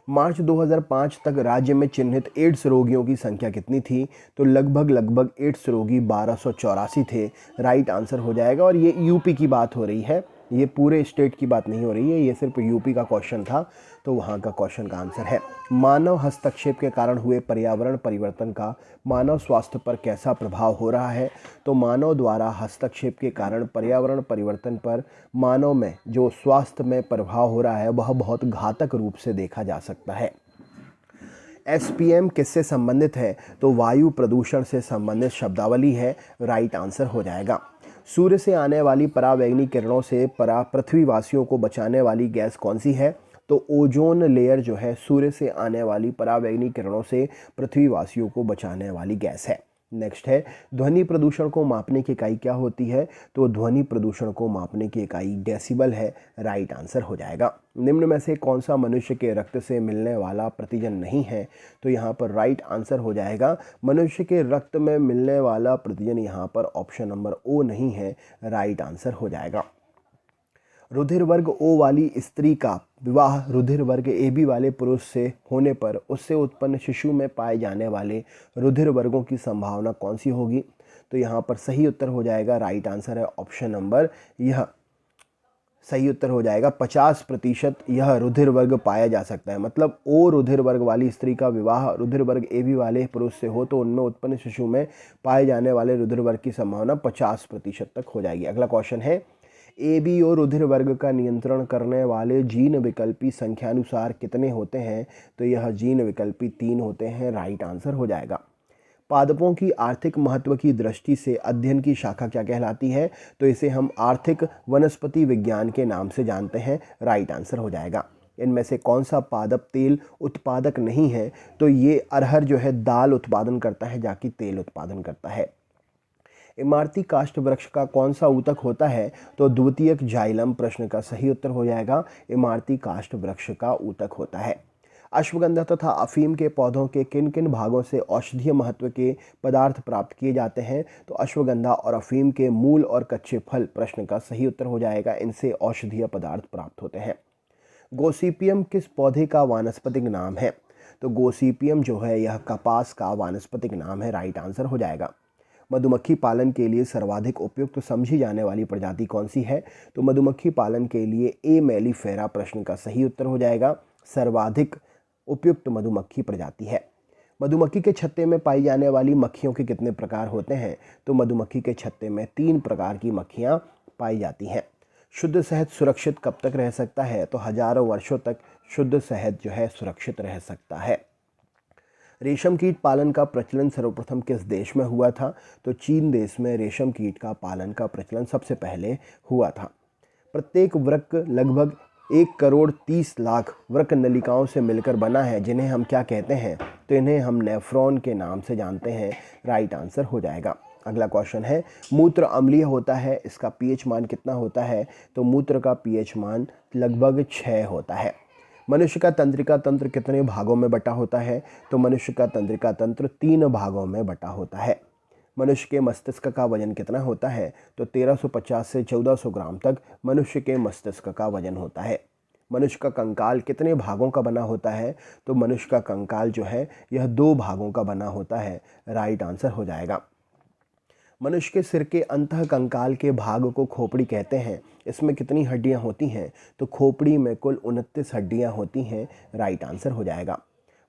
मार्च 2005 तक राज्य में चिन्हित एड्स रोगियों की संख्या कितनी थी? तो लगभग एड्स रोगी 1284 थे। राइट आंसर हो जाएगा। और ये यूपी की बात हो रही है, ये पूरे स्टेट की बात नहीं हो रही है, ये सिर्फ यूपी का क्वेश्चन था, तो वहाँ का क्वेश्चन का आंसर है। मानव हस्तक्षेप के कारण हुए पर्यावरण परिवर्तन का मानव स्वास्थ्य पर कैसा प्रभाव हो रहा है? तो मानव द्वारा हस्तक्षेप के कारण पर्यावरण परिवर्तन पर मानव में जो स्वास्थ्य में प्रभाव हो रहा है वह बहुत घातक रूप से देखा जा सकता है। एसपीएम किससे संबंधित है? तो वायु प्रदूषण से संबंधित शब्दावली है। राइट आंसर हो जाएगा। सूर्य से आने वाली परावैंगनी किरणों से पृथ्वीवासियों को बचाने वाली गैस कौन सी है? तो ओजोन लेयर जो है सूर्य से आने वाली परावैंगनी किरणों से पृथ्वीवासियों को बचाने वाली गैस है। नेक्स्ट है, ध्वनि प्रदूषण को मापने की इकाई क्या होती है? तो ध्वनि प्रदूषण को मापने की इकाई डेसिबल है, राइट आंसर हो जाएगा। निम्न में से कौन सा मनुष्य के रक्त से मिलने वाला प्रतिजन नहीं है? तो यहाँ पर राइट आंसर हो जाएगा मनुष्य के रक्त में मिलने वाला प्रतिजन यहाँ पर ऑप्शन नंबर ओ नहीं है, राइट आंसर हो जाएगा। रुधिर वर्ग ओ वाली स्त्री का विवाह रुधिर वर्ग ए बी वाले पुरुष से होने पर उससे उत्पन्न शिशु में पाए जाने वाले रुधिर वर्गों की संभावना कौन सी होगी? तो यहाँ पर सही उत्तर हो जाएगा, राइट आंसर है ऑप्शन नंबर यह सही उत्तर हो जाएगा 50% यह रुधिर वर्ग पाया जा सकता है। मतलब ओ रुधिर वर्ग वाली स्त्री का विवाह रुधिर वर्ग ए बी वाले पुरुष से हो तो उनमें उत्पन्न शिशु में पाए जाने वाले रुधिर वर्ग की संभावना 50% तक हो जाएगी। अगला क्वेश्चन है, ए बी और रुधिर वर्ग का नियंत्रण करने वाले जीन विकल्पी संख्यानुसार कितने होते हैं? तो यह जीन विकल्पी 3 होते हैं, राइट आंसर हो जाएगा। पादपों की आर्थिक महत्व की दृष्टि से अध्ययन की शाखा क्या कहलाती है? तो इसे हम आर्थिक वनस्पति विज्ञान के नाम से जानते हैं, राइट आंसर हो जाएगा। इनमें से कौन सा पादप तेल उत्पादक नहीं है? तो ये अरहर जो है दाल उत्पादन करता है, जाकि तेल उत्पादन करता है। इमारती काष्ठ वृक्ष का कौन सा ऊतक होता है? तो द्वितीयक जाइलम प्रश्न का सही उत्तर हो जाएगा, इमारती काष्ठ वृक्ष का ऊतक होता है। अश्वगंधा तथा अफीम के पौधों के किन किन भागों से औषधीय महत्व के पदार्थ प्राप्त किए जाते हैं? तो अश्वगंधा और अफीम के मूल और कच्चे फल प्रश्न का सही उत्तर हो जाएगा, इनसे औषधीय पदार्थ प्राप्त होते हैं। गोसिपियम किस पौधे का वानस्पतिक नाम है? तो गोसिपियम जो है यह कपास का वानस्पतिक नाम है, राइट आंसर हो जाएगा। मधुमक्खी पालन के लिए सर्वाधिक उपयुक्त समझी जाने वाली प्रजाति कौन सी है? तो मधुमक्खी पालन के लिए ए मेलिफेरा प्रश्न का सही उत्तर हो जाएगा, सर्वाधिक उपयुक्त मधुमक्खी प्रजाति है। मधुमक्खी के छत्ते में पाई जाने वाली मक्खियों के कितने प्रकार होते हैं? तो मधुमक्खी के छत्ते में 3 प्रकार की मक्खियां पाई जाती हैं। शुद्ध शहद सुरक्षित कब तक रह सकता है? तो हजारों वर्षों तक शुद्ध शहद जो है सुरक्षित रह सकता है। रेशम कीट पालन का प्रचलन सर्वप्रथम किस देश में हुआ था? तो चीन देश में रेशम कीट का पालन का प्रचलन सबसे पहले हुआ था। प्रत्येक वृक्क लगभग 1,30,00,000 वृक्क नलिकाओं से मिलकर बना है, जिन्हें हम क्या कहते हैं? तो इन्हें हम नेफ्रॉन के नाम से जानते हैं, राइट आंसर हो जाएगा। अगला क्वेश्चन है, मूत्र अम्लीय होता है, इसका पीएच मान कितना होता है? तो मूत्र का पीएच मान लगभग 6 होता है। मनुष्य का तंत्रिका तंत्र कितने भागों में बटा होता है? तो मनुष्य का तंत्रिका तंत्र 3 भागों में बटा होता है। मनुष्य के मस्तिष्क का वजन कितना होता है? तो 1350 से 1400 ग्राम तक मनुष्य के मस्तिष्क का वजन होता है। मनुष्य का कंकाल कितने भागों का बना होता है? तो मनुष्य का कंकाल जो है यह 2 भागों का बना होता है, राइट आंसर हो जाएगा। मनुष्य के सिर के अंतः कंकाल के भाग को खोपड़ी कहते हैं। इसमें कितनी हड्डियां होती हैं? तो खोपड़ी में कुल 29 हड्डियां होती हैं, राइट आंसर हो जाएगा।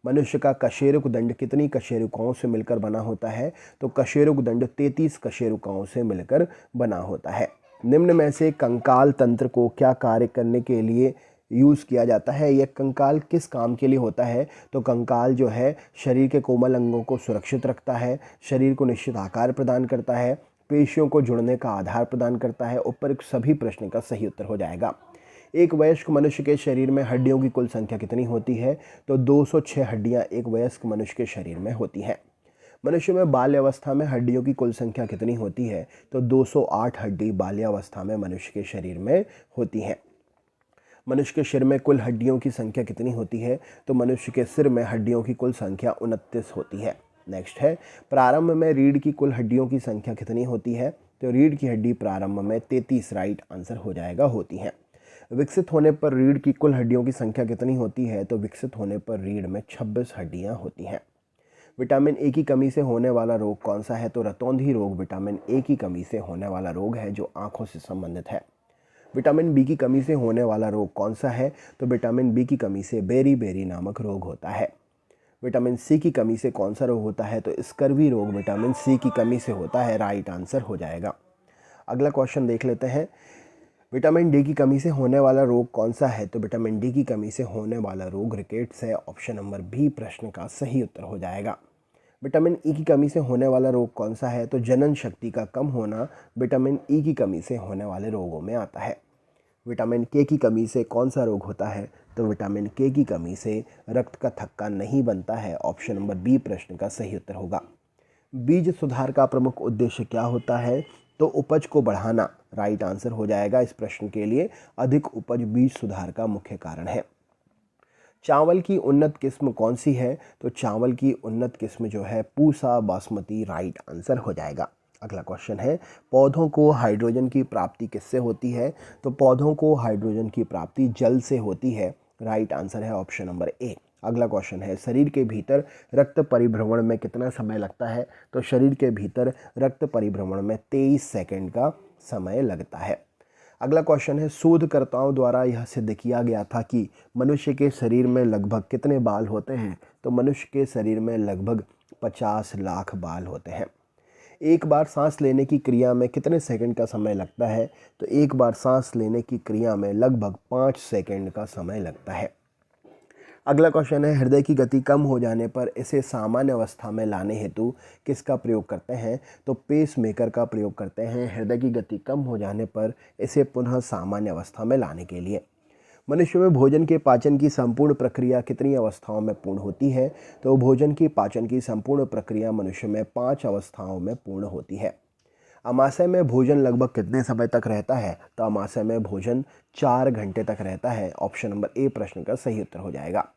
मनुष्य का कशेरुक दंड कितनी कशेरुकाओं से मिलकर बना होता है? तो कशेरुक दंड 33 कशेरुकाओं से मिलकर बना होता है। निम्न में से कंकाल तंत्र को क्या कार्य करने के लिए यूज़ किया जाता है? यह कंकाल किस काम के लिए होता है? तो कंकाल जो है शरीर के कोमल अंगों को सुरक्षित रखता है, शरीर को निश्चित आकार प्रदान करता है, पेशियों को जुड़ने का आधार प्रदान करता है। उपरोक्त सभी प्रश्न का सही उत्तर हो जाएगा। एक वयस्क मनुष्य के शरीर में हड्डियों की कुल संख्या कितनी होती है? तो 206 हड्डियां एक वयस्क मनुष्य के शरीर में होती हैं। मनुष्य में बाल्यावस्था में हड्डियों की कुल संख्या कितनी होती है? तो 208 हड्डी बाल्यावस्था में मनुष्य के शरीर में होती हैं। मनुष्य के सिर में कुल हड्डियों की संख्या कितनी होती है? तो मनुष्य के सिर में हड्डियों की कुल संख्या 29 होती है। नेक्स्ट है, प्रारंभ में रीढ़ की कुल हड्डियों की संख्या कितनी होती है? तो रीढ़ की हड्डी प्रारंभ में 33, राइट आंसर हो जाएगा, होती है। विकसित होने पर रीढ़ की कुल हड्डियों की संख्या कितनी होती है? तो विकसित होने पर रीढ़ में 26 हड्डियां होती हैं। विटामिन ए की कमी से होने वाला रोग कौन सा है? तो रतौंधी रोग विटामिन ए की कमी से होने वाला रोग है, जो आंखों से संबंधित है। विटामिन बी की कमी से होने वाला रोग कौन सा है? तो विटामिन बी की कमी से बेरी बेरी नामक रोग होता है। विटामिन सी की कमी से कौन सा रोग होता है? तो स्कर्वी रोग विटामिन सी की कमी से होता है, राइट आंसर हो जाएगा। अगला क्वेश्चन देख लेते हैं, विटामिन डी की कमी से होने वाला रोग कौन सा है? तो विटामिन डी की कमी से होने वाला रोग रिकेट्स है, ऑप्शन नंबर बी प्रश्न का सही उत्तर हो जाएगा। विटामिन ई की कमी से होने वाला रोग कौन सा है? तो जनन शक्ति का कम होना विटामिन ई की कमी से होने वाले रोगों में आता है। विटामिन के की कमी से कौन सा रोग होता है? तो विटामिन के की कमी से रक्त का थक्का नहीं बनता है, ऑप्शन नंबर बी प्रश्न का सही उत्तर होगा। बीज सुधार का प्रमुख उद्देश्य क्या होता है? तो उपज को बढ़ाना राइट आंसर हो जाएगा इस प्रश्न के लिए। अधिक उपज बीज सुधार का मुख्य कारण है। चावल की उन्नत किस्म कौन सी है? तो चावल की उन्नत किस्म जो है पूसा बासमती राइट आंसर हो जाएगा। अगला क्वेश्चन है, पौधों को हाइड्रोजन की प्राप्ति किससे होती है? तो पौधों को हाइड्रोजन की प्राप्ति जल से होती है। राइट आंसर है ऑप्शन नंबर ए। अगला क्वेश्चन है, शरीर के भीतर रक्त परिभ्रमण में कितना समय लगता है? तो शरीर के भीतर रक्त परिभ्रमण में 23 सेकंड का समय लगता है। अगला क्वेश्चन है, शोधकर्ताओं द्वारा यह सिद्ध किया गया था कि मनुष्य के शरीर में लगभग कितने बाल होते हैं? तो मनुष्य के शरीर में लगभग 50 लाख बाल होते हैं। एक बार सांस लेने की क्रिया में कितने सेकंड का समय लगता है? तो एक बार सांस लेने की क्रिया में लगभग 5 सेकंड का समय लगता है। अगला क्वेश्चन है, हृदय की गति कम हो जाने पर इसे सामान्य अवस्था में लाने हेतु किसका प्रयोग करते हैं? तो पेस मेकर का प्रयोग करते हैं हृदय की गति कम हो जाने पर इसे पुनः सामान्य अवस्था में लाने के लिए। मनुष्य में भोजन के पाचन की संपूर्ण प्रक्रिया कितनी अवस्थाओं में पूर्ण होती है? तो भोजन की पाचन की संपूर्ण प्रक्रिया मनुष्य में 5 अवस्थाओं में पूर्ण होती है। अमाशय में भोजन लगभग कितने समय तक रहता है? तो अमाशय में भोजन 4 घंटे तक रहता है। ऑप्शन नंबर ए प्रश्न का सही उत्तर हो जाएगा।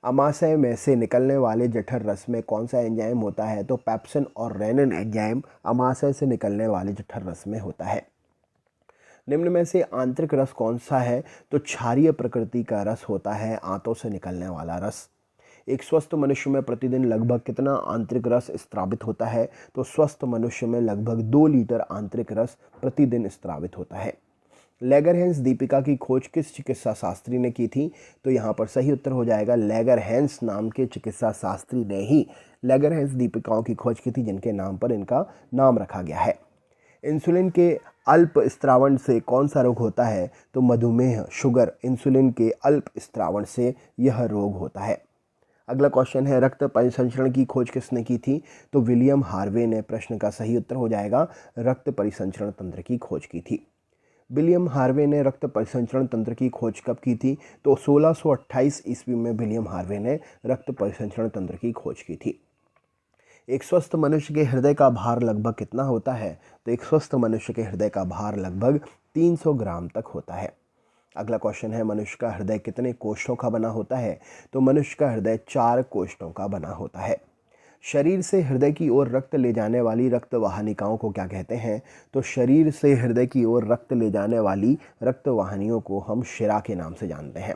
अमाशय में से निकलने वाले जठर रस में कौन सा एंजाइम होता है? तो पेप्सिन और रेनिन एंजाइम अमाशय से निकलने वाले जठर रस में होता है। निम्न में से आंतरिक रस कौन सा है? तो क्षारीय प्रकृति का रस होता है आंतों से निकलने वाला रस। एक स्वस्थ मनुष्य में प्रतिदिन लगभग कितना आंतरिक रस स्रावित होता है? तो स्वस्थ मनुष्य में लगभग 2 लीटर आंतरिक रस प्रतिदिन स्रावित होता है। लेगरहैंस दीपिका की खोज किस चिकित्सा शास्त्री ने की थी? तो यहाँ पर सही उत्तर हो जाएगा लेगरहैंस नाम के चिकित्सा शास्त्री ने ही लेगरहैंस दीपिकाओं की खोज की थी, जिनके नाम पर इनका नाम रखा गया है। इंसुलिन के अल्प स्त्रावण से कौन सा रोग होता है? तो मधुमेह, शुगर, इंसुलिन के अल्प स्त्रावण से यह रोग होता है। अगला क्वेश्चन है, रक्त परिसंचरण की खोज किसने की थी? तो विलियम हार्वे ने। प्रश्न का सही उत्तर हो जाएगा रक्त परिसंचरण तंत्र की खोज की थी। विलियम हार्वे ने रक्त परिसंचरण तंत्र की खोज कब की थी? तो 1628 ईस्वी में विलियम हार्वे ने रक्त परिसंचरण तंत्र की खोज की थी। एक स्वस्थ मनुष्य के हृदय का भार लगभग कितना होता है? तो एक स्वस्थ मनुष्य के हृदय का भार लगभग 300 ग्राम तक होता है। अगला क्वेश्चन है, मनुष्य का हृदय कितने कोष्ठों का बना होता है? तो मनुष्य का हृदय 4 कोष्ठों का बना होता है। शरीर से हृदय की ओर रक्त ले जाने वाली रक्त वाहिनिकाओं को क्या कहते हैं? तो शरीर से हृदय की ओर रक्त ले जाने वाली रक्त वाहिनियों को हम शिरा के नाम से जानते हैं।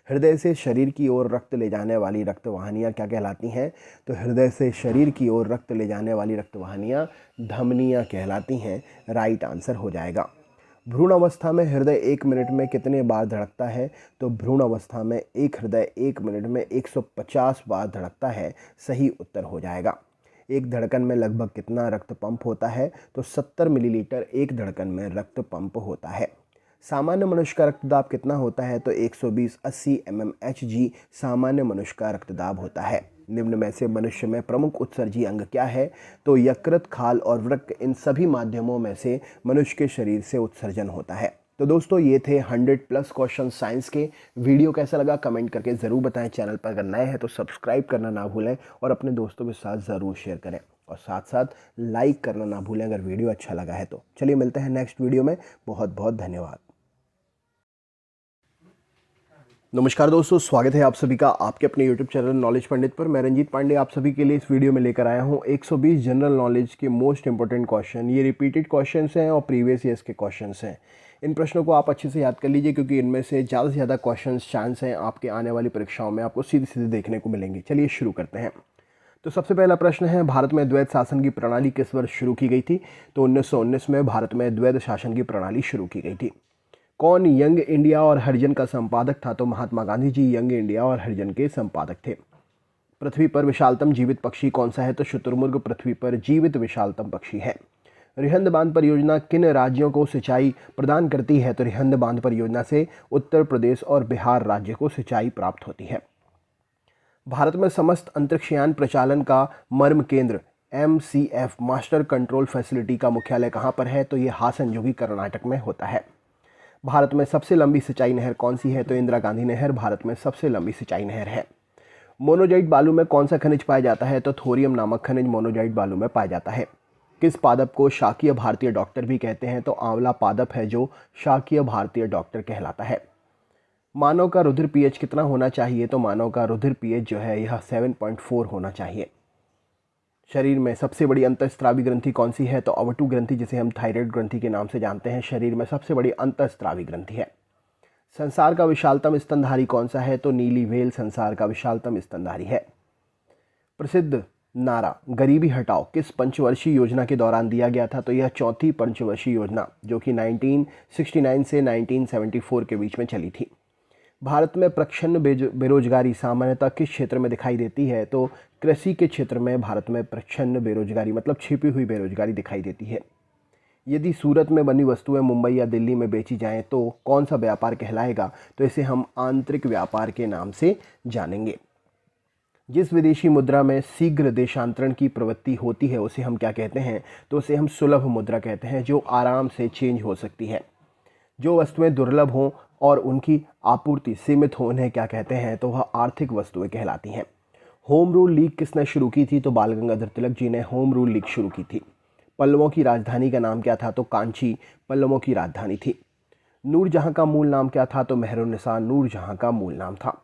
हृदय से शरीर की ओर रक्त ले जाने वाली रक्त वाहिनियाँ क्या कहलाती हैं? तो हृदय से शरीर की ओर रक्त ले जाने वाली रक्त वाहिनियाँ धमनियाँ कहलाती हैं। राइट आंसर हो जाएगा। भ्रूण अवस्था में हृदय 1 मिनट में कितने बार धड़कता है? तो भ्रूण अवस्था में एक हृदय 1 मिनट में 150 बार धड़कता है। सही उत्तर हो जाएगा। एक धड़कन में लगभग कितना रक्त पंप होता है? तो 70 मिलीलीटर एक धड़कन में रक्त पंप होता है। सामान्य मनुष्य का रक्तदाब कितना होता है? तो 120/80 mmHg सामान्य मनुष्य का रक्तदाब होता है। निम्न में से मनुष्य में प्रमुख उत्सर्जी अंग क्या है? तो यकृत, खाल और वृक्क, इन सभी माध्यमों में से मनुष्य के शरीर से उत्सर्जन होता है। तो दोस्तों, ये थे 100+ क्वेश्चन साइंस के। वीडियो कैसा लगा कमेंट करके ज़रूर बताएं। चैनल पर अगर नए हैं तो सब्सक्राइब करना ना भूलें और अपने दोस्तों के साथ ज़रूर शेयर करें, और साथ साथ लाइक करना ना भूलें अगर वीडियो अच्छा लगा है तो। चलिए मिलते हैं नेक्स्ट वीडियो में। बहुत बहुत धन्यवाद। नमस्कार दोस्तों, स्वागत है आप सभी का आपके अपने YouTube चैनल नॉलेज पंडित पर। मैं रंजीत पांडे आप सभी के लिए इस वीडियो में लेकर आया हूं 120 जनरल नॉलेज के मोस्ट इंपॉर्टेंट क्वेश्चन। ये रिपीटेड क्वेश्चंस हैं और प्रीवियस ईयर्स के क्वेश्चंस हैं। इन प्रश्नों को आप अच्छे से याद कर लीजिए, क्योंकि इनमें से ज़्यादा से ज़्यादा क्वेश्चंस चांस हैं आपके आने वाली परीक्षाओं में आपको सीधे सीधे देखने को मिलेंगे। चलिए शुरू करते हैं। तो सबसे पहला प्रश्न है, भारत में द्वैध शासन की प्रणाली किस वर्ष शुरू की गई थी? तो 1919 में भारत में द्वैध शासन की प्रणाली शुरू की गई थी। कौन यंग इंडिया और हरिजन का संपादक था? तो महात्मा गांधी जी यंग इंडिया और हरिजन के संपादक थे। पृथ्वी पर विशालतम जीवित पक्षी कौन सा है? तो शुतुरमुर्ग पृथ्वी पर जीवित विशालतम पक्षी है। रिहंद बांध परियोजना किन राज्यों को सिंचाई प्रदान करती है? तो रिहंद बांध परियोजना से उत्तर प्रदेश और बिहार राज्य को सिंचाई प्राप्त होती है। भारत में समस्त अंतरिक्षयान प्रचालन का मर्म केंद्र MCF मास्टर कंट्रोल फैसिलिटी का मुख्यालय कहाँ पर है? तो ये हासन, जो कि कर्नाटक में होता है। भारत में सबसे लंबी सिंचाई नहर कौन सी है? तो इंदिरा गांधी नहर भारत में सबसे लंबी सिंचाई नहर है। मोनोजाइट बालू में कौन सा खनिज पाया जाता है? तो थोरियम नामक खनिज मोनोजाइट बालू में पाया जाता है। किस पादप को शाकीय भारतीय डॉक्टर भी कहते हैं? तो आंवला पादप है जो शाकीय भारतीय डॉक्टर कहलाता है। मानव का रुधिर पीएच कितना होना चाहिए? तो मानव का रुधिर पीएच जो है यह 7.4 होना चाहिए। शरीर में सबसे बड़ी अंतःस्रावी ग्रंथि कौन सी है? तो अवटु ग्रंथि, जिसे हम थायराइड ग्रंथि के नाम से जानते हैं, शरीर में सबसे बड़ी अंतःस्रावी ग्रंथि है। संसार का विशालतम स्तनधारी कौन सा है? तो नीली व्हेल संसार का विशालतम स्तनधारी है। प्रसिद्ध नारा गरीबी हटाओ किस पंचवर्षीय योजना के दौरान दिया गया था? तो यह चौथी पंचवर्षीय योजना जो कि 1969 से 1974 के बीच में चली थी। भारत में प्रच्छन्न बेरोजगारी सामान्यतः किस क्षेत्र में दिखाई देती है? तो कृषि के क्षेत्र में भारत में प्रच्छन्न बेरोजगारी मतलब छिपी हुई बेरोजगारी दिखाई देती है। यदि सूरत में बनी वस्तुएं मुंबई या दिल्ली में बेची जाएं तो कौन सा व्यापार कहलाएगा? तो इसे हम आंतरिक व्यापार के नाम से जानेंगे। जिस विदेशी मुद्रा में शीघ्र देशांतरण की प्रवृत्ति होती है उसे हम क्या कहते हैं? तो उसे हम सुलभ मुद्रा कहते हैं, जो आराम से चेंज हो सकती है। जो वस्तुएं दुर्लभ हों और उनकी आपूर्ति सीमित हो उन्हें क्या कहते हैं? तो वह आर्थिक वस्तुएं कहलाती हैं। होम रूल लीग किसने शुरू की थी? तो बाल गंगाधर तिलक जी ने होम रूल लीग शुरू की थी। पल्लवों की राजधानी का नाम क्या था? तो कांची पल्लवों की राजधानी थी। नूरजहां का मूल नाम क्या था? तो मेहरुन्निसा नूरजहां का मूल नाम था।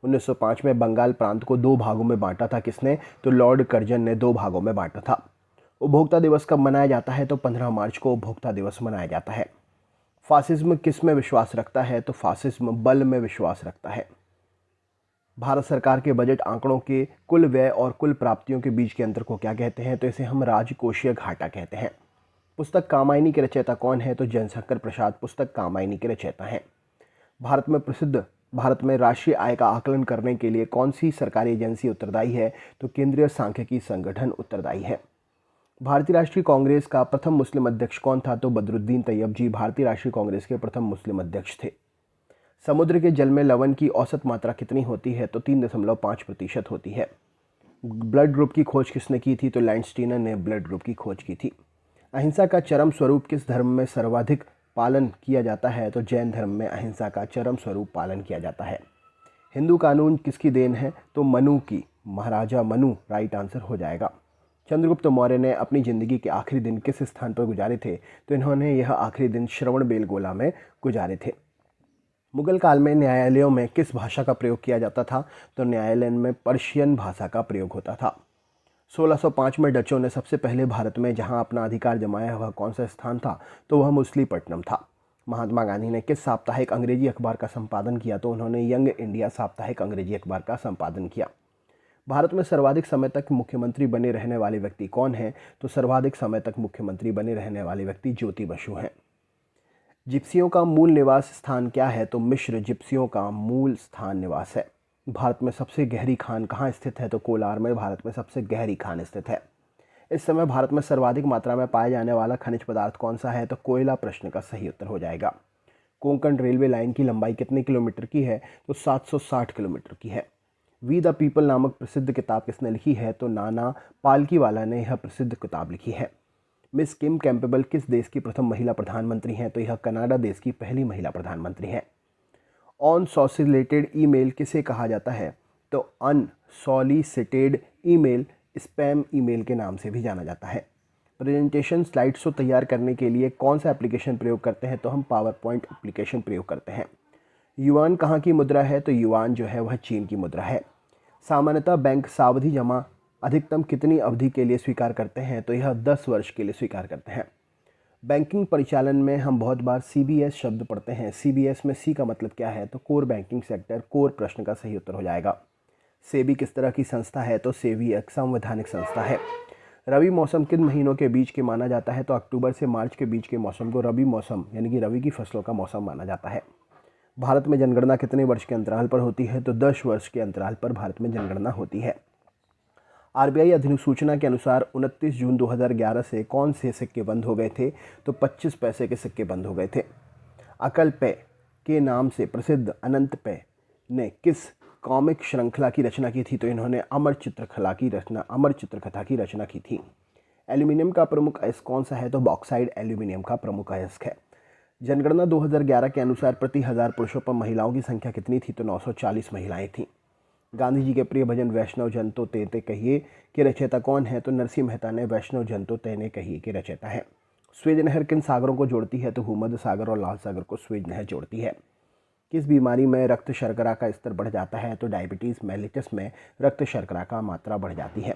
1905 में बंगाल प्रांत को 2 भागों में बांटा था। किसने? तो लॉर्ड कर्जन ने 2 भागों में बांटा था। उपभोक्ता दिवस कब मनाया जाता है? तो 15 मार्च को उपभोक्ता दिवस मनाया जाता है। फासिज्म किस में विश्वास रखता है? तो फासिज्म बल में विश्वास रखता है। भारत सरकार के बजट आंकड़ों के कुल व्यय और कुल प्राप्तियों के बीच के अंतर को क्या कहते हैं? तो इसे हम राजकोषीय घाटा कहते हैं। पुस्तक कामायनी के रचयिता कौन है? तो जयशंकर प्रसाद पुस्तक कामायनी के रचयिता हैं। भारत में राष्ट्रीय आय का आकलन करने के लिए कौन सी सरकारी एजेंसी उत्तरदायी है? तो केंद्रीय सांख्यिकी संगठन उत्तरदायी है। भारतीय राष्ट्रीय कांग्रेस का प्रथम मुस्लिम अध्यक्ष कौन था? तो बदरुद्दीन तैयब जी भारतीय राष्ट्रीय कांग्रेस के प्रथम मुस्लिम अध्यक्ष थे। समुद्र के जल में लवण की औसत मात्रा कितनी होती है? तो 3.5% होती है। ब्लड ग्रुप की खोज किसने की थी? तो लैंडस्टीनर ने ब्लड ग्रुप की खोज की थी। अहिंसा का चरम स्वरूप किस धर्म में सर्वाधिक पालन किया जाता है? तो जैन धर्म में अहिंसा का चरम स्वरूप पालन किया जाता है। हिंदू कानून किसकी देन है? तो मनु की, महाराजा मनु राइट आंसर हो जाएगा। चंद्रगुप्त मौर्य ने अपनी ज़िंदगी के आखिरी दिन किस स्थान पर गुजारे थे? तो इन्होंने यह आखिरी दिन श्रवणबेलगोला में गुजारे थे। मुगल काल में न्यायालयों में किस भाषा का प्रयोग किया जाता था? तो न्यायालय में पर्शियन भाषा का प्रयोग होता था। 1605 में डचों ने सबसे पहले भारत में जहां अपना अधिकार जमाया वह कौन सा स्थान था? तो वह मछलीपट्टनम था। महात्मा गांधी ने किस साप्ताहिक अंग्रेजी अखबार का संपादन किया? तो उन्होंने यंग इंडिया साप्ताहिक अंग्रेजी अखबार का संपादन किया। भारत में सर्वाधिक समय तक मुख्यमंत्री बने रहने वाले व्यक्ति कौन है? तो सर्वाधिक समय तक मुख्यमंत्री बने रहने वाले व्यक्ति ज्योति बसु हैं। जिप्सियों का मूल निवास स्थान क्या है? तो मिस्र जिप्सियों का मूल स्थान निवास है। भारत में सबसे गहरी खान कहाँ स्थित है? तो कोलार में भारत में सबसे गहरी खान स्थित है। इस समय भारत में सर्वाधिक मात्रा में पाया जाने वाला खनिज पदार्थ कौन सा है? तो कोयला प्रश्न का सही उत्तर हो जाएगा। कोंकण रेलवे लाइन की लंबाई कितने किलोमीटर की है? तो 760 किलोमीटर की है। वी द पीपल नामक प्रसिद्ध किताब किसने लिखी है? तो नाना पालकीवाला ने यह प्रसिद्ध किताब लिखी है। मिस किम कैम्पेबल किस देश की प्रथम महिला प्रधानमंत्री हैं? तो यह कनाडा देश की पहली महिला प्रधानमंत्री हैं। अनसॉलिसिटेड ईमेल किसे कहा जाता है? तो अनसॉलिसिटेड ईमेल स्पैम ईमेल के नाम से भी जाना जाता है। प्रेजेंटेशन स्लाइड शो तैयार करने के लिए कौन सा एप्लीकेशन प्रयोग करते हैं? तो हम पावर पॉइंट एप्लीकेशन प्रयोग करते हैं। युआन कहाँ की मुद्रा है? तो युआन जो है वह चीन की मुद्रा है। सामान्यतः बैंक सावधि जमा अधिकतम कितनी अवधि के लिए स्वीकार करते हैं? तो यह 10 वर्ष के लिए स्वीकार करते हैं। बैंकिंग परिचालन में हम बहुत बार CBS शब्द पढ़ते हैं। CBS में C का मतलब क्या है? तो कोर बैंकिंग सेक्टर, कोर प्रश्न का सही उत्तर हो जाएगा। सेबी किस तरह की संस्था है? तो सेबी एक संवैधानिक संस्था है। रबी मौसम किन महीनों के बीच के माना जाता है? तो अक्टूबर से मार्च के बीच के मौसम को रबी मौसम यानी कि रबी की फसलों का मौसम माना जाता है। भारत में जनगणना कितने वर्ष के अंतराल पर होती है? तो 10 वर्ष के अंतराल पर भारत में जनगणना होती है। RBI अधिसूचना के अनुसार 29 जून 2011 से कौन से सिक्के बंद हो गए थे? तो 25 पैसे के सिक्के बंद हो गए थे। अकल पे के नाम से प्रसिद्ध अनंत पे ने किस कॉमिक श्रृंखला की रचना की थी? तो इन्होंने अमर चित्रकथा की रचना की थी। एल्यूमिनियम का प्रमुख अयस्क कौन सा है? तो बॉक्साइड एल्यूमिनियम का प्रमुख अयस्क है। जनगणना 2011 के अनुसार प्रति 1000 पुरुषों पर महिलाओं की संख्या कितनी थी? तो 940 महिलाएं थीं। गांधी जी के प्रिय भजन वैष्णव जन तो तेते कहिए के रचयिता कौन है? तो नरसिंह मेहता ने वैष्णव जन तो तेने कहिए के रचयिता है। स्वेज नहर किन सागरों को जोड़ती है? तो भूमध्य सागर और लाल सागर को स्वेज नहर जोड़ती है। किस बीमारी में रक्त शर्करा का स्तर बढ़ जाता है? तो डायबिटीज़ मेलिटस में रक्त शर्करा का मात्रा बढ़ जाती है।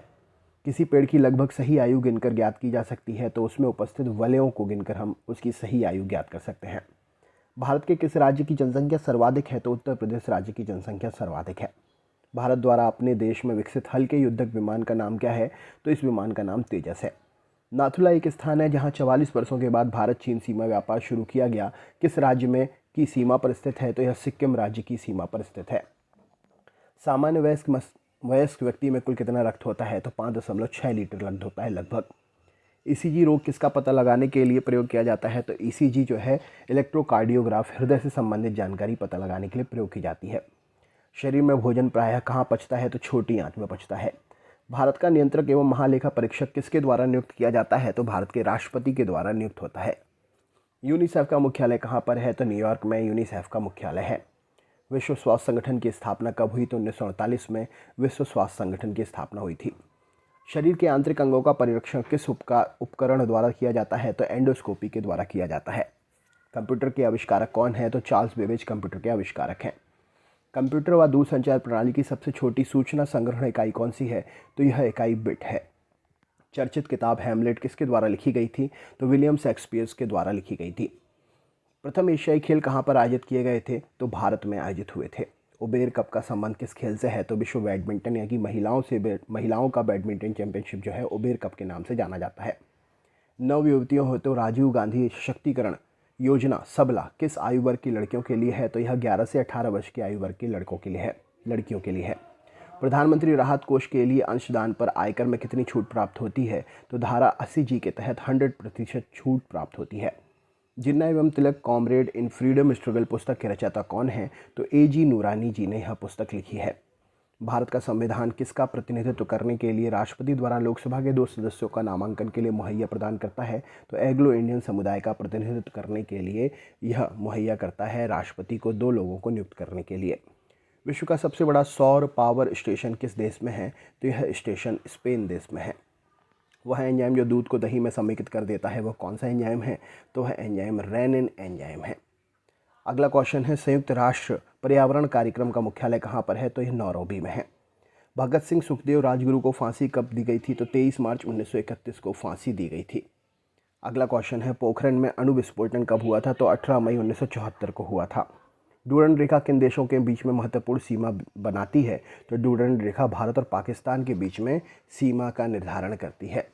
किसी पेड़ की लगभग सही आयु गिनकर ज्ञात की जा सकती है? तो उसमें उपस्थित वलयों को गिनकर हम उसकी सही आयु ज्ञात कर सकते हैं। भारत के किस राज्य की जनसंख्या सर्वाधिक है? तो उत्तर प्रदेश राज्य की जनसंख्या सर्वाधिक है। भारत द्वारा अपने देश में विकसित हल्के युद्धक विमान का नाम क्या है? तो इस विमान का नाम तेजस है। नाथुला एक स्थान है जहां 44 वर्षों के बाद भारत चीन सीमा व्यापार शुरू किया गया। किस राज्य में की सीमा पर स्थित है? तो यह सिक्किम राज्य की सीमा पर स्थित है। सामान्य वयस्क व्यक्ति में कुल कितना रक्त होता है? तो 5.6 लीटर रक्त होता है लगभग। ईसीजी रोग किसका पता लगाने के लिए प्रयोग किया जाता है? तो ईसीजी जो है इलेक्ट्रोकार्डियोग्राफ, हृदय से संबंधित जानकारी पता लगाने के लिए प्रयोग की जाती है। शरीर में भोजन प्रायः कहाँ पचता है? तो छोटी आंत में पचता है। भारत का नियंत्रक एवं महालेखा परीक्षक किसके द्वारा नियुक्त किया जाता है? तो भारत के राष्ट्रपति के द्वारा नियुक्त होता है। यूनिसेफ का मुख्यालय कहाँ पर है? तो न्यूयॉर्क में यूनिसेफ का मुख्यालय है। विश्व स्वास्थ्य संगठन की स्थापना कब हुई? तो 1948 में विश्व स्वास्थ्य संगठन की स्थापना हुई थी। शरीर के आंतरिक अंगों का परीक्षण किस उपकरण द्वारा किया जाता है? तो एंडोस्कोपी के द्वारा किया जाता है। कंप्यूटर के आविष्कारक कौन है? तो चार्ल्स बेबेज कंप्यूटर के आविष्कारक हैं। कंप्यूटर व दूरसंचार प्रणाली की सबसे छोटी सूचना संग्रहण इकाई कौन सी है? तो यह इकाई बिट है। चर्चित किताब हैमलेट किसके द्वारा लिखी गई थी? तो विलियम शेक्सपियर के द्वारा लिखी गई थी। प्रथम एशियाई खेल कहाँ पर आयोजित किए गए थे? तो भारत में आयोजित हुए थे। उबेर कप का संबंध किस खेल से है? तो विश्व बैडमिंटन यानी कि महिलाओं का बैडमिंटन चैंपियनशिप जो है उबेर कप के नाम से जाना जाता है। नव युवतियों हो तो राजीव गांधी सशक्तिकरण योजना सबला किस आयु वर्ग की लड़कियों के लिए है? तो यह 11 से 18 वर्ष की आयु वर्ग के लड़कों के लिए है, लड़कियों के लिए है। प्रधानमंत्री राहत कोष के लिए अंशदान पर आयकर में कितनी छूट प्राप्त होती है? तो धारा 80G के तहत 100% छूट प्राप्त होती है। जिन्ना एवं तिलक कॉमरेड इन फ्रीडम स्ट्रगल पुस्तक के रचयिता कौन है? तो AG नूरानी जी ने यह पुस्तक लिखी है। भारत का संविधान किसका प्रतिनिधित्व करने के लिए राष्ट्रपति द्वारा लोकसभा के 2 सदस्यों का नामांकन के लिए मुहैया प्रदान करता है? तो एंग्लो इंडियन समुदाय का प्रतिनिधित्व करने के लिए यह मुहैया करता है राष्ट्रपति को 2 लोगों को नियुक्त करने के लिए। विश्व का सबसे बड़ा सौर पावर स्टेशन किस देश में है? तो यह स्टेशन स्पेन देश में है। वह एंजाइम जो दूध को दही में समेकित कर देता है वह कौन सा एंजाइम है? तो वह एंजाइम रेनिन एंजाइम है। अगला क्वेश्चन है संयुक्त राष्ट्र पर्यावरण कार्यक्रम का मुख्यालय कहाँ पर है? तो यह नैरोबी में है। भगत सिंह सुखदेव राजगुरु को फांसी कब दी गई थी? तो 23 मार्च 1931 को फांसी दी गई थी। अगला क्वेश्चन है पोखरण में अणु विस्फोटन कब हुआ था? तो 18 मई 1974 को हुआ था। डूरंड रेखा किन देशों के बीच में महत्वपूर्ण सीमा बनाती है? तो डूरंड रेखा भारत और पाकिस्तान के बीच में सीमा का निर्धारण करती है।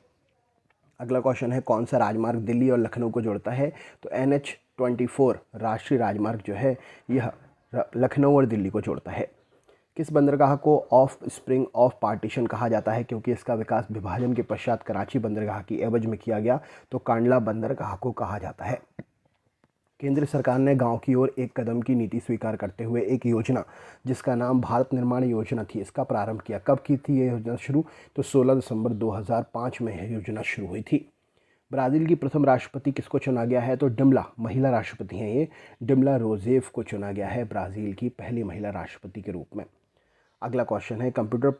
अगला क्वेश्चन है कौन सा राजमार्ग दिल्ली और लखनऊ को जोड़ता है? तो NH-24 राष्ट्रीय राजमार्ग जो है यह लखनऊ और दिल्ली को जोड़ता है। किस बंदरगाह को ऑफ स्प्रिंग ऑफ पार्टीशन कहा जाता है क्योंकि इसका विकास विभाजन के पश्चात कराची बंदरगाह की एवज में किया गया? तो कांडला बंदरगाह को कहा जाता है। केंद्र सरकार ने गांव की ओर एक कदम की नीति स्वीकार करते हुए एक योजना जिसका नाम भारत निर्माण योजना थी इसका प्रारंभ किया। कब की थी ये योजना शुरू? तो 16 दिसंबर 2005 में यह योजना शुरू हुई थी। ब्राज़ील की प्रथम राष्ट्रपति किसको चुना गया है? तो डिम्ला महिला राष्ट्रपति हैं ये, डिम्ला रोजेफ को चुना गया है ब्राज़ील की पहली महिला राष्ट्रपति के रूप में। अगला क्वेश्चन है कंप्यूटर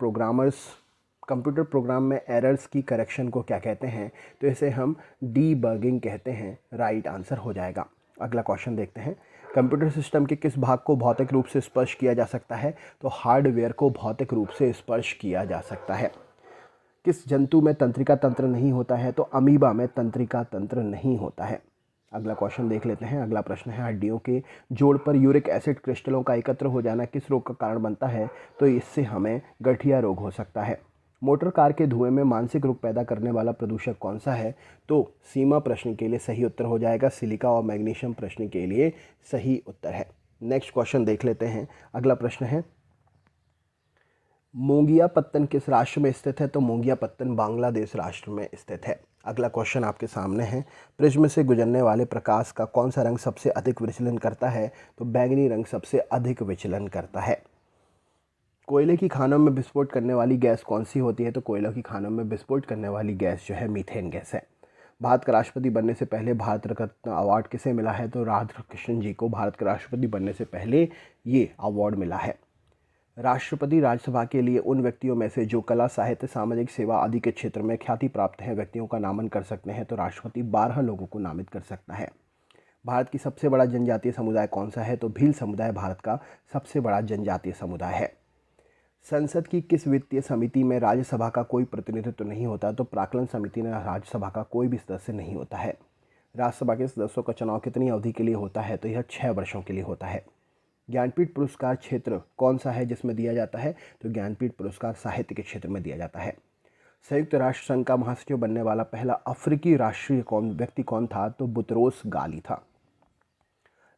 प्रोग्राम में एरर्स की करेक्शन को क्या कहते हैं? तो इसे हम डीबगिंग कहते हैं। राइट आंसर हो जाएगा। अगला क्वेश्चन देखते हैं कंप्यूटर सिस्टम के किस भाग को भौतिक रूप से स्पर्श किया जा सकता है? तो हार्डवेयर को भौतिक रूप से स्पर्श किया जा सकता है। किस जंतु में तंत्रिका तंत्र नहीं होता है? तो अमीबा में तंत्रिका तंत्र नहीं होता है। अगला क्वेश्चन देख लेते हैं। अगला प्रश्न है हड्डियों के जोड़ पर यूरिक एसिड क्रिस्टलों का एकत्र हो जाना किस रोग का कारण बनता है? तो इससे हमें गठिया रोग हो सकता है। मोटर कार के धुएं में मानसिक रोग पैदा करने वाला प्रदूषक कौन सा है? तो सीमा प्रश्न के लिए सही उत्तर हो जाएगा सिलिका और मैग्नीशियम प्रश्न के लिए सही उत्तर है। नेक्स्ट क्वेश्चन देख लेते हैं। अगला प्रश्न है मोंगियापत्तन किस राष्ट्र में स्थित है? तो मोंगियापत्तन बांग्लादेश राष्ट्र में स्थित है। अगला क्वेश्चन आपके सामने है प्रिज्म से गुजरने वाले प्रकाश का कौन सा रंग सबसे अधिक विचलन करता है? तो बैंगनी रंग सबसे अधिक विचलन करता है। कोयले की खानों में विस्फोट करने वाली गैस कौन सी होती है? तो कोयलों की खानों में विस्फोट करने वाली गैस जो है मीथेन गैस है। भारत का राष्ट्रपति बनने से पहले भारत रत्न अवार्ड किसे मिला है? तो राधाकृष्णन जी को भारत के राष्ट्रपति बनने से पहले ये अवार्ड मिला है। राष्ट्रपति राज्यसभा के लिए उन व्यक्तियों में से जो कला, साहित्य, सामाजिक सेवा आदि के क्षेत्र में ख्याति प्राप्त हैं व्यक्तियों का नामन कर सकते हैं। तो राष्ट्रपति 12 लोगों को नामित कर सकता है। भारत की सबसे बड़ा जनजातीय समुदाय कौन सा है? तो भील समुदाय भारत का सबसे बड़ा जनजातीय समुदाय है। संसद की किस वित्तीय समिति में राज्यसभा का कोई प्रतिनिधित्व नहीं होता? तो प्राक्कलन समिति में राज्यसभा का कोई भी सदस्य नहीं होता है। राज्यसभा के सदस्यों का चुनाव कितनी अवधि के लिए होता है? तो यह 6 वर्षों के लिए होता है। ज्ञानपीठ पुरस्कार क्षेत्र कौन सा है जिसमें दिया जाता है? तो ज्ञानपीठ पुरस्कार साहित्य के क्षेत्र में दिया जाता है। संयुक्त राष्ट्र संघ का महासचिव बनने वाला पहला अफ्रीकी राष्ट्रीय व्यक्ति कौन था? तो बुतरोस गाली था।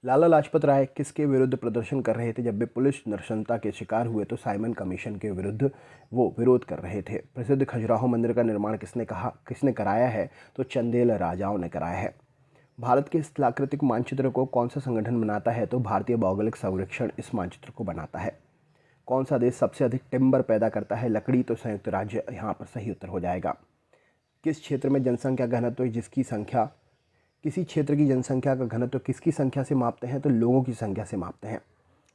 लाला लाजपत राय किसके विरुद्ध प्रदर्शन कर रहे थे जब वे पुलिस नृशंसता के शिकार हुए? तो साइमन कमीशन के विरुद्ध वो विरोध कर रहे थे। प्रसिद्ध खजुराहो मंदिर का निर्माण किसने कराया है? तो चंदेल राजाओं ने कराया है। भारत के स्थलाकृतिक मानचित्र को कौन सा संगठन बनाता है? तो भारतीय भौगोलिक सर्वेक्षण इस मानचित्र को बनाता है। कौन सा देश सबसे अधिक टिम्बर पैदा करता है? लकड़ी। तो संयुक्त राज्य यहाँ पर सही उत्तर हो जाएगा। किस क्षेत्र में जनसंख्या घनत्व किसी क्षेत्र की जनसंख्या का घनत्व किसकी संख्या से मापते हैं? तो लोगों की संख्या से मापते हैं।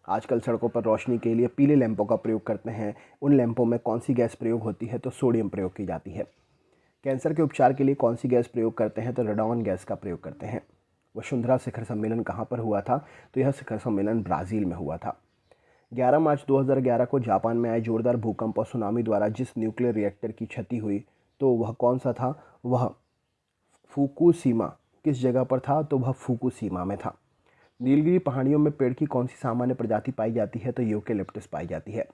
आजकल सड़कों पर रोशनी के लिए पीले लैंपों का प्रयोग करते हैं। उन लैंपों में कौन सी गैस प्रयोग होती है? तो सोडियम प्रयोग की जाती है। कैंसर के उपचार के लिए कौन सी गैस प्रयोग करते हैं? तो रेडॉन गैस का प्रयोग करते हैं। वसुंधरा शिखर सम्मेलन कहाँ पर हुआ था? तो यह शिखर सम्मेलन ब्राज़ील में हुआ था। 11 मार्च 2011 को जापान में आए जोरदार भूकंप और सुनामी द्वारा जिस न्यूक्लियर रिएक्टर की क्षति हुई तो वह कौन सा था? वह फुकुशिमा किस जगह पर था? तो वह फुकुशिमा में था। नीलगिरी पहाड़ियों में पेड़ की कौन सी सामान्य प्रजाति पाई जाती है? तो यूकेलिप्टस पाई जाती है।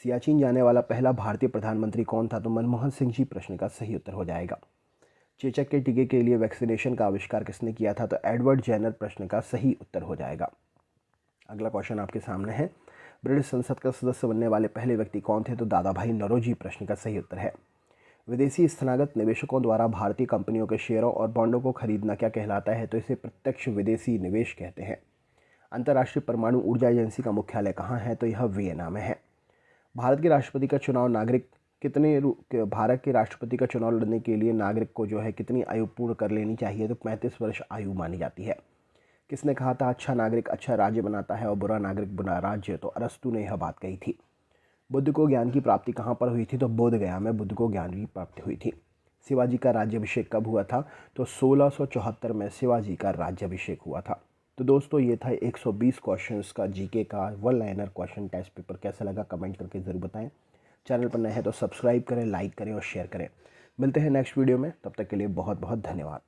सियाचिन जाने वाला पहला भारतीय प्रधानमंत्री कौन था? तो मनमोहन सिंह जी प्रश्न का सही उत्तर हो जाएगा। चेचक के टीके के लिए वैक्सीनेशन का आविष्कार किसने किया था? तो एडवर्ड जेनर प्रश्न का सही उत्तर हो जाएगा। अगला क्वेश्चन आपके सामने है। ब्रिटिश संसद का सदस्य बनने वाले पहले व्यक्ति कौन थे? तो दादा भाई नौरोजी प्रश्न का सही उत्तर है। विदेशी स्थनागत निवेशकों द्वारा भारतीय कंपनियों के शेयरों और बॉन्डों को खरीदना क्या कहलाता है? तो इसे प्रत्यक्ष विदेशी निवेश कहते हैं। अंतर्राष्ट्रीय परमाणु ऊर्जा एजेंसी का मुख्यालय कहाँ है? तो यह वियना में है। भारत के राष्ट्रपति का चुनाव भारत के राष्ट्रपति का चुनाव लड़ने के लिए नागरिक को जो है कितनी आयु पूर्ण कर लेनी चाहिए? तो 35 वर्ष आयु मानी जाती है। किसने कहा था अच्छा नागरिक अच्छा राज्य बनाता है और बुरा नागरिक बुरा राज्य? तो अरस्तु ने यह बात कही थी। बुद्ध को ज्ञान की प्राप्ति कहाँ पर हुई थी? तो बोध गया में बुद्ध को ज्ञान की प्राप्ति हुई थी। शिवाजी का राज्याभिषेक कब हुआ था? तो 1674 में शिवाजी का राज्याभिषेक हुआ था। तो दोस्तों ये था 120 क्वेश्चंस का जीके का one liner question test paper. कैसा लगा कमेंट करके ज़रूर बताएं। चैनल पर नए हैं तो सब्सक्राइब करें, लाइक करें और शेयर करें। मिलते हैं नेक्स्ट वीडियो में, तब तक के लिए बहुत बहुत धन्यवाद।